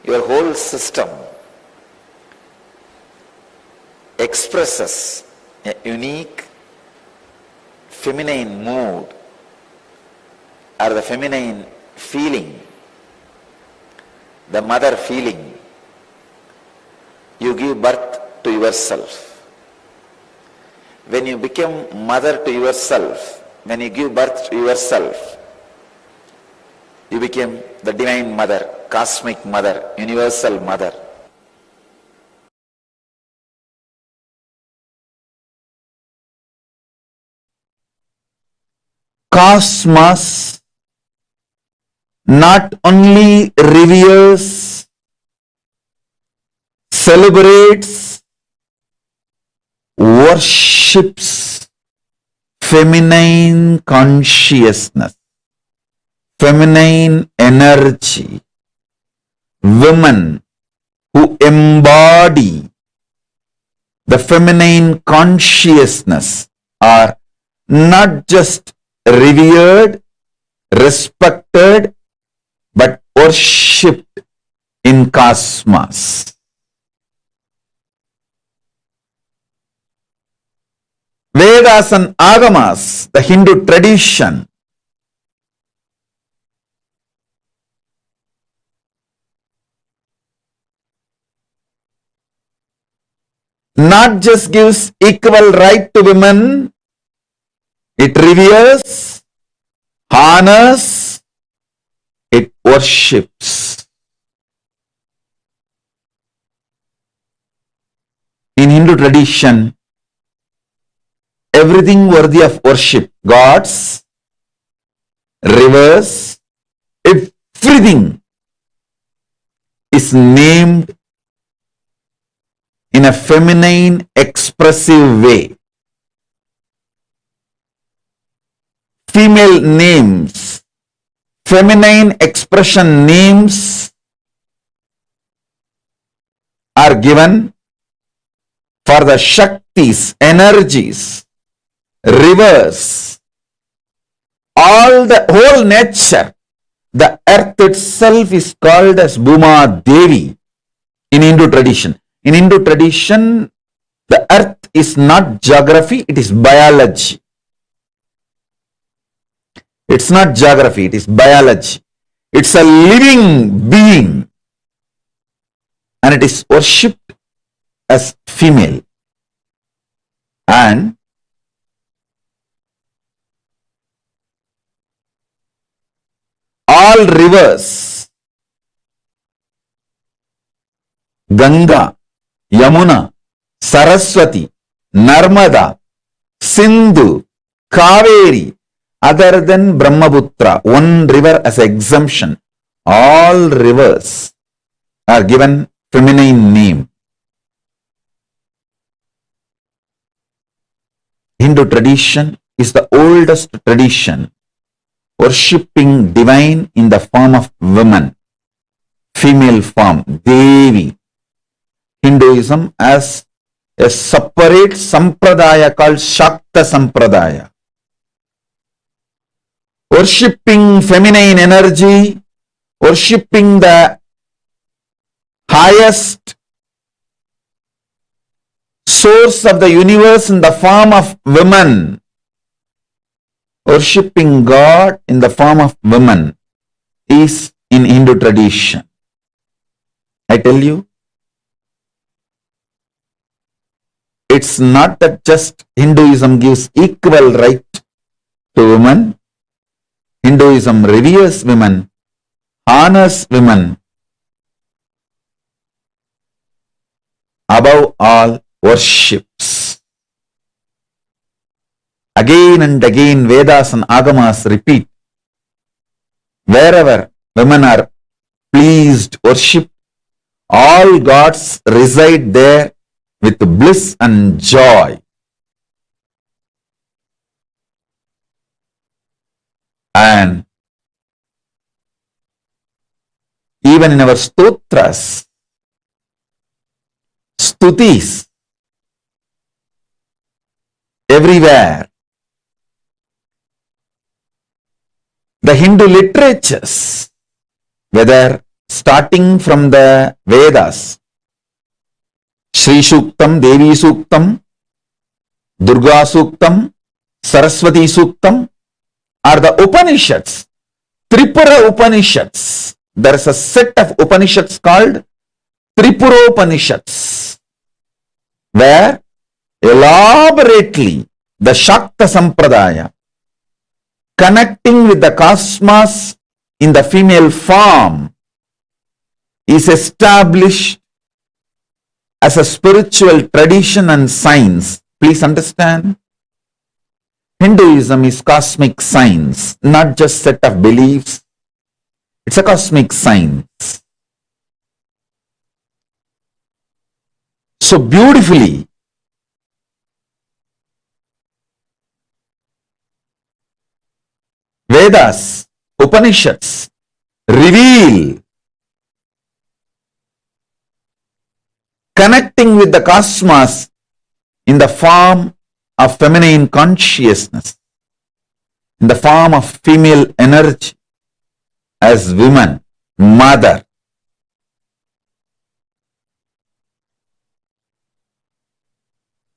Your whole system expresses a unique feminine mood or the feminine feeling, the mother feeling, you give birth to yourself. When you become mother to yourself, when you give birth to yourself, you became the divine mother, cosmic mother, universal mother. Cosmos not only reveres, celebrates, worships feminine consciousness, feminine energy, women who embody the feminine consciousness are not just revered, respected, but worshipped in cosmos. Vedas and Agamas, the Hindu tradition, not just gives equal right to women, it reveres, honors, it worships. In Hindu tradition, everything worthy of worship, gods, rivers, everything is named in a feminine expressive way. Female names, feminine expression names are given for the Shaktis, energies, rivers, all the whole nature. The earth itself is called as Bhuma Devi in Hindu tradition. In Hindu tradition, the earth is not geography, it is biology. It's not geography, it is biology. It's a living being and it is worshipped as female. And all rivers, Ganga, Yamuna, Saraswati, Narmada, Sindhu, Kaveri, other than Brahmaputra, one river as exemption, all rivers are given feminine name. Hindu tradition is the oldest tradition, worshipping divine in the form of women, female form, Devi. Hinduism has a separate sampradaya called Shakta Sampradaya, worshipping feminine energy, worshipping the highest source of the universe in the form of women, worshipping God in the form of women is in Hindu tradition. I tell you, it's not that just Hinduism gives equal right to women. Hinduism reveres women, honors women, above all worships. Again and again Vedas and Agamas repeat, wherever women are pleased, worshipped, all gods reside there with bliss and joy. And even in our stotras, stutis, everywhere, the Hindu literatures, whether starting from the Vedas, Shri Suktam, Devi Suktam, Durga Suktam, Saraswati Suktam, or the Upanishads, Tripura Upanishads. There is a set of Upanishads called Tripura Upanishads, where elaborately the Shakta Sampradaya, connecting with the cosmos in the female form, is established as a spiritual tradition and science. Please understand, Hinduism is cosmic science, not just set of beliefs. It's a cosmic science. So beautifully, Vedas, Upanishads reveal connecting with the cosmos in the form of feminine consciousness, in the form of female energy as woman, mother.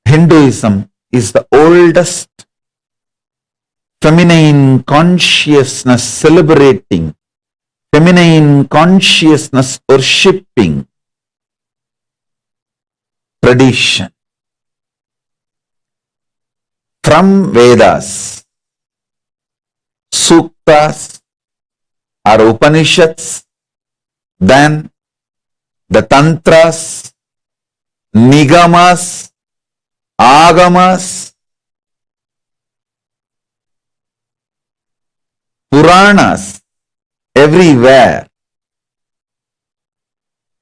Hinduism is the oldest feminine consciousness celebrating, feminine consciousness worshipping tradition. From Vedas, Suktas or Upanishads, then the Tantras, Nigamas, Agamas, Puranas, everywhere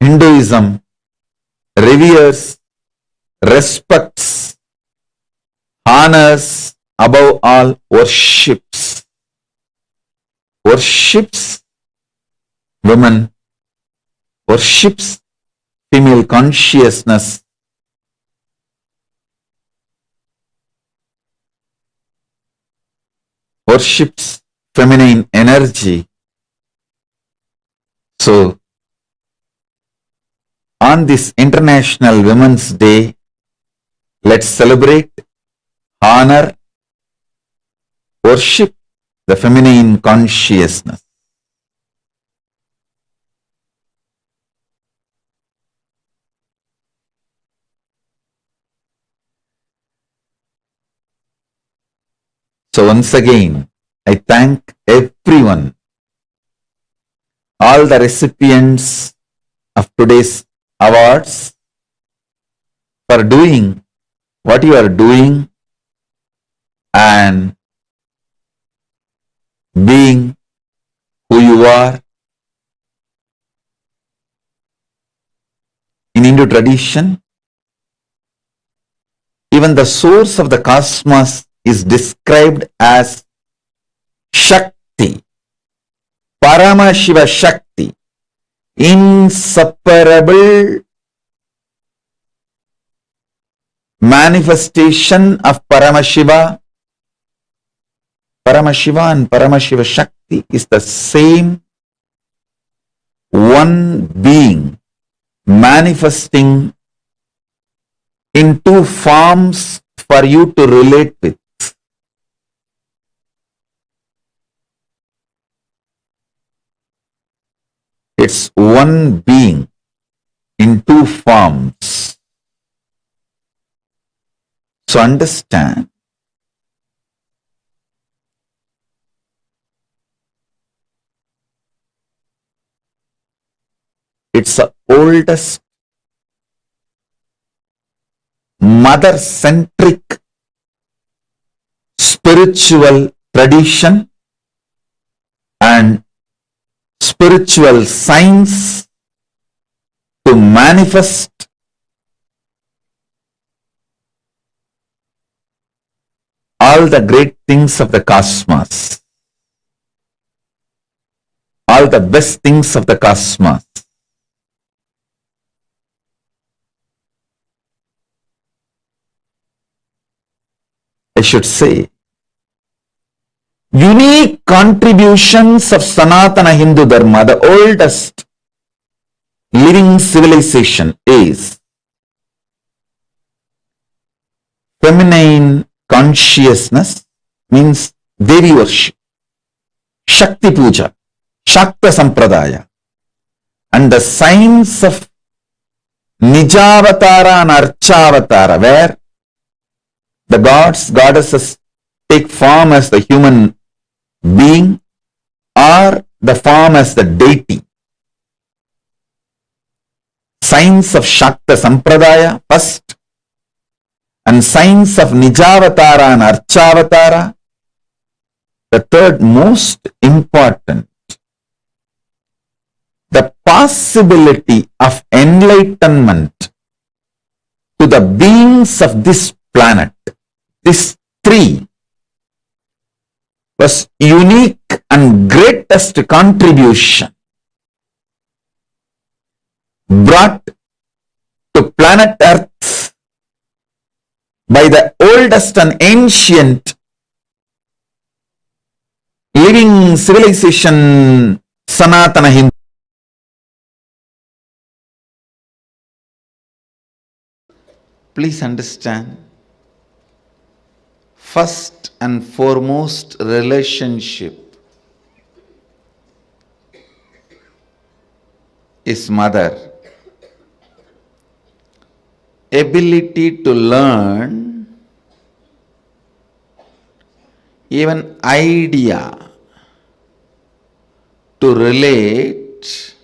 Hinduism reveres, respects, honors, above all worships. Worships women, worships female consciousness, worships feminine energy. So, on this International Women's Day, let's celebrate, honor, worship the feminine consciousness. So once again, I thank everyone, all the recipients of today's awards, for doing what you are doing and being who you are. In Hindu tradition, even the source of the cosmos is described as Shakti, Paramashiva Shakti, inseparable manifestation of Paramashiva. Paramashiva and Paramashiva Shakti is the same one being manifesting in two forms for you to relate with. It's one being in two forms. So understand, it's the oldest mother-centric spiritual tradition and spiritual science to manifest all the great things of the cosmos, all the best things of the cosmos. I should say, unique contributions of Sanatana Hindu Dharma, the oldest living civilization, is feminine consciousness, means Devi worship, Shakti Puja. Shakta Sampradaya, and the signs of Nijavatara and Archavatara, where the gods, goddesses take form as the human being or the form as the deity. Signs of Shakta Sampradaya first, and signs of Nijavatara and Archavatara, the third most important. The possibility of enlightenment to the beings of this planet, this three, was unique and greatest contribution brought to planet Earth by the oldest and ancient living civilization, Sanatana Hindu. Please understand, first and foremost relationship is mother. Ability to learn, even idea to relate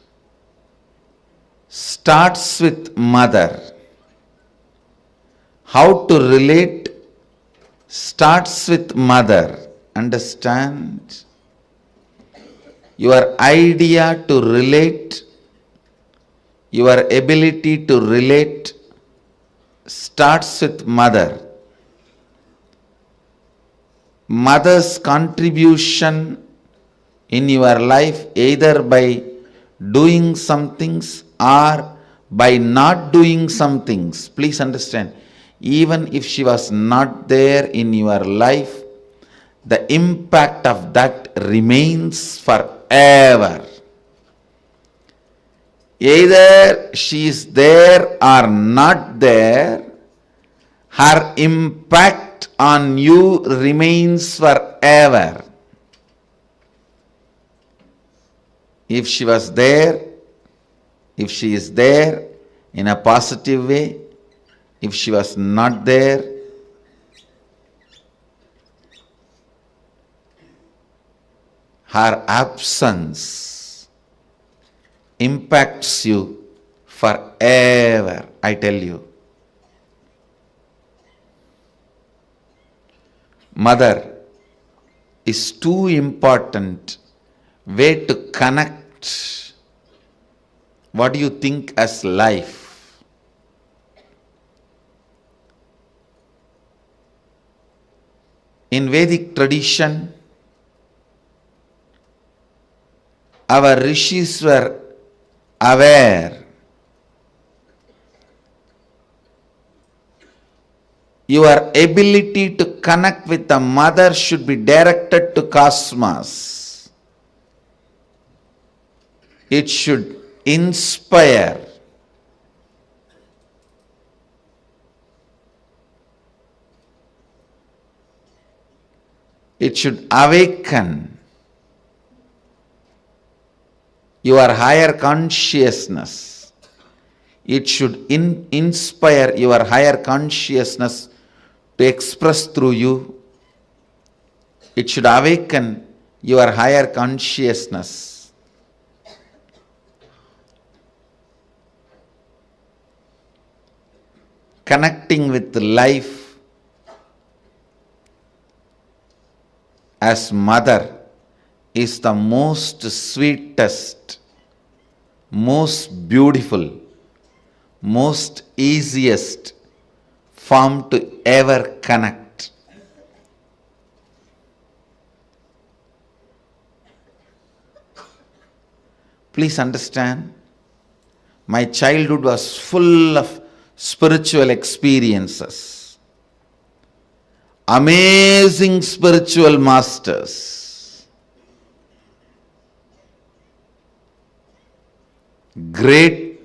starts with mother. How to relate starts with mother. Understand? Your idea to relate, your ability to relate starts with mother. Mother's contribution in your life, either by doing some things or by not doing some things. Please understand, even if she was not there in your life, the impact of that remains forever. Either she is there or not there, her impact on you remains forever. If she was there, if she is there in a positive way, if she was not there, her absence impacts you forever, I tell you. Mother is too important way to connect what do you think as life. In Vedic tradition, our rishis were aware. Your ability to connect with the mother should be directed to cosmos. It should inspire. It should awaken your higher consciousness. It should inspire your higher consciousness to express through you. It should awaken your higher consciousness. Connecting with life as mother is the most sweetest, most beautiful, most easiest form to ever connect. Please understand, my childhood was full of spiritual experiences, amazing spiritual masters, great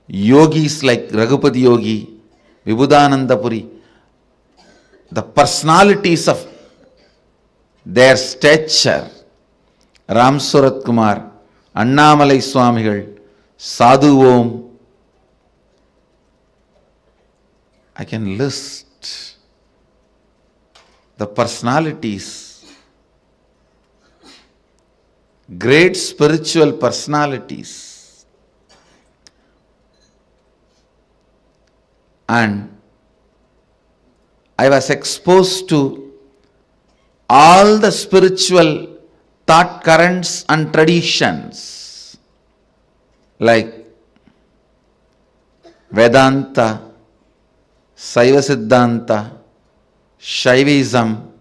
yogis like Raghupati Yogi, Vibhudananda Puri, the personalities of their stature, Ram Surat Kumar, Annamalai Swamigal, Sadhu Om. I can list the personalities, great spiritual personalities, and I was exposed to all the spiritual thought currents and traditions like Vedanta, Saiva Siddhanta, Shaivism,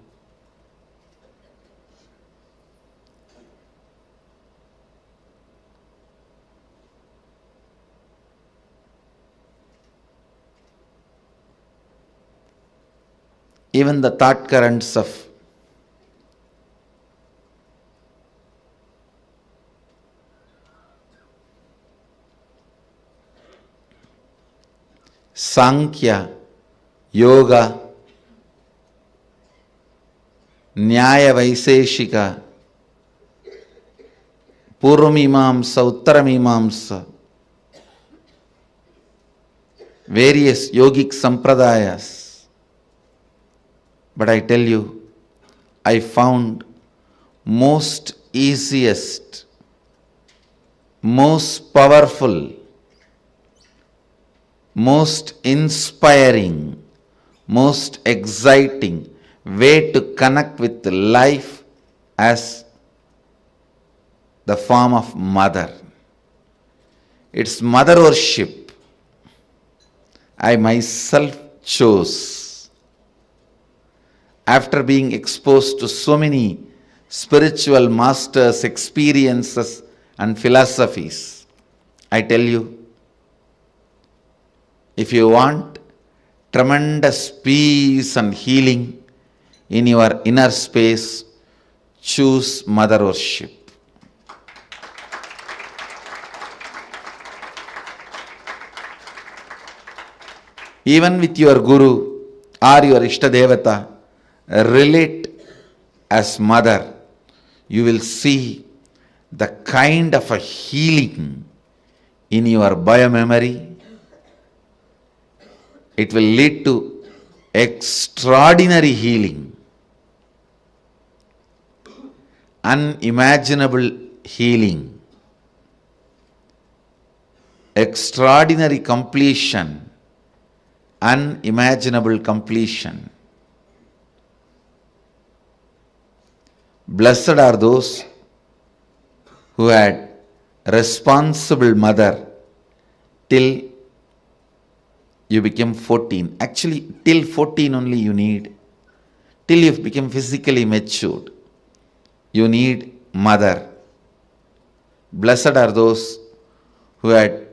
even the thought currents of Sankhya, Yoga, Nyaya Vaiseshika, Purvamimamsa, Uttaramimamsa, various yogic sampradayas. But I tell you, I found most easiest, most powerful, most inspiring, most exciting way to connect with life as the form of mother. It's mother worship I myself chose. After being exposed to so many spiritual masters, experiences and philosophies, I tell you, if you want tremendous peace and healing in your inner space, choose mother worship. Even with your guru or your Ishtadevata, relate as mother, you will see the kind of a healing in your biomemory. It will lead to extraordinary healing, unimaginable healing, extraordinary completion, unimaginable completion. Blessed are those who had responsible mother till you became 14. Actually, till 14 only you need. Till you become physically matured, you need mother. Blessed are those who had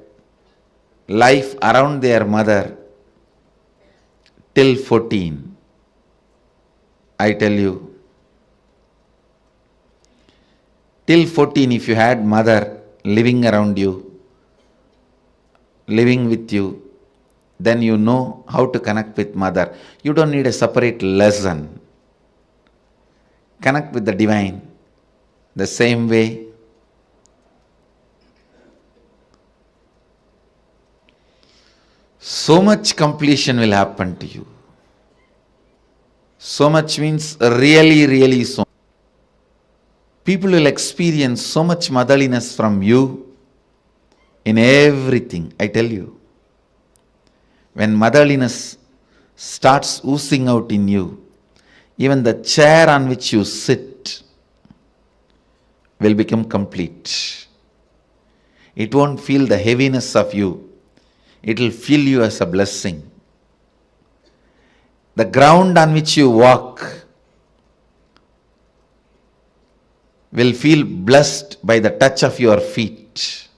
life around their mother till 14. I tell you, till 14, if you had mother living around you, living with you, then you know how to connect with mother. You don't need a separate lesson. Connect with the divine the same way. So much completion will happen to you. So much means really, really so. People will experience so much motherliness from you in everything, I tell you. When motherliness starts oozing out in you, even the chair on which you sit will become complete. It won't feel the heaviness of you. It will feel you as a blessing. The ground on which you walk will feel blessed by the touch of your feet.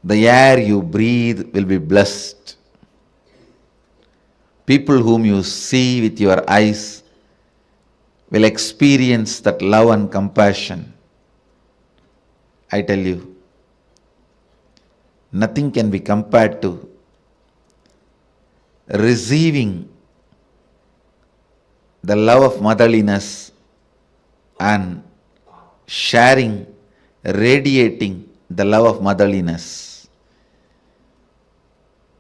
The air you breathe will be blessed. People whom you see with your eyes will experience that love and compassion. I tell you, nothing can be compared to receiving the love of motherliness and sharing, radiating the love of motherliness.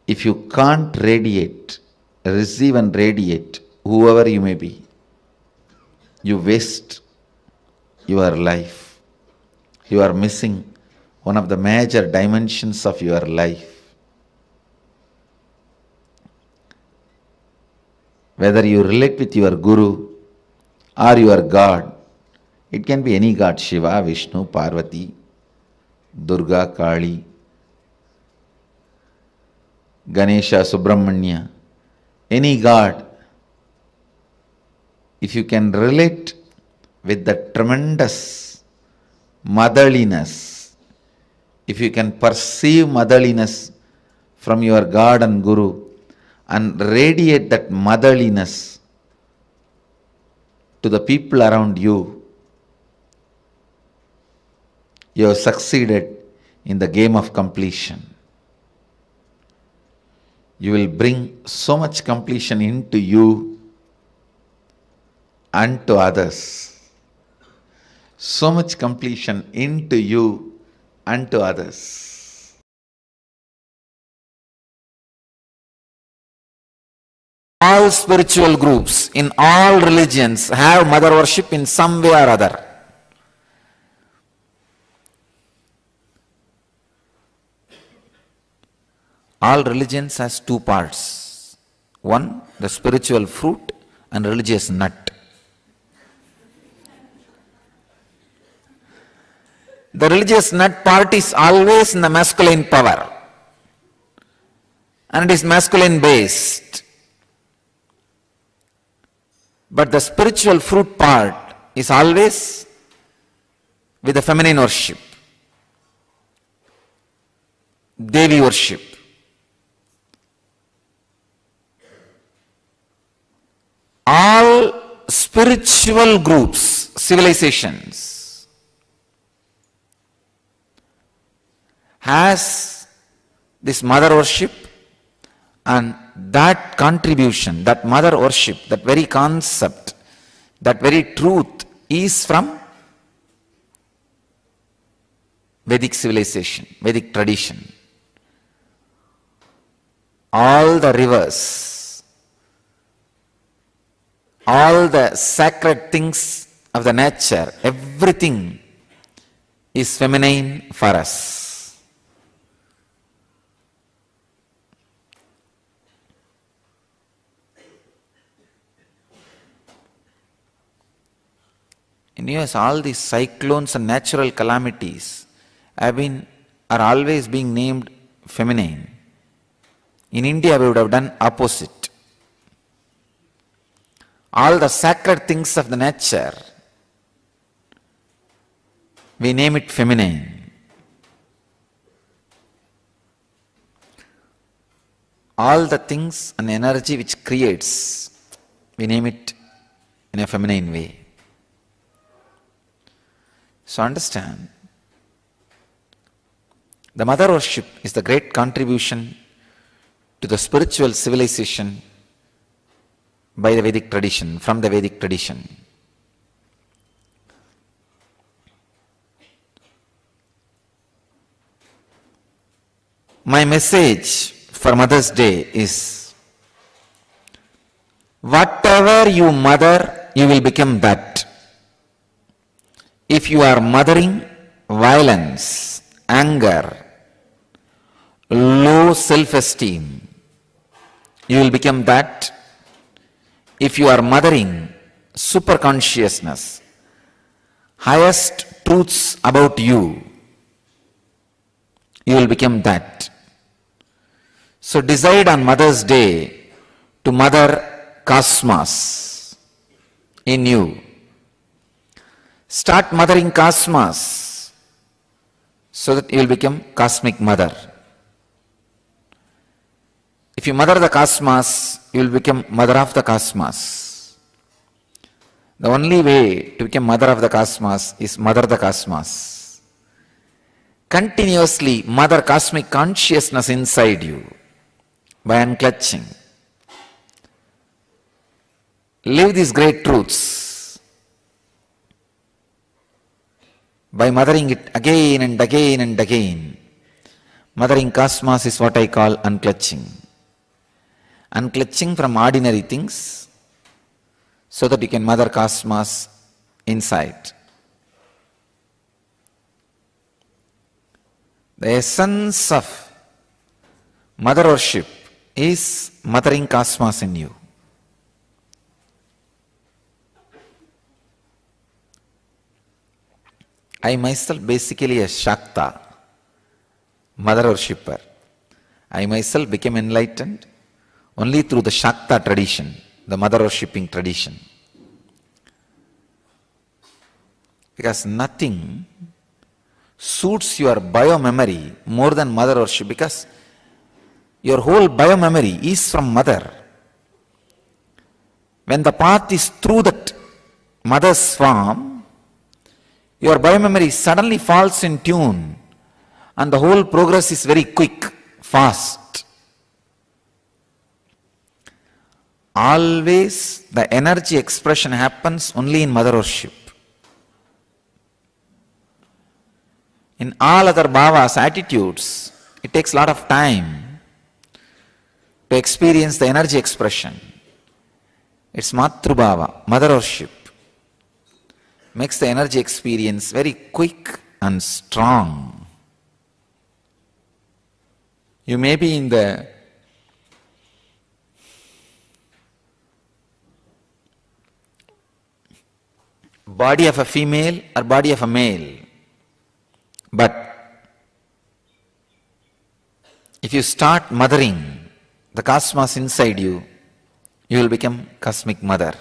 If you can't radiate, receive and radiate, whoever you may be, you waste your life. You are missing one of the major dimensions of your life. Whether you relate with your Guru or your God, it can be any God, Shiva, Vishnu, Parvati, Durga, Kali, Ganesha, Subramanya, any God. If you can relate with the tremendous motherliness, if you can perceive motherliness from your God and Guru and radiate that motherliness to the people around you, you have succeeded in the game of completion. You will bring so much completion into you and to others. So much completion into you and to others. All spiritual groups in all religions have mother worship in some way or other. All religions has two parts. One, the spiritual fruit, and religious nut. The religious nut part is always in the masculine power, and it is masculine based. But the spiritual fruit part is always with the feminine worship, Devi worship. All spiritual groups, civilizations, has this mother worship, and that contribution, that mother worship, that very concept, that very truth is from Vedic civilization, Vedic tradition. All the rivers, all the sacred things of the nature, everything is feminine for us. In US, all these cyclones and natural calamities are always being named feminine. In India, we would have done opposite. All the sacred things of the nature, we name it feminine. All the things and energy which creates, we name it in a feminine way. So understand, the mother worship is the great contribution to the spiritual civilization by the Vedic tradition, from the Vedic tradition. My message for Mother's Day is, whatever you mother, you will become that. If you are mothering violence, anger, low self-esteem, you will become that. If you are mothering superconsciousness, highest truths about you, you will become that. So decide on Mother's Day to mother cosmos in you. Start mothering cosmos so that you will become cosmic mother. If you mother the cosmos, you will become mother of the cosmos. The only way to become mother of the cosmos is mother the cosmos. Continuously mother cosmic consciousness inside you by unclutching. live these great truths by mothering it again and again and again. Mothering cosmos is what I call unclutching. Unclutching from ordinary things so that you can mother cosmos inside. The essence of mother worship is mothering cosmos in you. I myself basically a Shakta, mother worshipper. I myself became enlightened only through the Shakta tradition, the mother worshipping tradition. Because nothing suits your bio-memory more than mother worship, because your whole bio-memory is from mother. When the path is through that mother's form, your bio-memory suddenly falls in tune and the whole progress is very quick, fast. Always the energy expression happens only in mother worship. In all other bhavas, attitudes, it takes a lot of time to experience the energy expression. It's Matrubhava, mother worship, makes the energy experience very quick and strong. You may be in the body of a female or body of a male, but if you start mothering the cosmos inside you, you will become cosmic mother.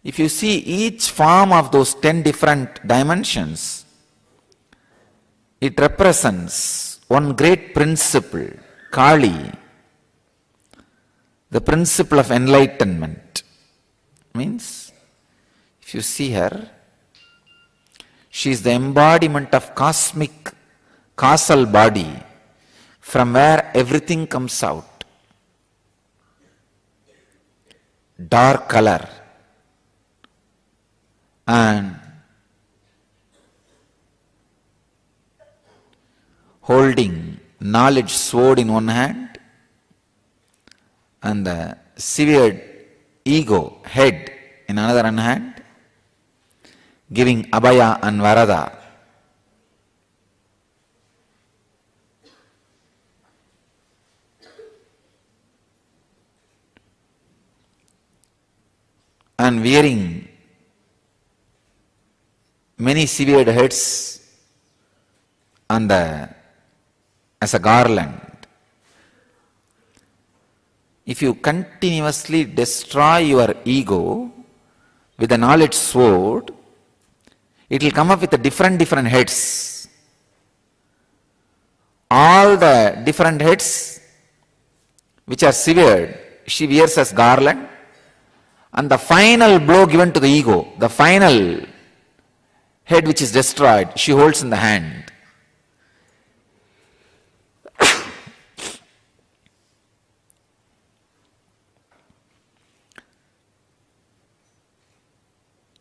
If you see each form of those 10 different dimensions, it represents one great principle, Kali, the principle of enlightenment. Means, if you see her, she is the embodiment of cosmic causal body from where everything comes out. Dark color and holding knowledge sword in one hand and the severed ego head in another hand, giving abhaya and varada. And wearing many severed heads on as a garland. If you continuously destroy your ego with the knowledge sword, it will come up with different heads. All the different heads which are severed, she wears as garland, and the final blow given to the ego, the final head which is destroyed, she holds in the hand.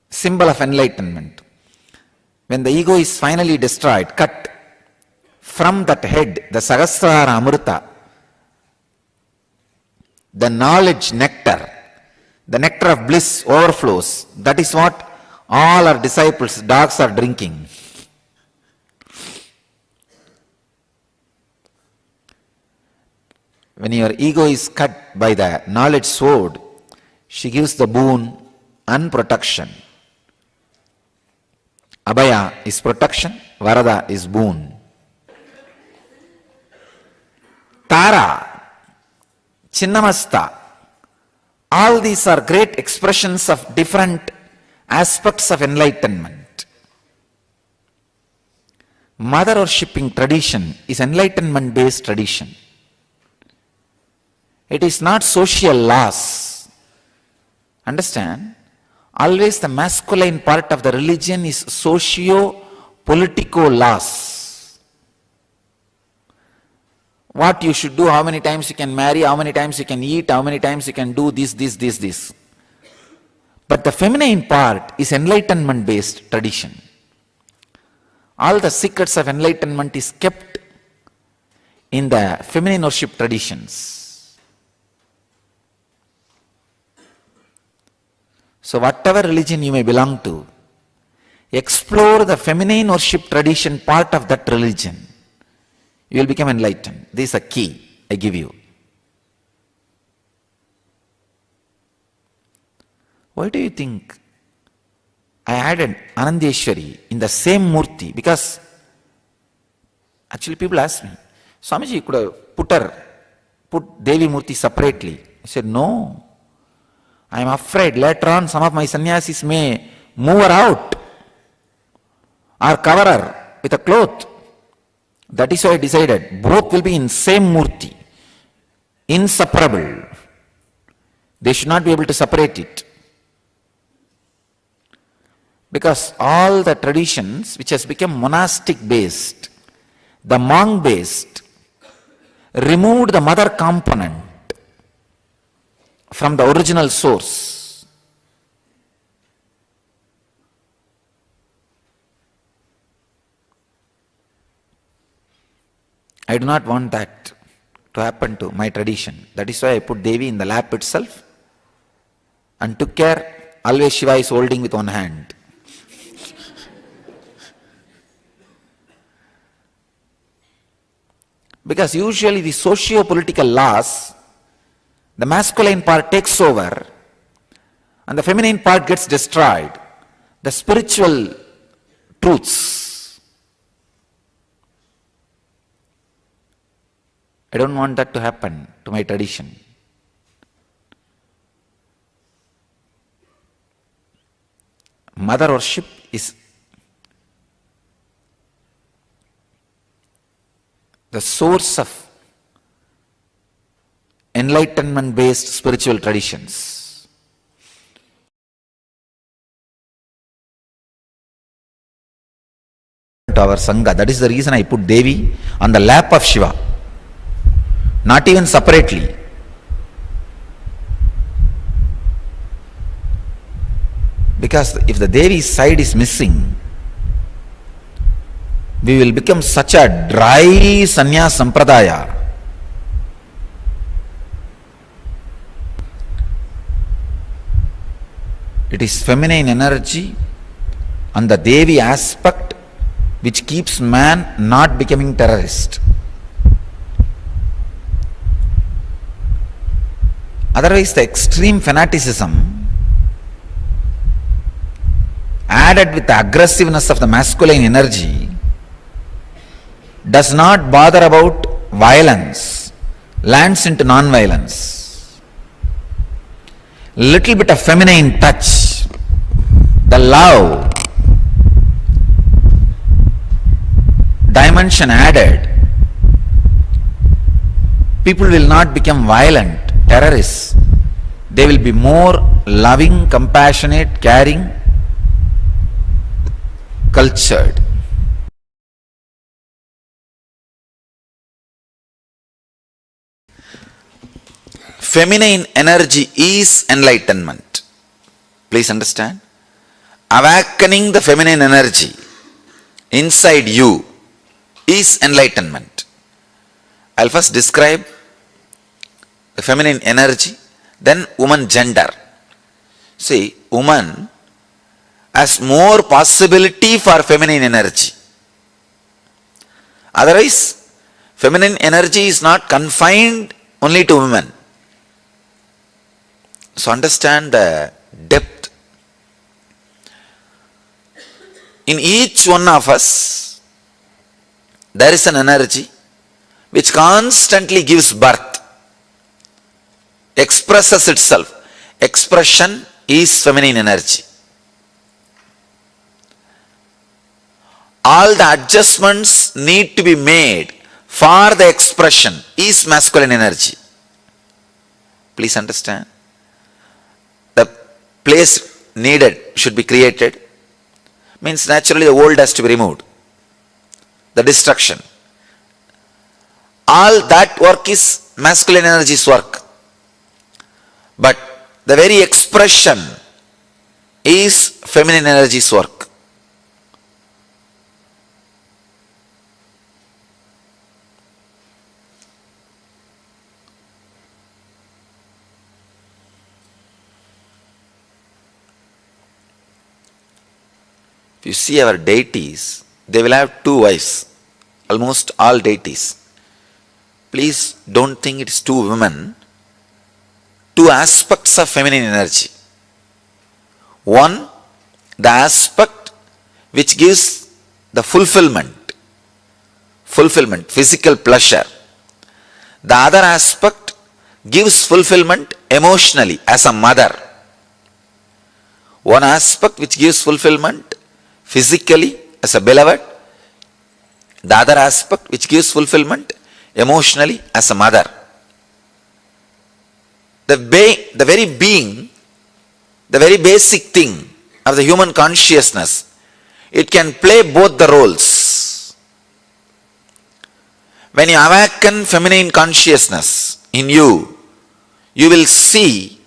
Symbol of enlightenment. When the ego is finally destroyed, cut, from that head, the Sahasrara Amrita, the knowledge nectar, the nectar of bliss overflows. That is what all our disciples, dogs, are drinking. When your ego is cut by the knowledge sword, she gives the boon and protection. Abhaya is protection, Varada is boon. Tara, Chinnamasta, all these are great expressions of different aspects of enlightenment. Mother worshipping tradition is enlightenment based tradition. It is not social laws. Understand? Always the masculine part of the religion is socio-political laws. what you should do, how many times you can marry, how many times you can eat, how many times you can do this. But the feminine part is enlightenment-based tradition. All the secrets of enlightenment is kept in the feminine worship traditions. So whatever religion you may belong to, explore the feminine worship tradition part of that religion. You will become enlightened. This is a key I give you. Why do you think I added Anandeshwari in the same Murti? Because actually people ask me, Swamiji, you could have put Devi Murti separately. I said, no. I am afraid later on some of my sannyasis may move her out or cover her with a cloth. That is why I decided both will be in same Murti, inseparable. They should not be able to separate it. Because all the traditions which has become monastic based, the monk based, removed the mother component from the original source. I do not want that to happen to my tradition. That is why I put Devi in the lap itself and took care, always Shiva is holding with one hand. Because usually the socio-political laws, the masculine part takes over and the feminine part gets destroyed. The spiritual truths, I don't want that to happen to my tradition. Mother worship is the source of enlightenment-based spiritual traditions. To our Sangha, that is the reason I put Devi on the lap of Shiva, not even separately. Because if the Devi side is missing, we will become such a dry sannyas sampradaya. It is feminine energy and the Devi aspect which keeps man not becoming terrorist. Otherwise, the extreme fanaticism added with the aggressiveness of the masculine energy does not bother about violence, lands into non-violence. Little bit of feminine touch, the love dimension added, people will not become violent, terrorists. They will be more loving, compassionate, caring, cultured. Feminine energy is enlightenment. Please understand. Awakening the feminine energy inside you is enlightenment. I'll first describe the feminine energy, then woman gender. See, woman has more possibility for feminine energy. Otherwise, feminine energy is not confined only to women. So understand the depth. In each one of us, there is an energy which constantly gives birth, expresses itself. Expression is feminine energy. All the adjustments need to be made for the expression is masculine energy. Please understand. The place needed should be created. Means naturally the old has to be removed. The destruction. all that work is masculine energy's work. But the very expression is feminine energy's work. If you see our deities, they will have two wives, almost all deities. Please don't think it's two women, two aspects of feminine energy. One, the aspect which gives the fulfillment, physical pleasure. The other aspect gives fulfillment emotionally as a mother. One aspect which gives fulfillment physically as a beloved, the other aspect which gives fulfillment emotionally as a mother. The very being, the very basic thing of the human consciousness, it can play both the roles. When you awaken feminine consciousness in you, you will see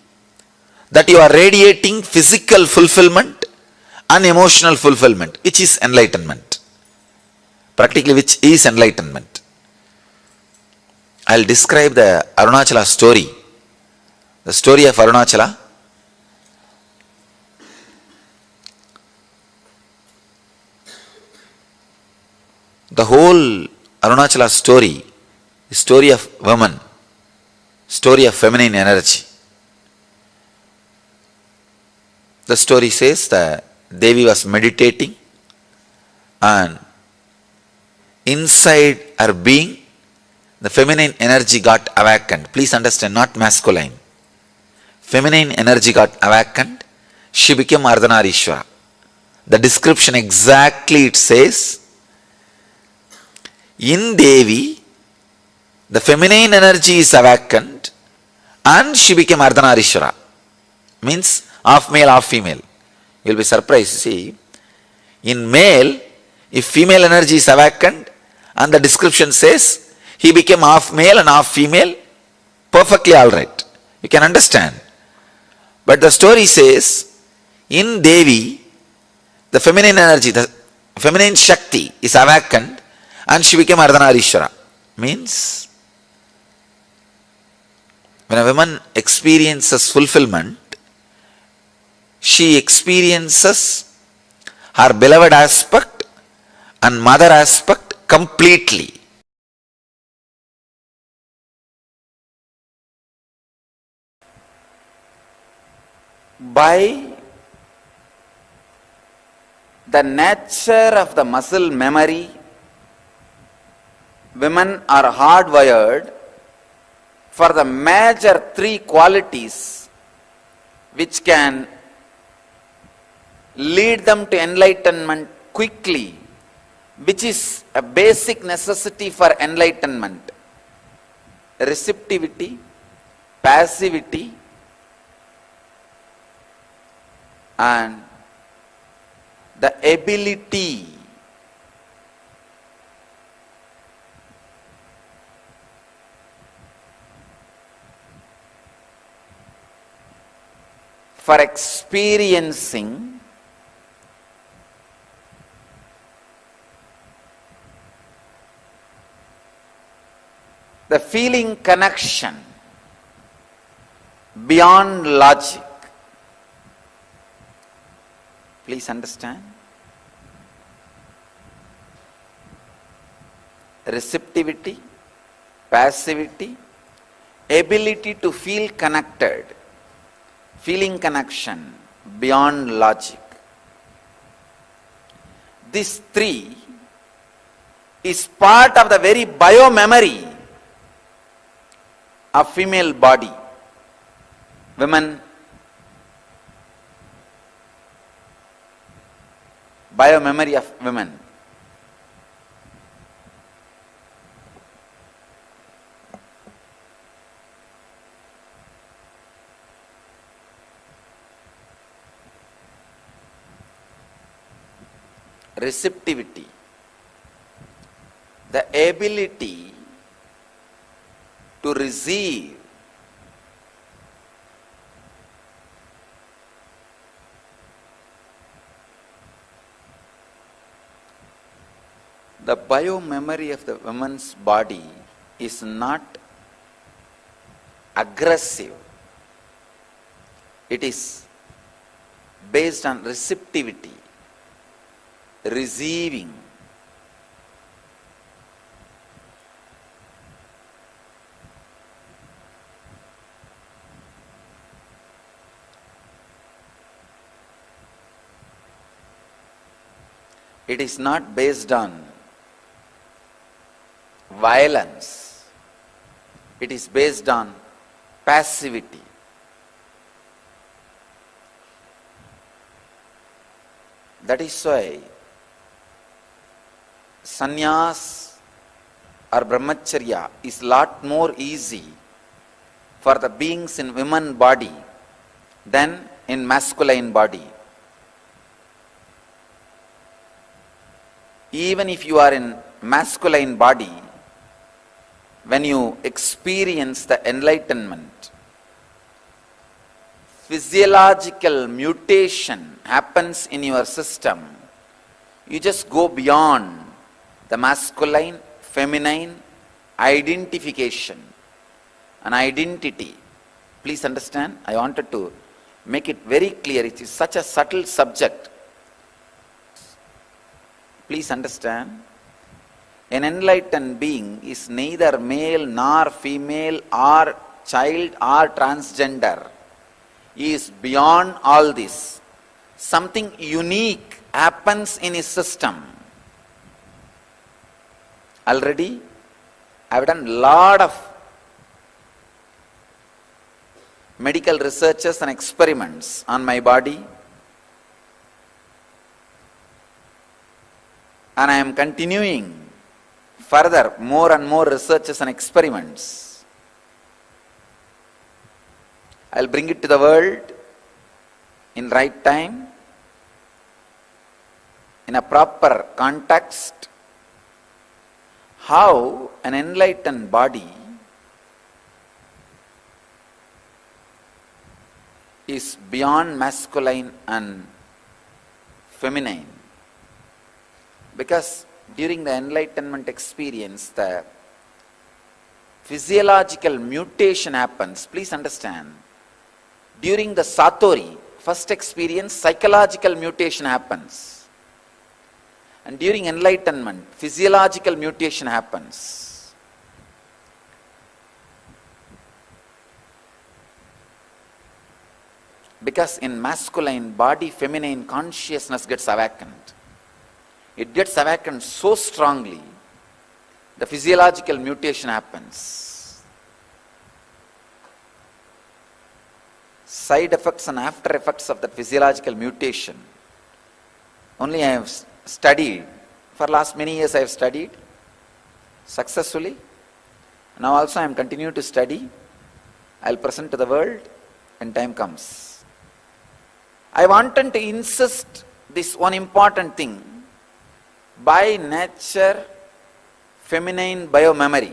that you are radiating physical fulfillment and emotional fulfillment, which is enlightenment. Practically, which is enlightenment. I'll describe the Arunachala story. The story of Arunachala. The whole Arunachala story is story of women, story of feminine energy. The story says that Devi was meditating and inside her being, the feminine energy got awakened. Please understand, not masculine. Feminine energy got awakened. She became Ardhanarishwara. The description exactly it says, in Devi, the feminine energy is awakened and she became Ardhanarishwara. Means half male, half female. You will be surprised. See, in male, if female energy is awakened and the description says he became half male and half female, perfectly alright. You can understand. But the story says, in Devi, the feminine energy, the feminine Shakti is awakened and she became Ardhanarishwara. Means, when a woman experiences fulfillment, she experiences her beloved aspect and mother aspect completely. By the nature of the muscle memory, women are hardwired for the major three qualities which can lead them to enlightenment quickly, which is a basic necessity for enlightenment: receptivity, passivity, and the ability for experiencing the feeling connection beyond logic. Please understand. Receptivity, passivity, ability to feel connected, feeling connection beyond logic. This three is part of the very bio-memory of female body. Women, bio-memory of women. Receptivity, the ability to receive. The biomemory of the woman's body is not aggressive. It is based on receptivity, receiving. It is not based on violence. It is based on passivity. That is why sannyas or brahmacharya is lot more easy for the beings in women body than in masculine body. Even if you are in masculine body, when you experience the enlightenment, physiological mutation happens in your system. You just go beyond the masculine, feminine identification, an identity. Please understand, I wanted to make it very clear. It is such a subtle subject. Please understand, an enlightened being is neither male nor female or child or transgender. He is beyond all this. Something unique happens in his system. Already, I have done a lot of medical researches and experiments on my body. And I am continuing further more and more researches and experiments. I will bring it to the world in right time, in a proper context, how an enlightened body is beyond masculine and feminine. Because during the enlightenment experience, the physiological mutation happens. Please understand, during the Satori, first experience, psychological mutation happens. And during enlightenment, physiological mutation happens. Because in masculine body, feminine consciousness gets awakened. It gets awakened so strongly, the physiological mutation happens. Side effects and after effects of the physiological mutation, only I have studied. For last many years I have studied successfully. Now also I am continuing to study. I will present to the world when time comes. I wanted to insist this one important thing. By nature, feminine biomemory,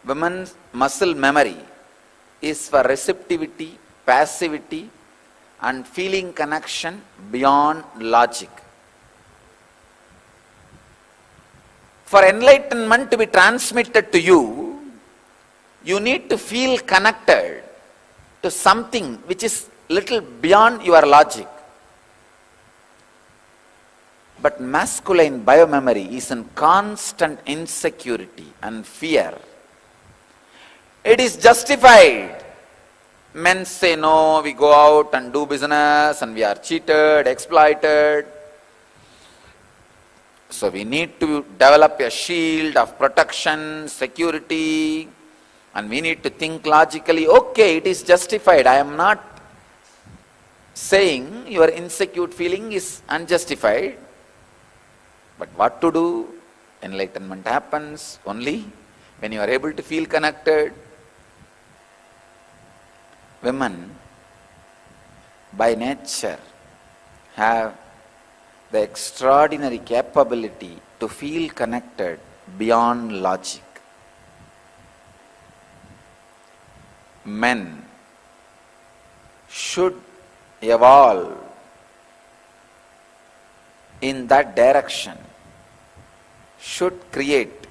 women's muscle memory is for receptivity, passivity and feeling connection beyond logic. For enlightenment to be transmitted to you, you need to feel connected to something which is little beyond your logic. But masculine biomemory is in constant insecurity and fear. It is justified. Men say, no, we go out and do business and we are cheated, exploited. So we need to develop a shield of protection, security, and we need to think logically. Okay, it is justified. I am not saying your insecure feeling is unjustified. But what to do? Enlightenment happens only when you are able to feel connected. Women, by nature, have the extraordinary capability to feel connected beyond logic. men should evolve in that direction, should create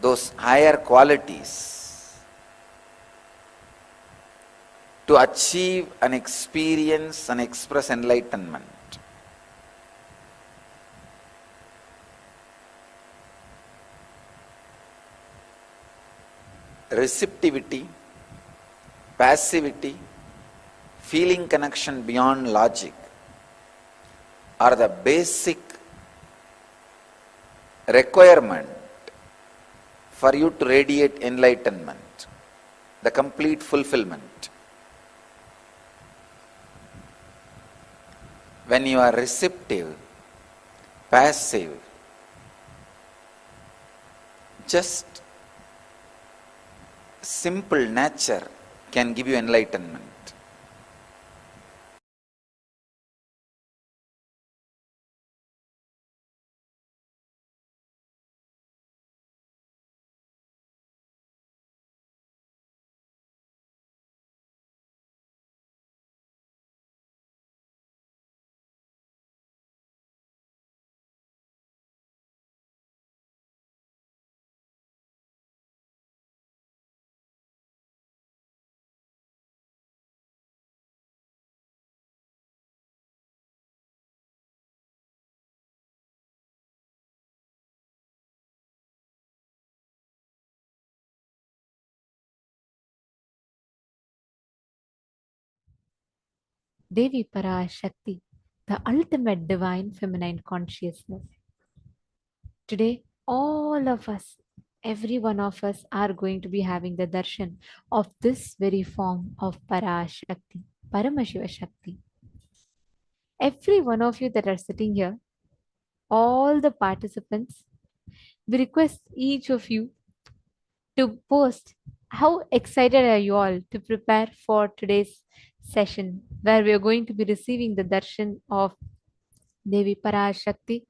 those higher qualities to achieve and experience and express enlightenment. Receptivity, passivity, feeling connection beyond logic are the basic requirement for you to radiate enlightenment, the complete fulfillment. When you are receptive, passive, just simple nature can give you enlightenment. Devi Parashakti, the ultimate divine feminine consciousness. Today, all of us, every one of us, are going to be having the darshan of this very form of Parashakti, Paramashiva Shakti. Every one of you that are sitting here, all the participants, we request each of you to post how excited are you all to prepare for today's session where we are going to be receiving the darshan of Devi Parashakti.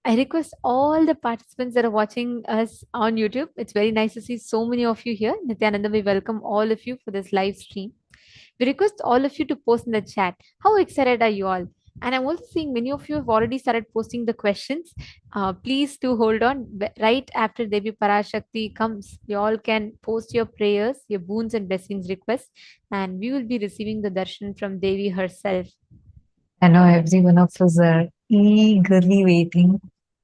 I request all the participants that are watching us on YouTube. It's very nice to see so many of you here. Nithyananda, we welcome all of you for this live stream. We request all of you to post in the chat. How excited are you all? And I'm also seeing many of you have already started posting the questions. Please do hold on. Right after Devi Parashakti comes, you all can post your prayers, your boons and blessings requests, and we will be receiving the darshan from Devi herself. I know every one of us are eagerly waiting.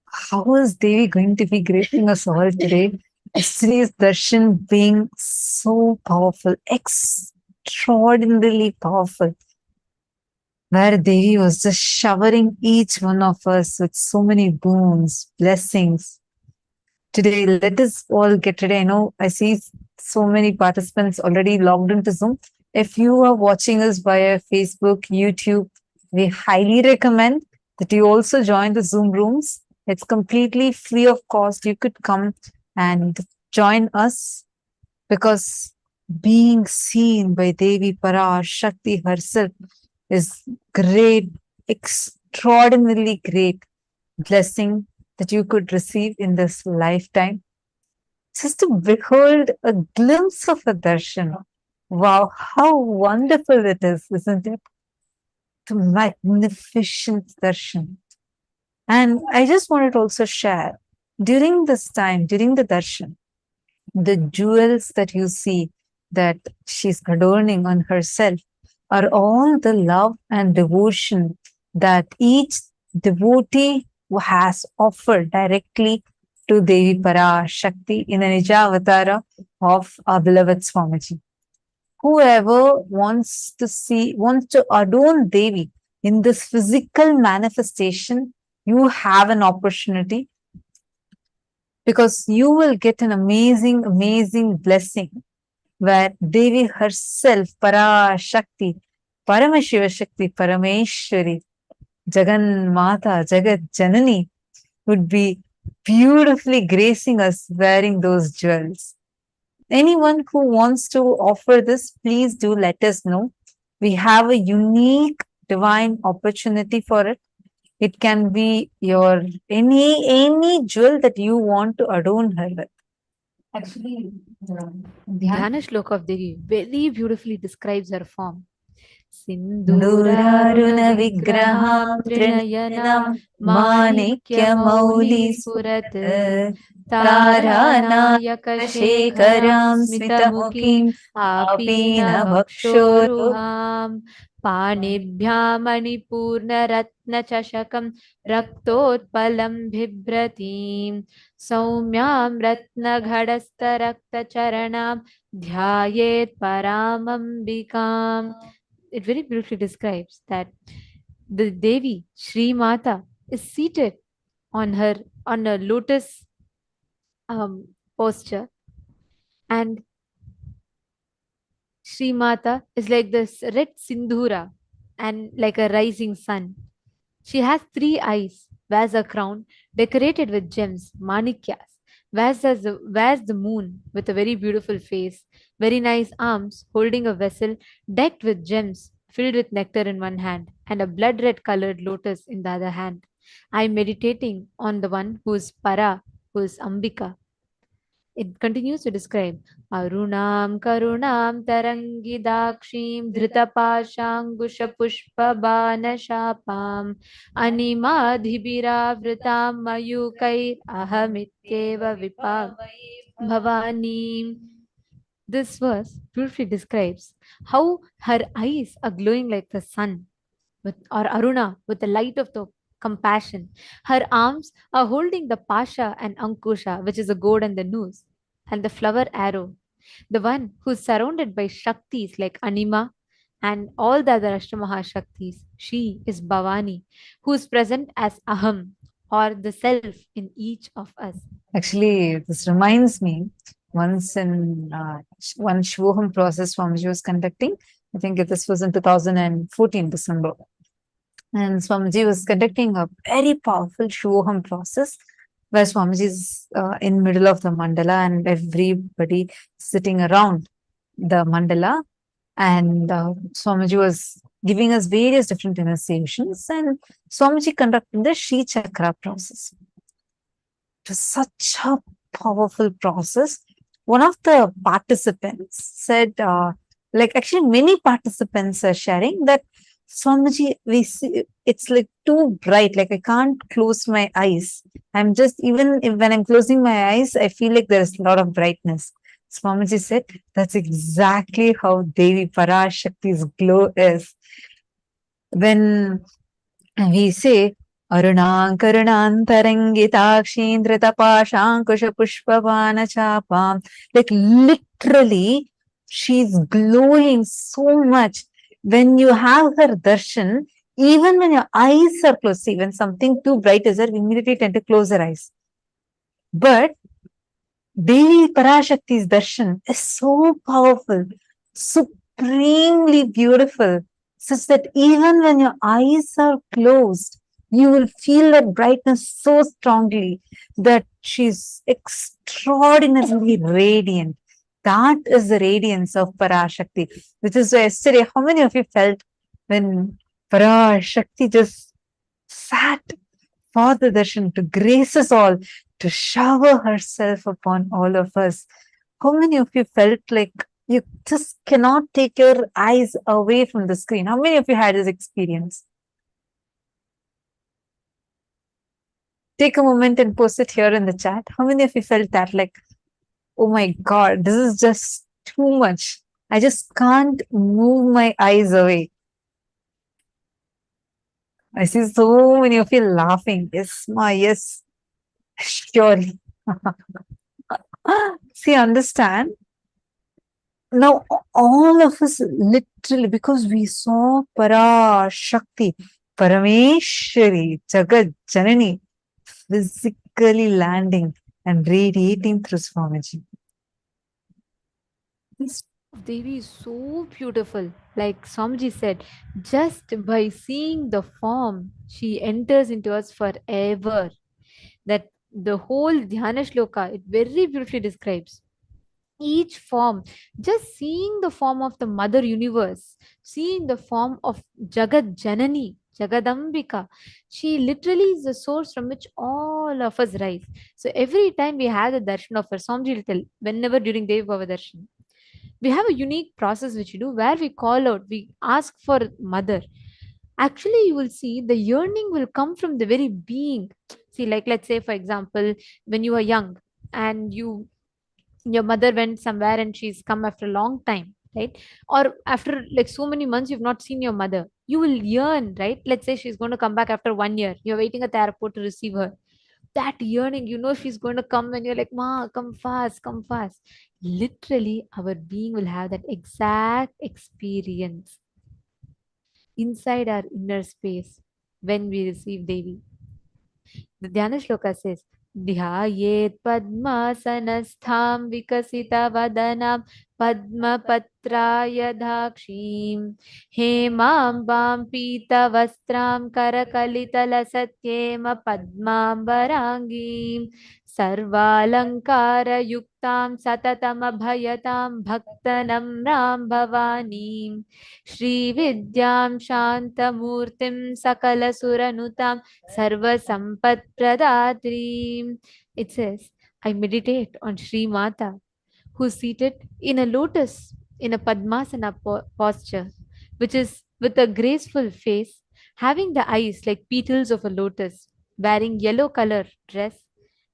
How is Devi going to be gracing us all today? Yesterday's darshan being so powerful, extraordinarily powerful, where Devi was just showering each one of us with so many boons, blessings. Today, let us all get ready. I know I see so many participants already logged into Zoom. If you are watching us via Facebook, YouTube, we highly recommend that you also join the Zoom rooms. It's completely free of cost. You could come and join us because being seen by Devi Parashakti herself is great, extraordinarily great blessing that you could receive in this lifetime. Just to behold a glimpse of a darshan. Wow, how wonderful it is, isn't it? The magnificent darshan. And I just wanted to also share, during this time, during the darshan, the jewels that you see that she's adorning on herself are all the love and devotion that each devotee has offered directly to Devi Parashakti in the Nija Avatara of our beloved Swamiji. Whoever wants to adorn Devi in this physical manifestation, you have an opportunity because you will get an amazing, amazing blessing where Devi herself, Parashakti, Paramashiva Shakti, Parameshwari, Jagan Mata, Jagat Janani would be beautifully gracing us wearing those jewels. Anyone who wants to offer this, please do let us know. We have a unique divine opportunity for it. It can be your any jewel that you want to adorn her with. Actually, Dhyana Shloka of Devi very beautifully describes her form. Sinduraruna Sinduraruna vigraham Vigraham Trinayanam trinayanam Manikya Mauli Manikya Spurat Maulis Taranayaka Shekharam Taranayakashekaram Smitamukim Smitamukim Apina Apina Bhakshoro Vakshoruham Panibhyam Manipurna Ratna Chashakam Raktotpalam Bhibratim Saumyam Ratna Ghadastha Rakta Charanam Dhyayet Paramambikam. It very beautifully describes that the Devi, Sri Mata, is seated on a lotus posture, and Sri Mata is like this red sindhura and like a rising sun. She has three eyes, wears a crown decorated with gems, manikyas, wears the moon with a very beautiful face, very nice arms holding a vessel decked with gems filled with nectar in one hand, and a blood red colored lotus in the other hand. I am meditating on the one who is Para, who is Ambika. It continues to describe Arunam Karunam Tarangidakshim Dhrutapashangusha Pushpa Banashapam Animadhibira Vritam Mayukair Ahamityeva Vipam Bhavani. This verse beautifully describes how her eyes are glowing like the sun, or Aruna, with the light of the compassion. Her arms are holding the Pasha and Ankusha, which is the gourd and the noose, and the flower arrow. The one who's surrounded by Shaktis like Anima and all the other Ashtamaha Shaktis. She is Bhavani, who is present as Aham, or the self in each of us. Actually, this reminds me once in one Shvoham process Swamiji was conducting. I think this was in 2014 December. And Swamiji was conducting a very powerful Shvoham process where Swamiji is in middle of the mandala and everybody sitting around the mandala. And Swamiji was giving us various different initiations, and Swamiji conducted the Shri Chakra process. It was such a powerful process. One of the participants said, actually many participants are sharing that Swamiji, we see it's like too bright, like I can't close my eyes. I'm just, even if, when I'm closing my eyes, I feel like there's a lot of brightness. Swamiji said, that's exactly how Devi Parashakti's glow is. When we say, Arunam Karunam Tarangitakshindratapaşankusha Pushpavana Chapam, like literally, she's glowing so much. When you have her darshan, even when your eyes are closed, see, when something too bright is there, we immediately tend to close our eyes. But Devi Parashakti's darshan is so powerful, supremely beautiful, such that even when your eyes are closed, you will feel that brightness so strongly that she's extraordinarily radiant. That is the radiance of Parashakti, which is why yesterday, how many of you felt when Parashakti just sat for the darshan to grace us all, to shower herself upon all of us? How many of you felt like you just cannot take your eyes away from the screen? How many of you had this experience? Take a moment and post it here in the chat. How many of you felt that, like, oh my God, this is just too much. I just can't move my eyes away. I see so many of you laughing. Yes, ma, yes, surely. See, understand? Now, all of us literally, because we saw Parashakti, Parameshwari, Jagat Janani, physically landing and radiating through Swamiji. Devi is so beautiful. Like Swamiji said, just by seeing the form, she enters into us forever. That the whole Dhyana Shloka, it very beautifully describes each form. Just seeing the form of the Mother Universe, seeing the form of Jagat Janani, Jagadambika. She literally is the source from which all of us rise. So every time we have the darshan of her, Swamiji will tell, whenever during Devi Bhava darshan, we have a unique process which we do where we call out, we ask for mother. Actually, you will see the yearning will come from the very being. See, like let's say, for example, when you are young and your mother went somewhere and she's come after a long time, right? Or after like so many months you've not seen your mother, you will yearn, right? Let's say she's going to come back after 1 year, you're waiting at the airport to receive her. That yearning, you know she's going to come and you're like, ma, come fast, come fast. Literally our being will have that exact experience inside our inner space when we receive Devi. The Dhyana Shloka says, Dhyayet Padmasanastham Vikasita Vadanam Padmapatraya Dakshim Hemambam Pita Vastram Karakalitala Satyema Padmambarangim Sarvalankara Yuktam Satatam Abhayatam Bhaktanam Ram Bhavanim Shri Vidyam Shantamurtim Sakala Suranutam Sarva Sampat Pradatri. It says, I meditate on Sri Mata, who is seated in a lotus, in a Padmasana posture, which is with a graceful face, having the eyes like petals of a lotus, wearing yellow color dress,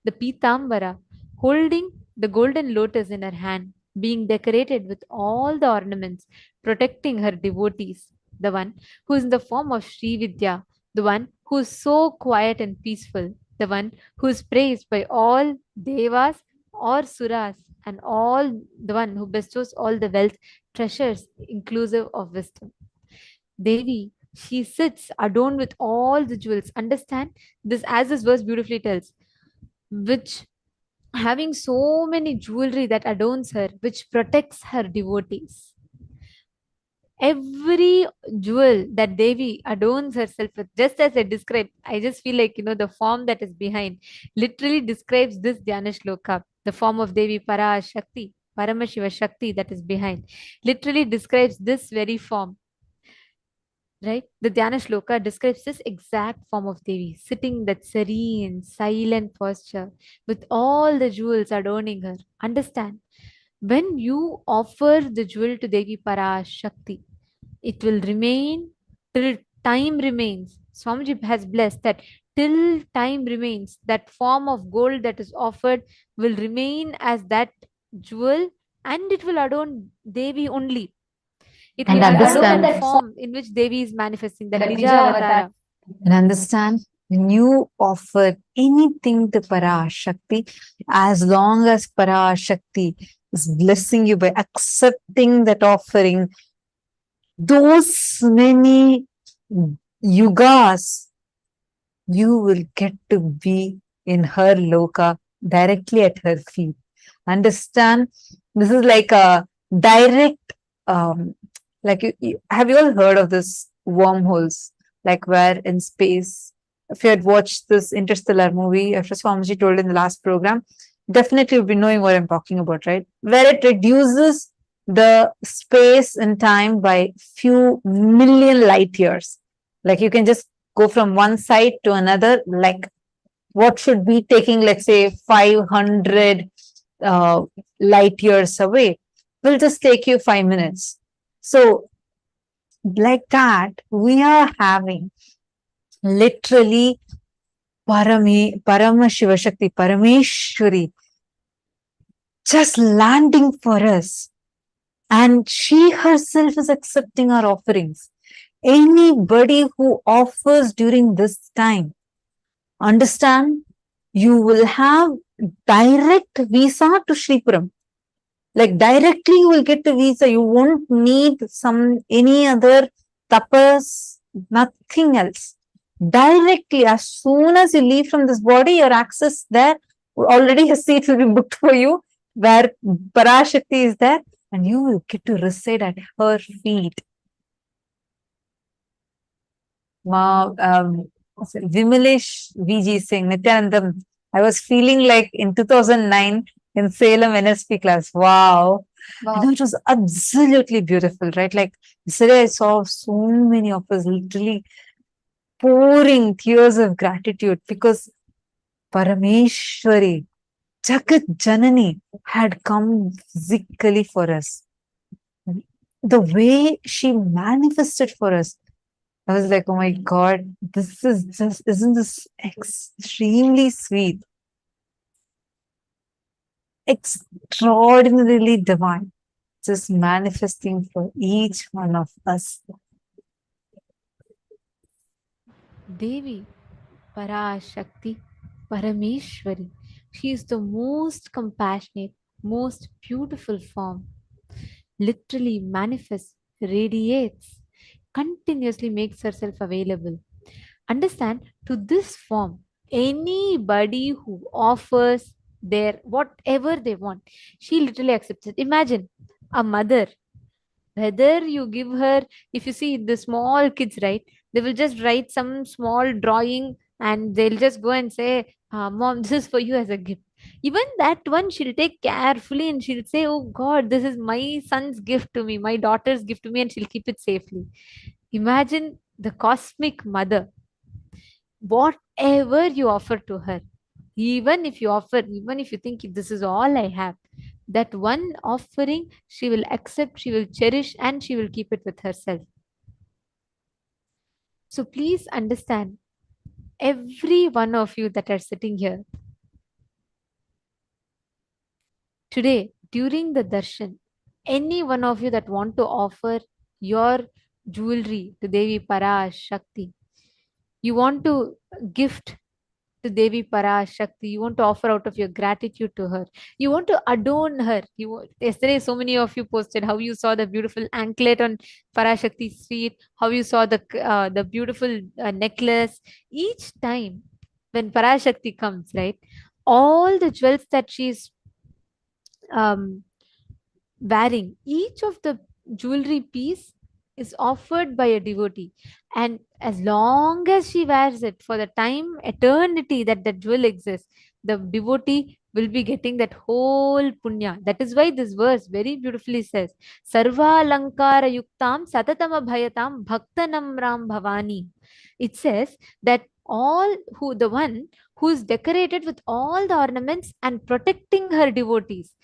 the Pitambara, holding the golden lotus in her hand, being decorated with all the ornaments, protecting her devotees, the one who is in the form of Sri Vidya, the one who is so quiet and peaceful, the one who is praised by all devas or suras, and all the one who bestows all the wealth, treasures, inclusive of wisdom. Devi, she sits adorned with all the jewels. Understand this as this verse beautifully tells, which having so many jewelry that adorns her, which protects her devotees. Every jewel that Devi adorns herself with, just as I described, I just feel like, the form that is behind literally describes this Dhyana Shloka, the form of Devi Parashakti, Paramashiva Shakti that is behind, literally describes this very form, right? The Dhyana Shloka describes this exact form of Devi, sitting in that serene, silent posture with all the jewels adorning her. Understand, when you offer the jewel to Devi Parashakti, it will remain till time remains. Swamiji has blessed that till time remains, that form of gold that is offered will remain as that jewel, and it will adorn Devi only. It And will adorn understand that form in which Devi is manifesting, that Nija Avatara. and understand when you offer anything to Parashakti, as long as Parashakti is blessing you by accepting that offering, those many yugas, you will get to be in her loka directly at her feet. Understand? This is like a direct, have you all heard of this wormholes? Like where in space, if you had watched this interstellar movie, after Swamiji told in the last program, definitely you'll be knowing what I'm talking about, right? Where it reduces the space and time by few million light years. Like you can just go from one side to another, like what should be taking, let's say, 500 light years away, will just take you 5 minutes. So, like that, we are having literally Paramashiva Shakti, Parameshwari, just landing for us. And she herself is accepting our offerings. Anybody who offers during this time, understand, you will have direct visa to Shripuram. Like directly you will get the visa. You won't need any other tapas, nothing else. Directly, as soon as you leave from this body, your access there, already a seat will be booked for you, where Parashakti is there, and you will get to reside at her feet. Vimalesh VG saying, Nithyanandam, I was feeling like in 2009 in Salem NSP class. Wow. It was absolutely beautiful, right? Like yesterday I saw so many of us literally pouring tears of gratitude because Parameshwari, Jagat Janani had come physically for us. The way she manifested for us, I was like, oh my God, this is just, isn't this extremely sweet? Extraordinarily divine, just manifesting for each one of us. Devi Parashakti Parameshwari. She is the most compassionate, most beautiful form. Literally manifests, radiates, continuously makes herself available. Understand, to this form, anybody who offers their whatever they want, she literally accepts it. Imagine a mother, whether you give her, if you see the small kids, right, they will just write some small drawing and they'll just go and say, Mom, this is for you as a gift. Even that one she'll take carefully and she'll say, oh God, this is my son's gift to me, my daughter's gift to me, and she'll keep it safely. Imagine the cosmic mother, whatever you offer to her, even if you offer, even if you think this is all I have, that one offering she will accept, she will cherish, and she will keep it with herself. So please understand, every one of you that are sitting here today during the darshan, any one of you that want to offer your jewelry to Devi Parashakti, you want to gift to Devi Parashakti, you want to offer out of your gratitude to her, you want to adorn her. Yesterday, so many of you posted how you saw the beautiful anklet on Parashakti's feet, how you saw the beautiful necklace. Each time when Parashakti comes, right, all the jewels that she's um, wearing, each of the jewelry piece is offered by a devotee, and as long as she wears it for the time eternity that the jewel exists, the devotee will be getting that whole punya. That is why this verse very beautifully says, sarva alankara yuktam satatam abhayatam bhaktanamram bhavani. It says that all who the one who is decorated with all the ornaments and protecting her devotees,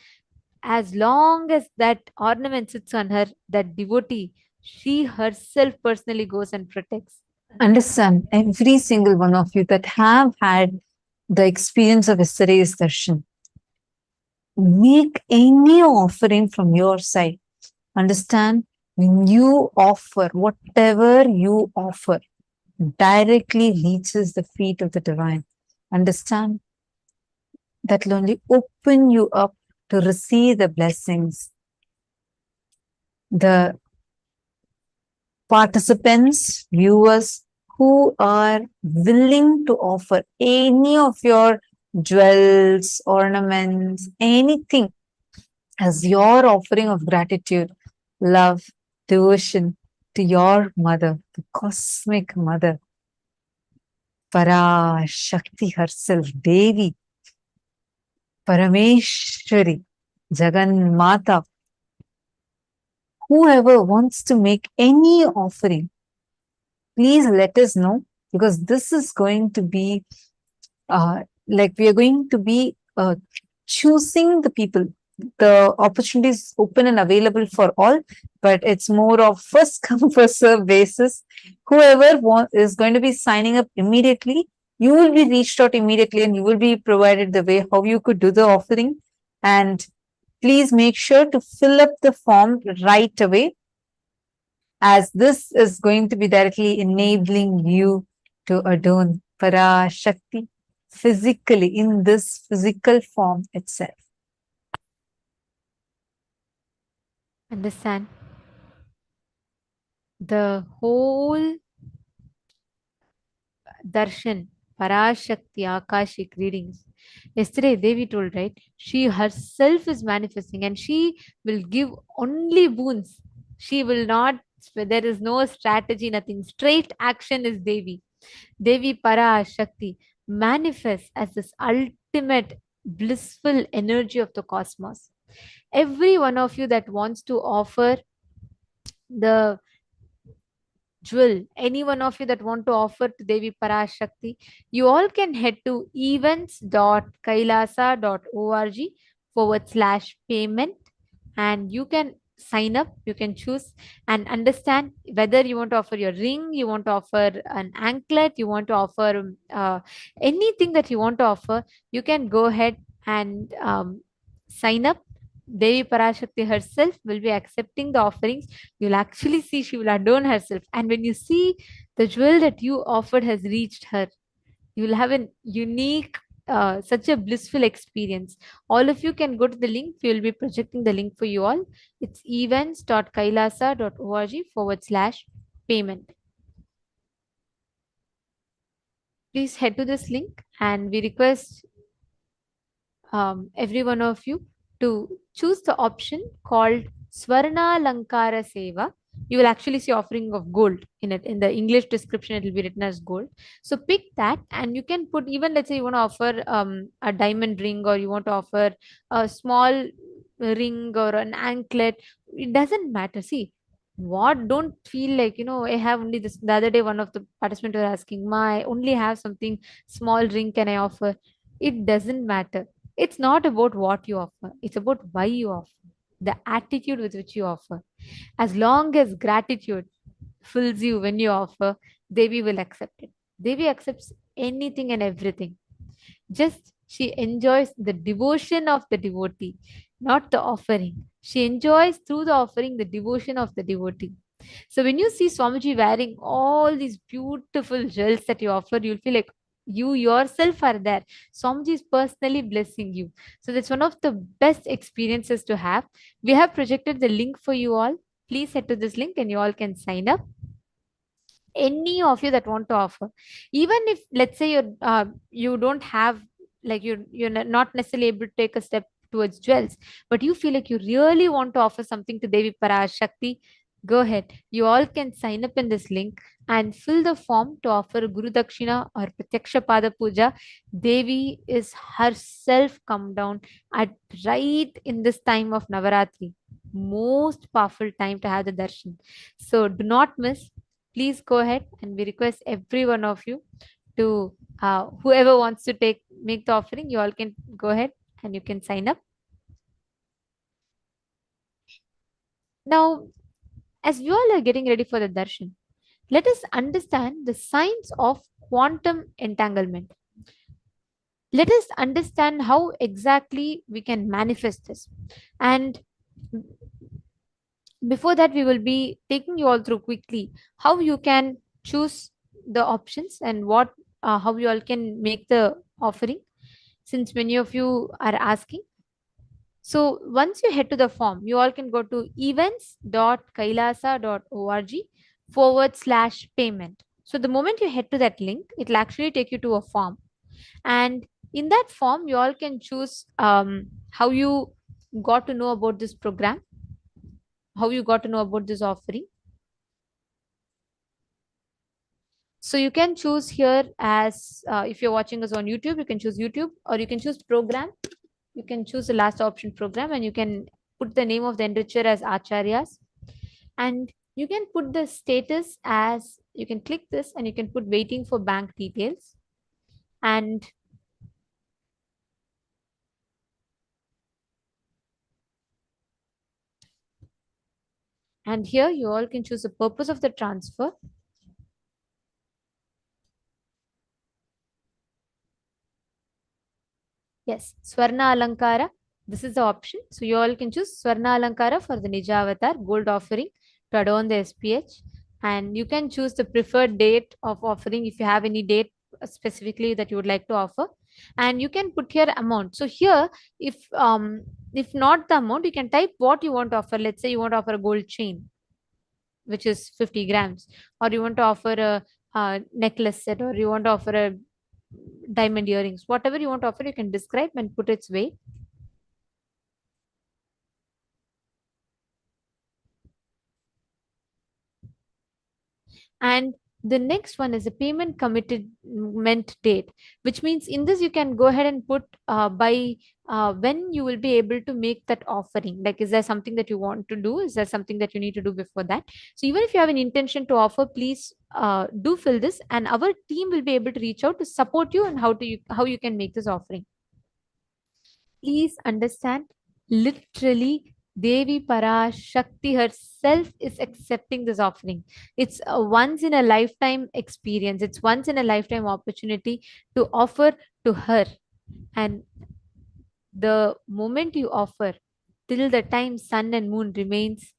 as long as that ornament sits on her, that devotee, she herself personally goes and protects. Understand, every single one of you that have had the experience of yesterday's darshan, make any offering from your side. Understand, when you offer, whatever you offer directly reaches the feet of the divine. Understand, that will only open you up to receive the blessings. The participants, viewers who are willing to offer any of your jewels, ornaments, anything as your offering of gratitude, love, devotion to your mother, the cosmic mother, Parashakti herself, Devi, Parameshwari, Jagan Mata. Whoever wants to make any offering, please let us know, because this is going to be like we are going to be choosing the people. The opportunity is open and available for all, but it's more of first come first serve basis. Whoever is going to be signing up immediately, you will be reached out immediately and you will be provided the way how you could do the offering. And please make sure to fill up the form right away, as this is going to be directly enabling you to adorn Parashakti physically in this physical form itself. Understand? The whole darshan, Parashakti Akashic Readings. Yesterday, Devi told, right? She herself is manifesting and she will give only boons. She will not, there is no strategy, nothing. Straight action is Devi. Devi Parashakti manifests as this ultimate blissful energy of the cosmos. Every one of you that wants to offer the jewel, any one of you that want to offer to Devi Parashakti, you all can head to events.kailasa.org/payment, and you can sign up, you can choose and understand whether you want to offer your ring, you want to offer an anklet, you want to offer anything that you want to offer. You can go ahead and sign up. Devi Parashakti herself will be accepting the offerings. You'll actually see she will adorn herself. And when you see the jewel that you offered has reached her, you will have a unique, such a blissful experience. All of you can go to the link. We will be projecting the link for you all. It's events.kailasa.org/payment. Please head to this link, and we request every one of you to choose the option called Swarna Lankara Seva. You will actually see offering of gold in it. In the English description, it will be written as gold. So pick that, and you can put, even let's say you want to offer a diamond ring, or you want to offer a small ring or an anklet. It doesn't matter. See, what, don't feel like, I have only this. The other day, one of the participants were asking, Ma, I only have something small ring, can I offer? It doesn't matter. It's not about what you offer, it's about why you offer, the attitude with which you offer. As long as gratitude fills you when you offer, Devi will accept it. Devi accepts anything and everything. Just she enjoys the devotion of the devotee, not the offering. She enjoys through the offering the devotion of the devotee. So when you see Swamiji wearing all these beautiful jewels that you offer, you'll feel like you yourself are there. Swamiji is personally blessing you. So that's one of the best experiences to have. We have projected the link for you all. Please head to this link and you all can sign up. Any of you that want to offer, even if let's say you don't have, like, not necessarily able to take a step towards jewels, but you feel like you really want to offer something to Devi Parashakti, go ahead. You all can sign up in this link and fill the form to offer Guru Dakshina or Pratyaksha Pada Puja. Devi is herself come down at right in this time of Navaratri, most powerful time to have the darshan. So do not miss. Please go ahead, and we request every one of you to, whoever wants to make the offering, you all can go ahead and you can sign up. Now, as we all are getting ready for the darshan, let us understand the science of quantum entanglement. Let us understand how exactly we can manifest this. And before that, we will be taking you all through quickly how you can choose the options and how you all can make the offering, since many of you are asking. So once you head to the form, you all can go to events.kailasa.org/payment. So the moment you head to that link, it will actually take you to a form. And in that form, you all can choose how you got to know about this program, how you got to know about this offering. So you can choose here as, if you're watching us on YouTube, you can choose YouTube, or you can choose program. You can choose the last option, program, and you can put the name of the enricher as Acharyas. And you can put the status as, you can click this and you can put waiting for bank details. And here you all can choose the purpose of the transfer. Yes, Swarna Alankara. This is the option. So you all can choose Swarna Alankara for the Nija Avatar gold offering to adorn the SPH. And you can choose the preferred date of offering if you have any date specifically that you would like to offer. And you can put here amount. So here, if not the amount, you can type what you want to offer. Let's say you want to offer a gold chain, which is 50 grams, or you want to offer a necklace set, or you want to offer a diamond earrings. Whatever you want to offer, you can describe and put its weight. And The next one is a payment commitment date, which means in this you can go ahead and put by when you will be able to make that offering. Like, is there something that you want to do? Is there something that you need to do before that? So even if you have an intention to offer, please do fill this, and our team will be able to reach out to support you and how you can make this offering. Please understand, literally, Devi Parashakti herself is accepting this offering. It's a once in a lifetime experience. It's once in a lifetime opportunity to offer to her. And the moment you offer, till the time sun and moon remains,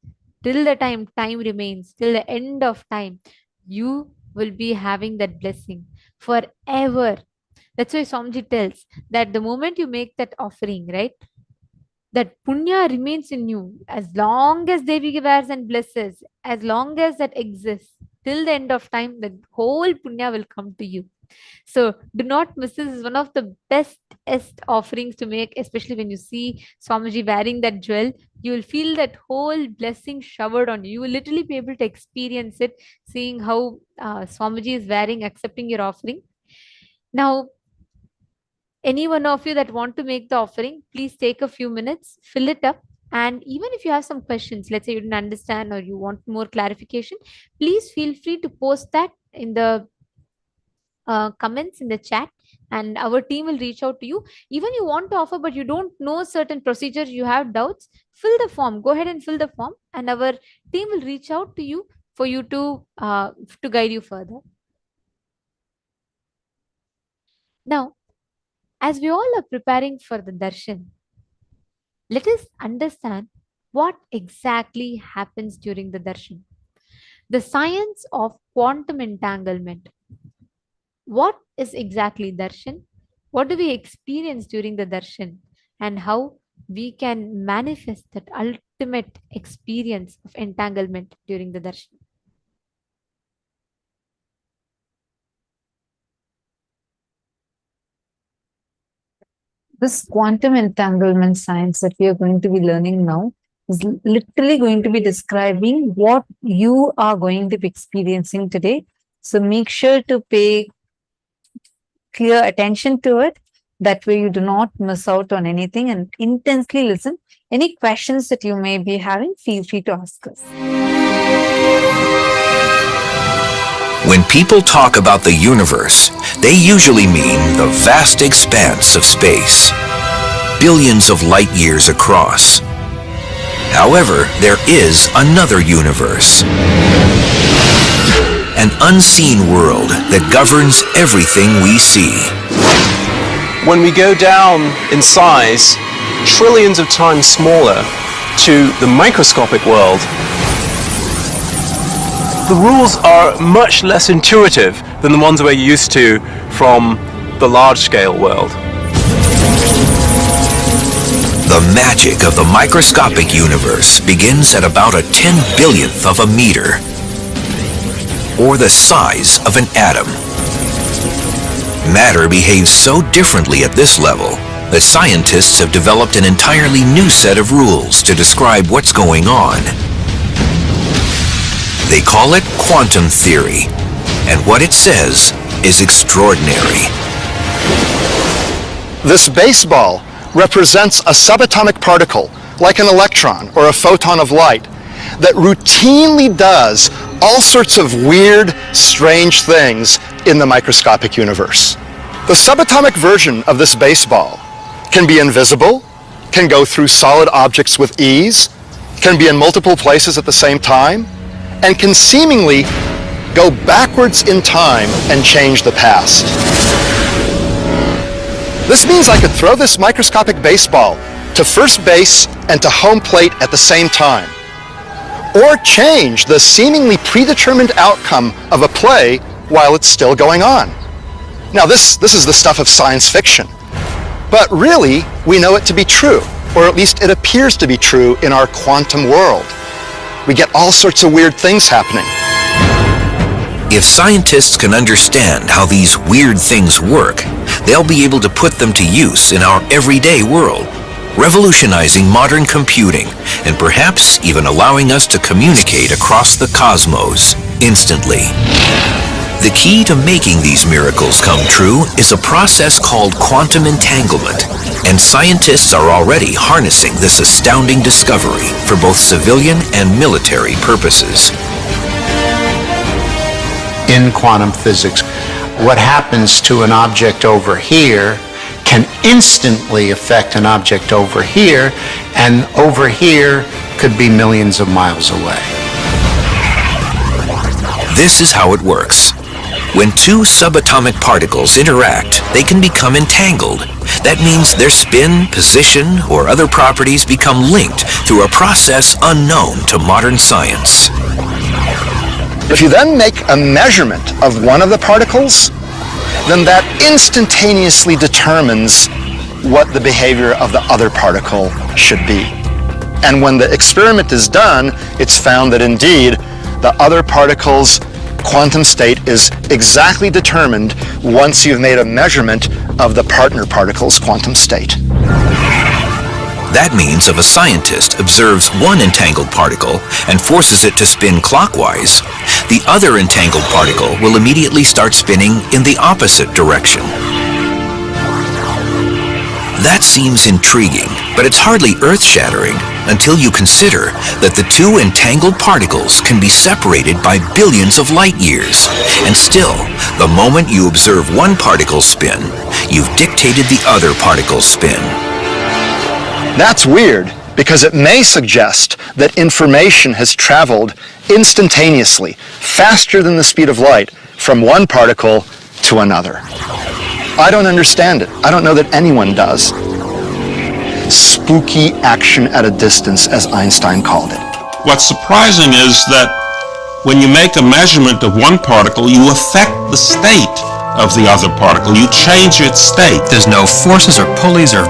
till the time time remains, till the end of time, you will be having that blessing forever. That's why Swamiji tells that the moment you make that offering, right, that punya remains in you as long as Devi wears and blesses, as long as that exists, till the end of time, the whole punya will come to you. So do not miss this. Is one of the bestest offerings to make, especially when you see Swamiji wearing that jewel. You will feel that whole blessing showered on you. You will literally be able to experience it, seeing how Swamiji is wearing, accepting your offering. Now, any one of you that want to make the offering, please take a few minutes, fill it up. And even if you have some questions, let's say you didn't understand or you want more clarification, please feel free to post that in the comments in the chat, and our team will reach out to you. Even you want to offer but you don't know certain procedures, you have doubts, fill the form. Go ahead and fill the form, and our team will reach out to you for you to guide you further. Now, as we all are preparing for the darshan, let us understand what exactly happens during the darshan. The science of quantum entanglement. What is exactly darshan? What do we experience during the darshan? And how we can manifest that ultimate experience of entanglement during the darshan? This quantum entanglement science that we are going to be learning now is literally going to be describing what you are going to be experiencing today. So make sure to pay clear attention to it. That way you do not miss out on anything, and intensely listen. Any questions that you may be having, feel free to ask us. When people talk about the universe, they usually mean the vast expanse of space, billions of light years across. However, there is another universe, an unseen world that governs everything we see. When we go down in size, trillions of times smaller, to the microscopic world, the rules are much less intuitive than the ones we're used to from the large-scale world. The magic of the microscopic universe begins at about a 10/1000th of a meter, or the size of an atom. Matter behaves so differently at this level that scientists have developed an entirely new set of rules to describe what's going on. They call it quantum theory, and what it says is extraordinary. This baseball represents a subatomic particle, like an electron or a photon of light, that routinely does all sorts of weird, strange things in the microscopic universe. The subatomic version of this baseball can be invisible, can go through solid objects with ease, can be in multiple places at the same time, and can seemingly go backwards in time and change the past. This means I could throw this microscopic baseball to first base and to home plate at the same time, or change the seemingly predetermined outcome of a play while it's still going on. Now this is the stuff of science fiction, but really we know it to be true, or at least it appears to be true in our quantum world. We get all sorts of weird things happening. If scientists can understand how these weird things work, they'll be able to put them to use in our everyday world, revolutionizing modern computing and perhaps even allowing us to communicate across the cosmos instantly. The key to making these miracles come true is a process called quantum entanglement, and scientists are already harnessing this astounding discovery for both civilian and military purposes. In quantum physics, what happens to an object over here can instantly affect an object over here, and over here could be millions of miles away. This is how it works. When two subatomic particles interact, they can become entangled. That means their spin, position, or other properties become linked through a process unknown to modern science. If you then make a measurement of one of the particles, then that instantaneously determines what the behavior of the other particle should be. And when the experiment is done, it's found that indeed the other particle's quantum state is exactly determined once you've made a measurement of the partner particle's quantum state. That means if a scientist observes one entangled particle and forces it to spin clockwise, the other entangled particle will immediately start spinning in the opposite direction. That seems intriguing, but it's hardly earth-shattering until you consider that the two entangled particles can be separated by billions of light years. And still, the moment you observe one particle's spin, you've dictated the other particle's spin. That's weird, because it may suggest that information has traveled instantaneously, faster than the speed of light, from one particle to another. I don't understand it. I don't know that anyone does. Spooky action at a distance, as Einstein called it. What's surprising is that when you make a measurement of one particle, you affect the state of the other particle. You change its state. There's no forces or pulleys or,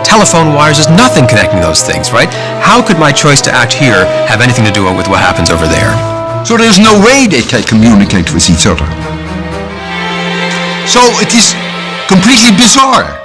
telephone wires. There's nothing connecting those things, right? How could my choice to act here have anything to do with what happens over there? So there's no way they can communicate with each other. So it is completely bizarre.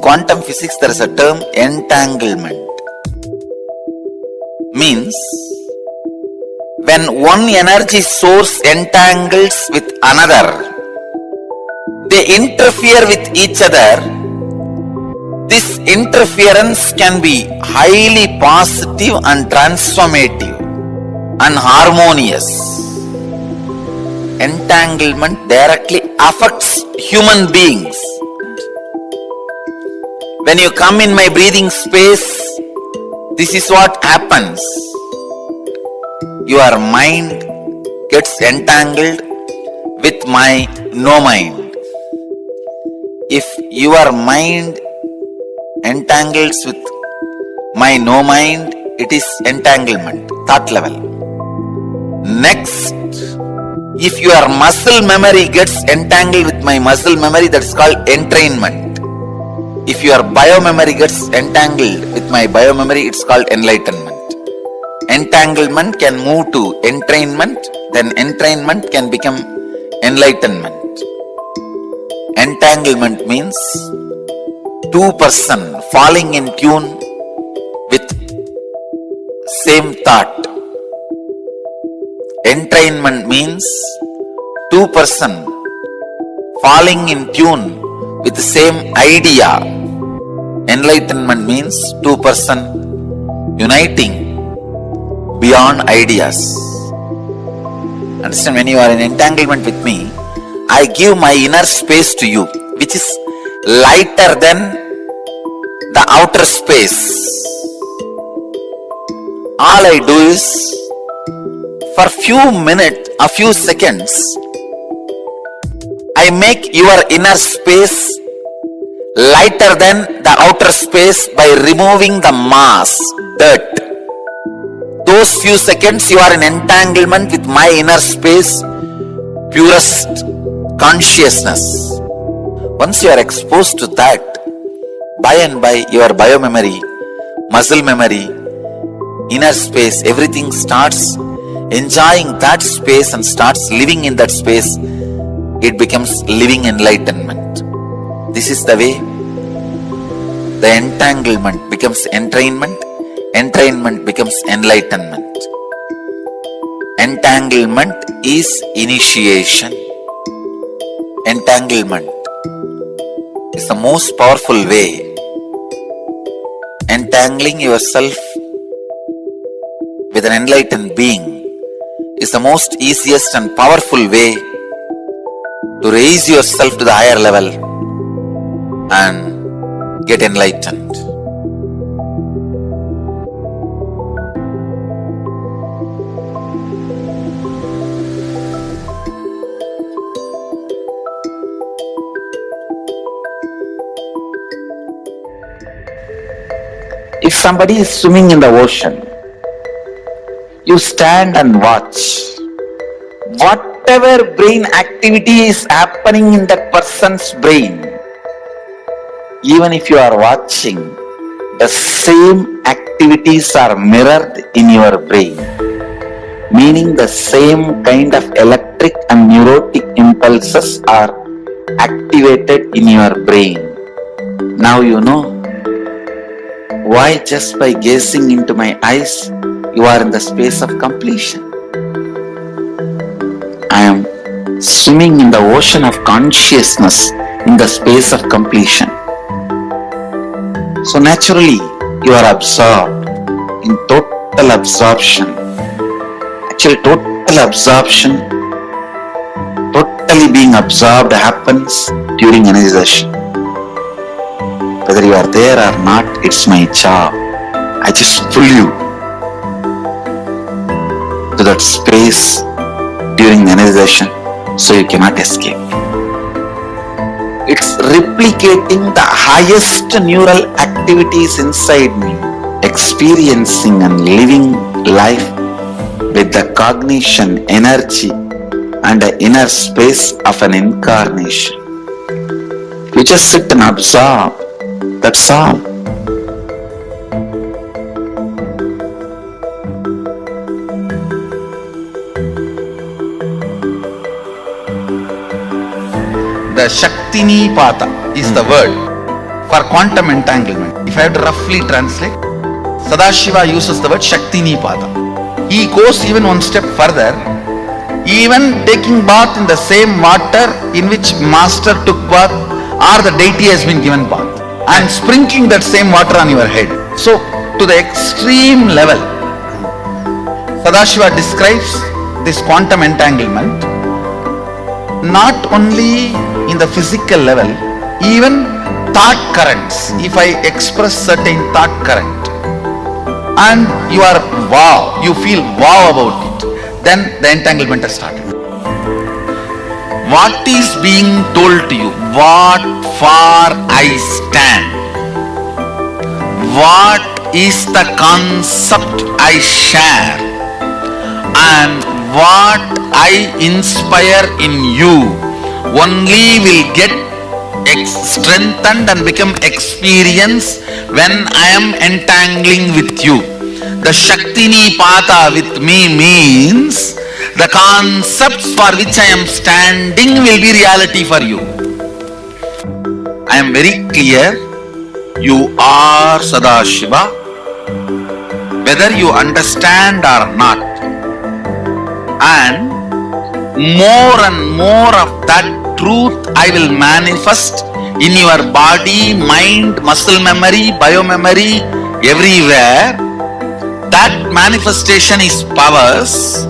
Quantum physics, there is a term entanglement. Means when one energy source entangles with another, they interfere with each other. This interference can be highly positive and transformative and harmonious. Entanglement directly affects human beings. When you come in my breathing space, this is what happens. Your mind gets entangled with my no mind. If your mind entangles with my no mind, it is entanglement, thought level. Next, if your muscle memory gets entangled with my muscle memory, that is called entrainment. If your biomemory gets entangled with my biomemory, it's called enlightenment. Entanglement can move to entrainment, then entrainment can become enlightenment. Entanglement means two persons falling in tune with same thought. Entrainment means two persons falling in tune with the same idea. Enlightenment means two persons uniting beyond ideas. Understand, when you are in entanglement with me, I give my inner space to you, which is lighter than the outer space. All I do is, for few minutes, a few seconds, I make your inner space lighter than the outer space by removing the mass, dirt. Those few seconds you are in entanglement with my inner space, purest consciousness. Once you are exposed to that, by and by your biomemory, muscle memory, inner space, everything starts enjoying that space and starts living in that space. It becomes living enlightenment. This is the way. The entanglement becomes entrainment, entrainment becomes enlightenment. Entanglement is initiation. Entanglement is the most powerful way. Entangling yourself with an enlightened being is the most easiest and powerful way to raise yourself to the higher level and get enlightened. If somebody is swimming in the ocean, you stand and watch. Whatever brain activity is happening in that person's brain, even if you are watching, the same activities are mirrored in your brain, meaning the same kind of electric and neurotic impulses are activated in your brain. Now you know why just by gazing into my eyes, you are in the space of completion. I am swimming in the ocean of consciousness in the space of completion. So naturally, you are absorbed in total absorption. Actually, total absorption, totally being absorbed happens during energization. Whether you are there or not, it's my job. I just pull you to that space during the energization so you cannot escape. It's replicating the highest neural activities inside me, experiencing and living life with the cognition, energy and the inner space of an incarnation. You just sit and absorb. That's all. The Shaktini Pata is the word for quantum entanglement. If I have to roughly translate, Sadashiva uses the word Shaktini Pata. He goes even one step further, even taking bath in the same water in which master took bath or the deity has been given bath, and sprinkling that same water on your head. So, to the extreme level, Sadashiva describes this quantum entanglement not only in the physical level, even thought currents. If I express certain thought current and you are wow, you feel wow about it, then the entanglement has started. What is being told to you? What for I stand? What is the concept I share? And what I inspire in you only will get strengthened and become experience when I am entangling with you. The Shaktini Pata with me means the concepts for which I am standing will be reality for you. I am very clear, you are Sadashiva, whether you understand or not. And more of that truth I will manifest in your body, mind, muscle memory, biomemory, everywhere. That manifestation is powers,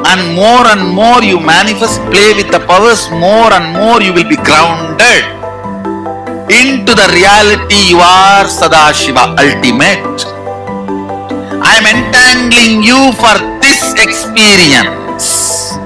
and more you manifest, play with the powers, more and more you will be grounded into the reality you are Sadashiva, ultimate. I am entangling you for this experience.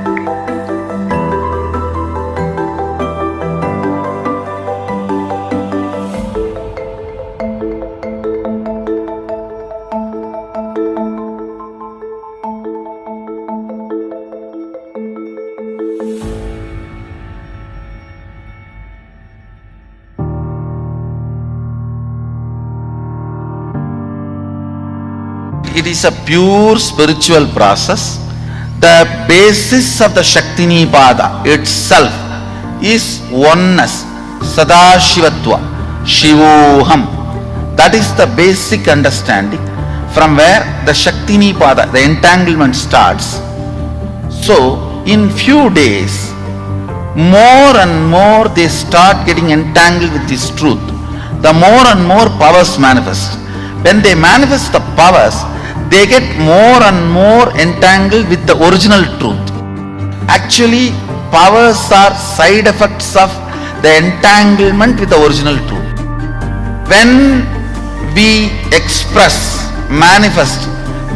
it is a pure spiritual process. The basis of the Shaktinipada itself is oneness, Sadashivatva, Shivoham. That is the basic understanding from where the Shaktinipada, the entanglement starts. So, in few days, more and more they start getting entangled with this truth. The more and more powers manifest. When they manifest the powers, they get more and more entangled with the original truth. Actually, powers are side effects of the entanglement with the original truth. When we express, manifest,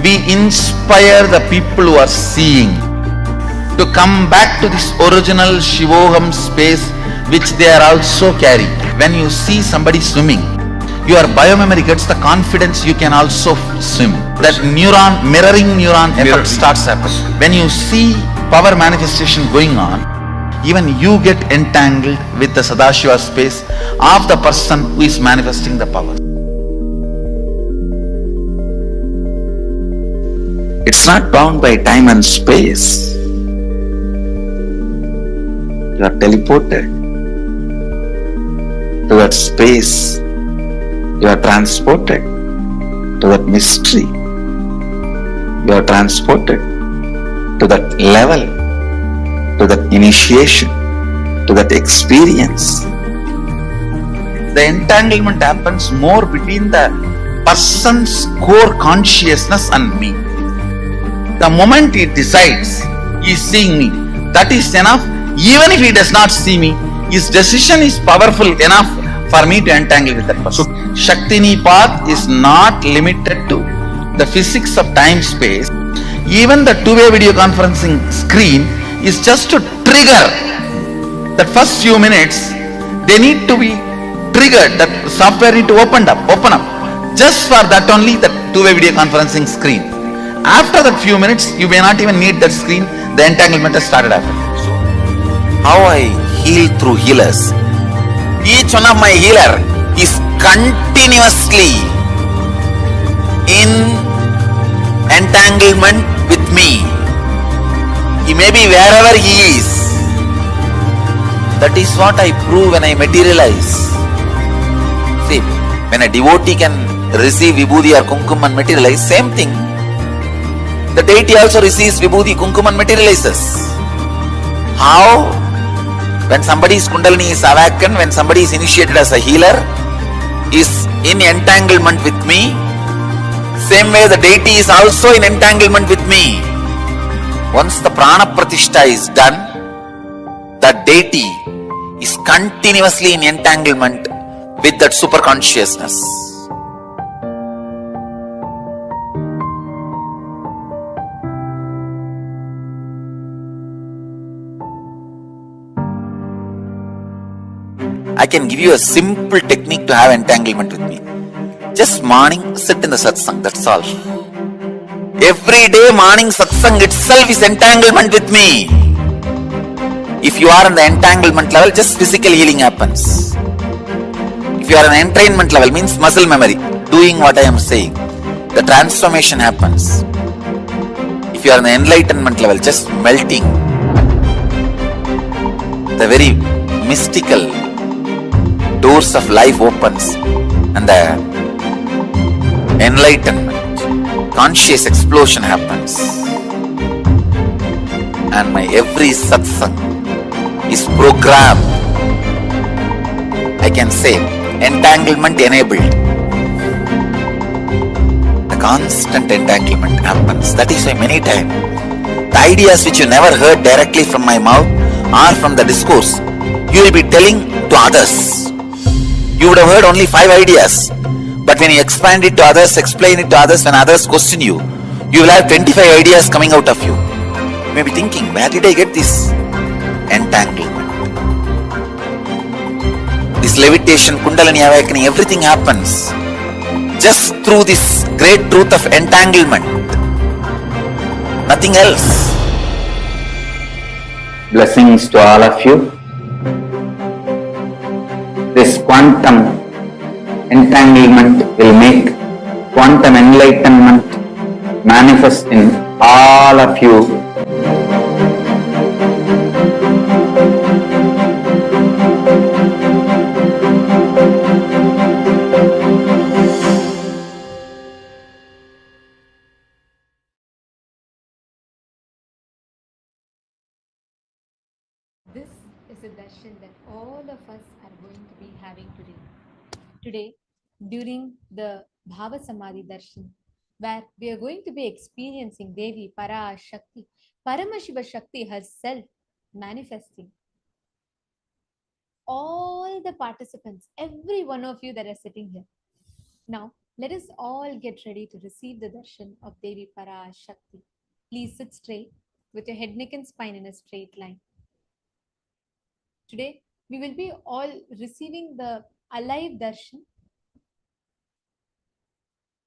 we inspire the people who are seeing to come back to this original Shivoham space which they are also carrying. When you see somebody swimming, your biomemory gets the confidence you can also swim. That neuron, mirroring neuron effect starts happening. When you see power manifestation going on, even you get entangled with the Sadashiva space of the person who is manifesting the power. It's not bound by time and space. You are teleported to that space. You are transported to that mystery. You are transported to that level, to that initiation, to that experience. The entanglement happens more between the person's core consciousness and me. The moment he decides he is seeing me, that is enough. Even if he does not see me, his decision is powerful enough for me to entangle with that person. Shaktinipat is not limited to the physics of time-space. Even the two-way video conferencing screen is just to trigger that first few minutes. They need to be triggered, that software need to open up. Just for that only, that two-way video conferencing screen. After that few minutes, you may not even need that screen. The entanglement has started happening. How I heal through healers. Each one of my healer is continuously in entanglement with me. He may be wherever he is. That is what I prove when I materialize. See, when a devotee can receive vibhuti or kumkum and materialize, same thing. The deity also receives vibhuti, kumkum and materializes. How? When somebody's kundalini is awakened, when somebody is initiated as a healer, is in entanglement with me, same way the deity is also in entanglement with me. Once the prana pratishtha is done, the deity is continuously in entanglement with that super consciousness. I can give you a simple technique to have entanglement with me. Just morning, sit in the satsang, that's all. Every day morning satsang itself is entanglement with me. If you are in the entanglement level, just physical healing happens. If you are in entrainment level, means muscle memory, doing what I am saying, the transformation happens. If you are in the enlightenment level, just melting. The very mystical doors of life opens and the enlightenment, conscious explosion happens. And my every satsang is programmed. I can say entanglement enabled. The constant entanglement happens. That is why many times the ideas which you never heard directly from my mouth or from the discourse, you will be telling to others. You would have heard only 5 ideas, but when you expand it to others, explain it to others, when others question you, you will have 25 ideas coming out of you. You may be thinking, where did I get this entanglement? This levitation, kundalini awakening, everything happens just through this great truth of entanglement. Nothing else. Blessings to all of you. This quantum entanglement will make quantum enlightenment manifest in all of you. This is a darshan that all of us are going to be having today. Today, during the Bhava Samadhi darshan, where we are going to be experiencing Devi Parashakti, Paramashiva Shakti herself manifesting. All the participants, every one of you that are sitting here. Now, let us all get ready to receive the darshan of Devi Parashakti. Please sit straight with your head, neck, and spine in a straight line. Today, we will be all receiving the alive darshan,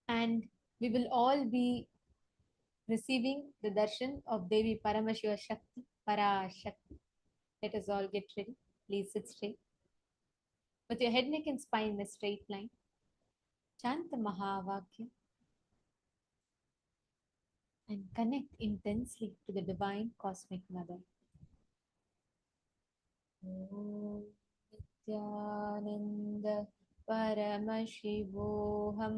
and we will all be receiving the darshan of Devi Paramashiva Shakti, Parashakti. Let us all get ready. Please sit straight with your head, neck, and spine in a straight line. Chant the Mahavakya and connect intensely to the Divine Cosmic Mother. Om Nithyananda Paramashivoham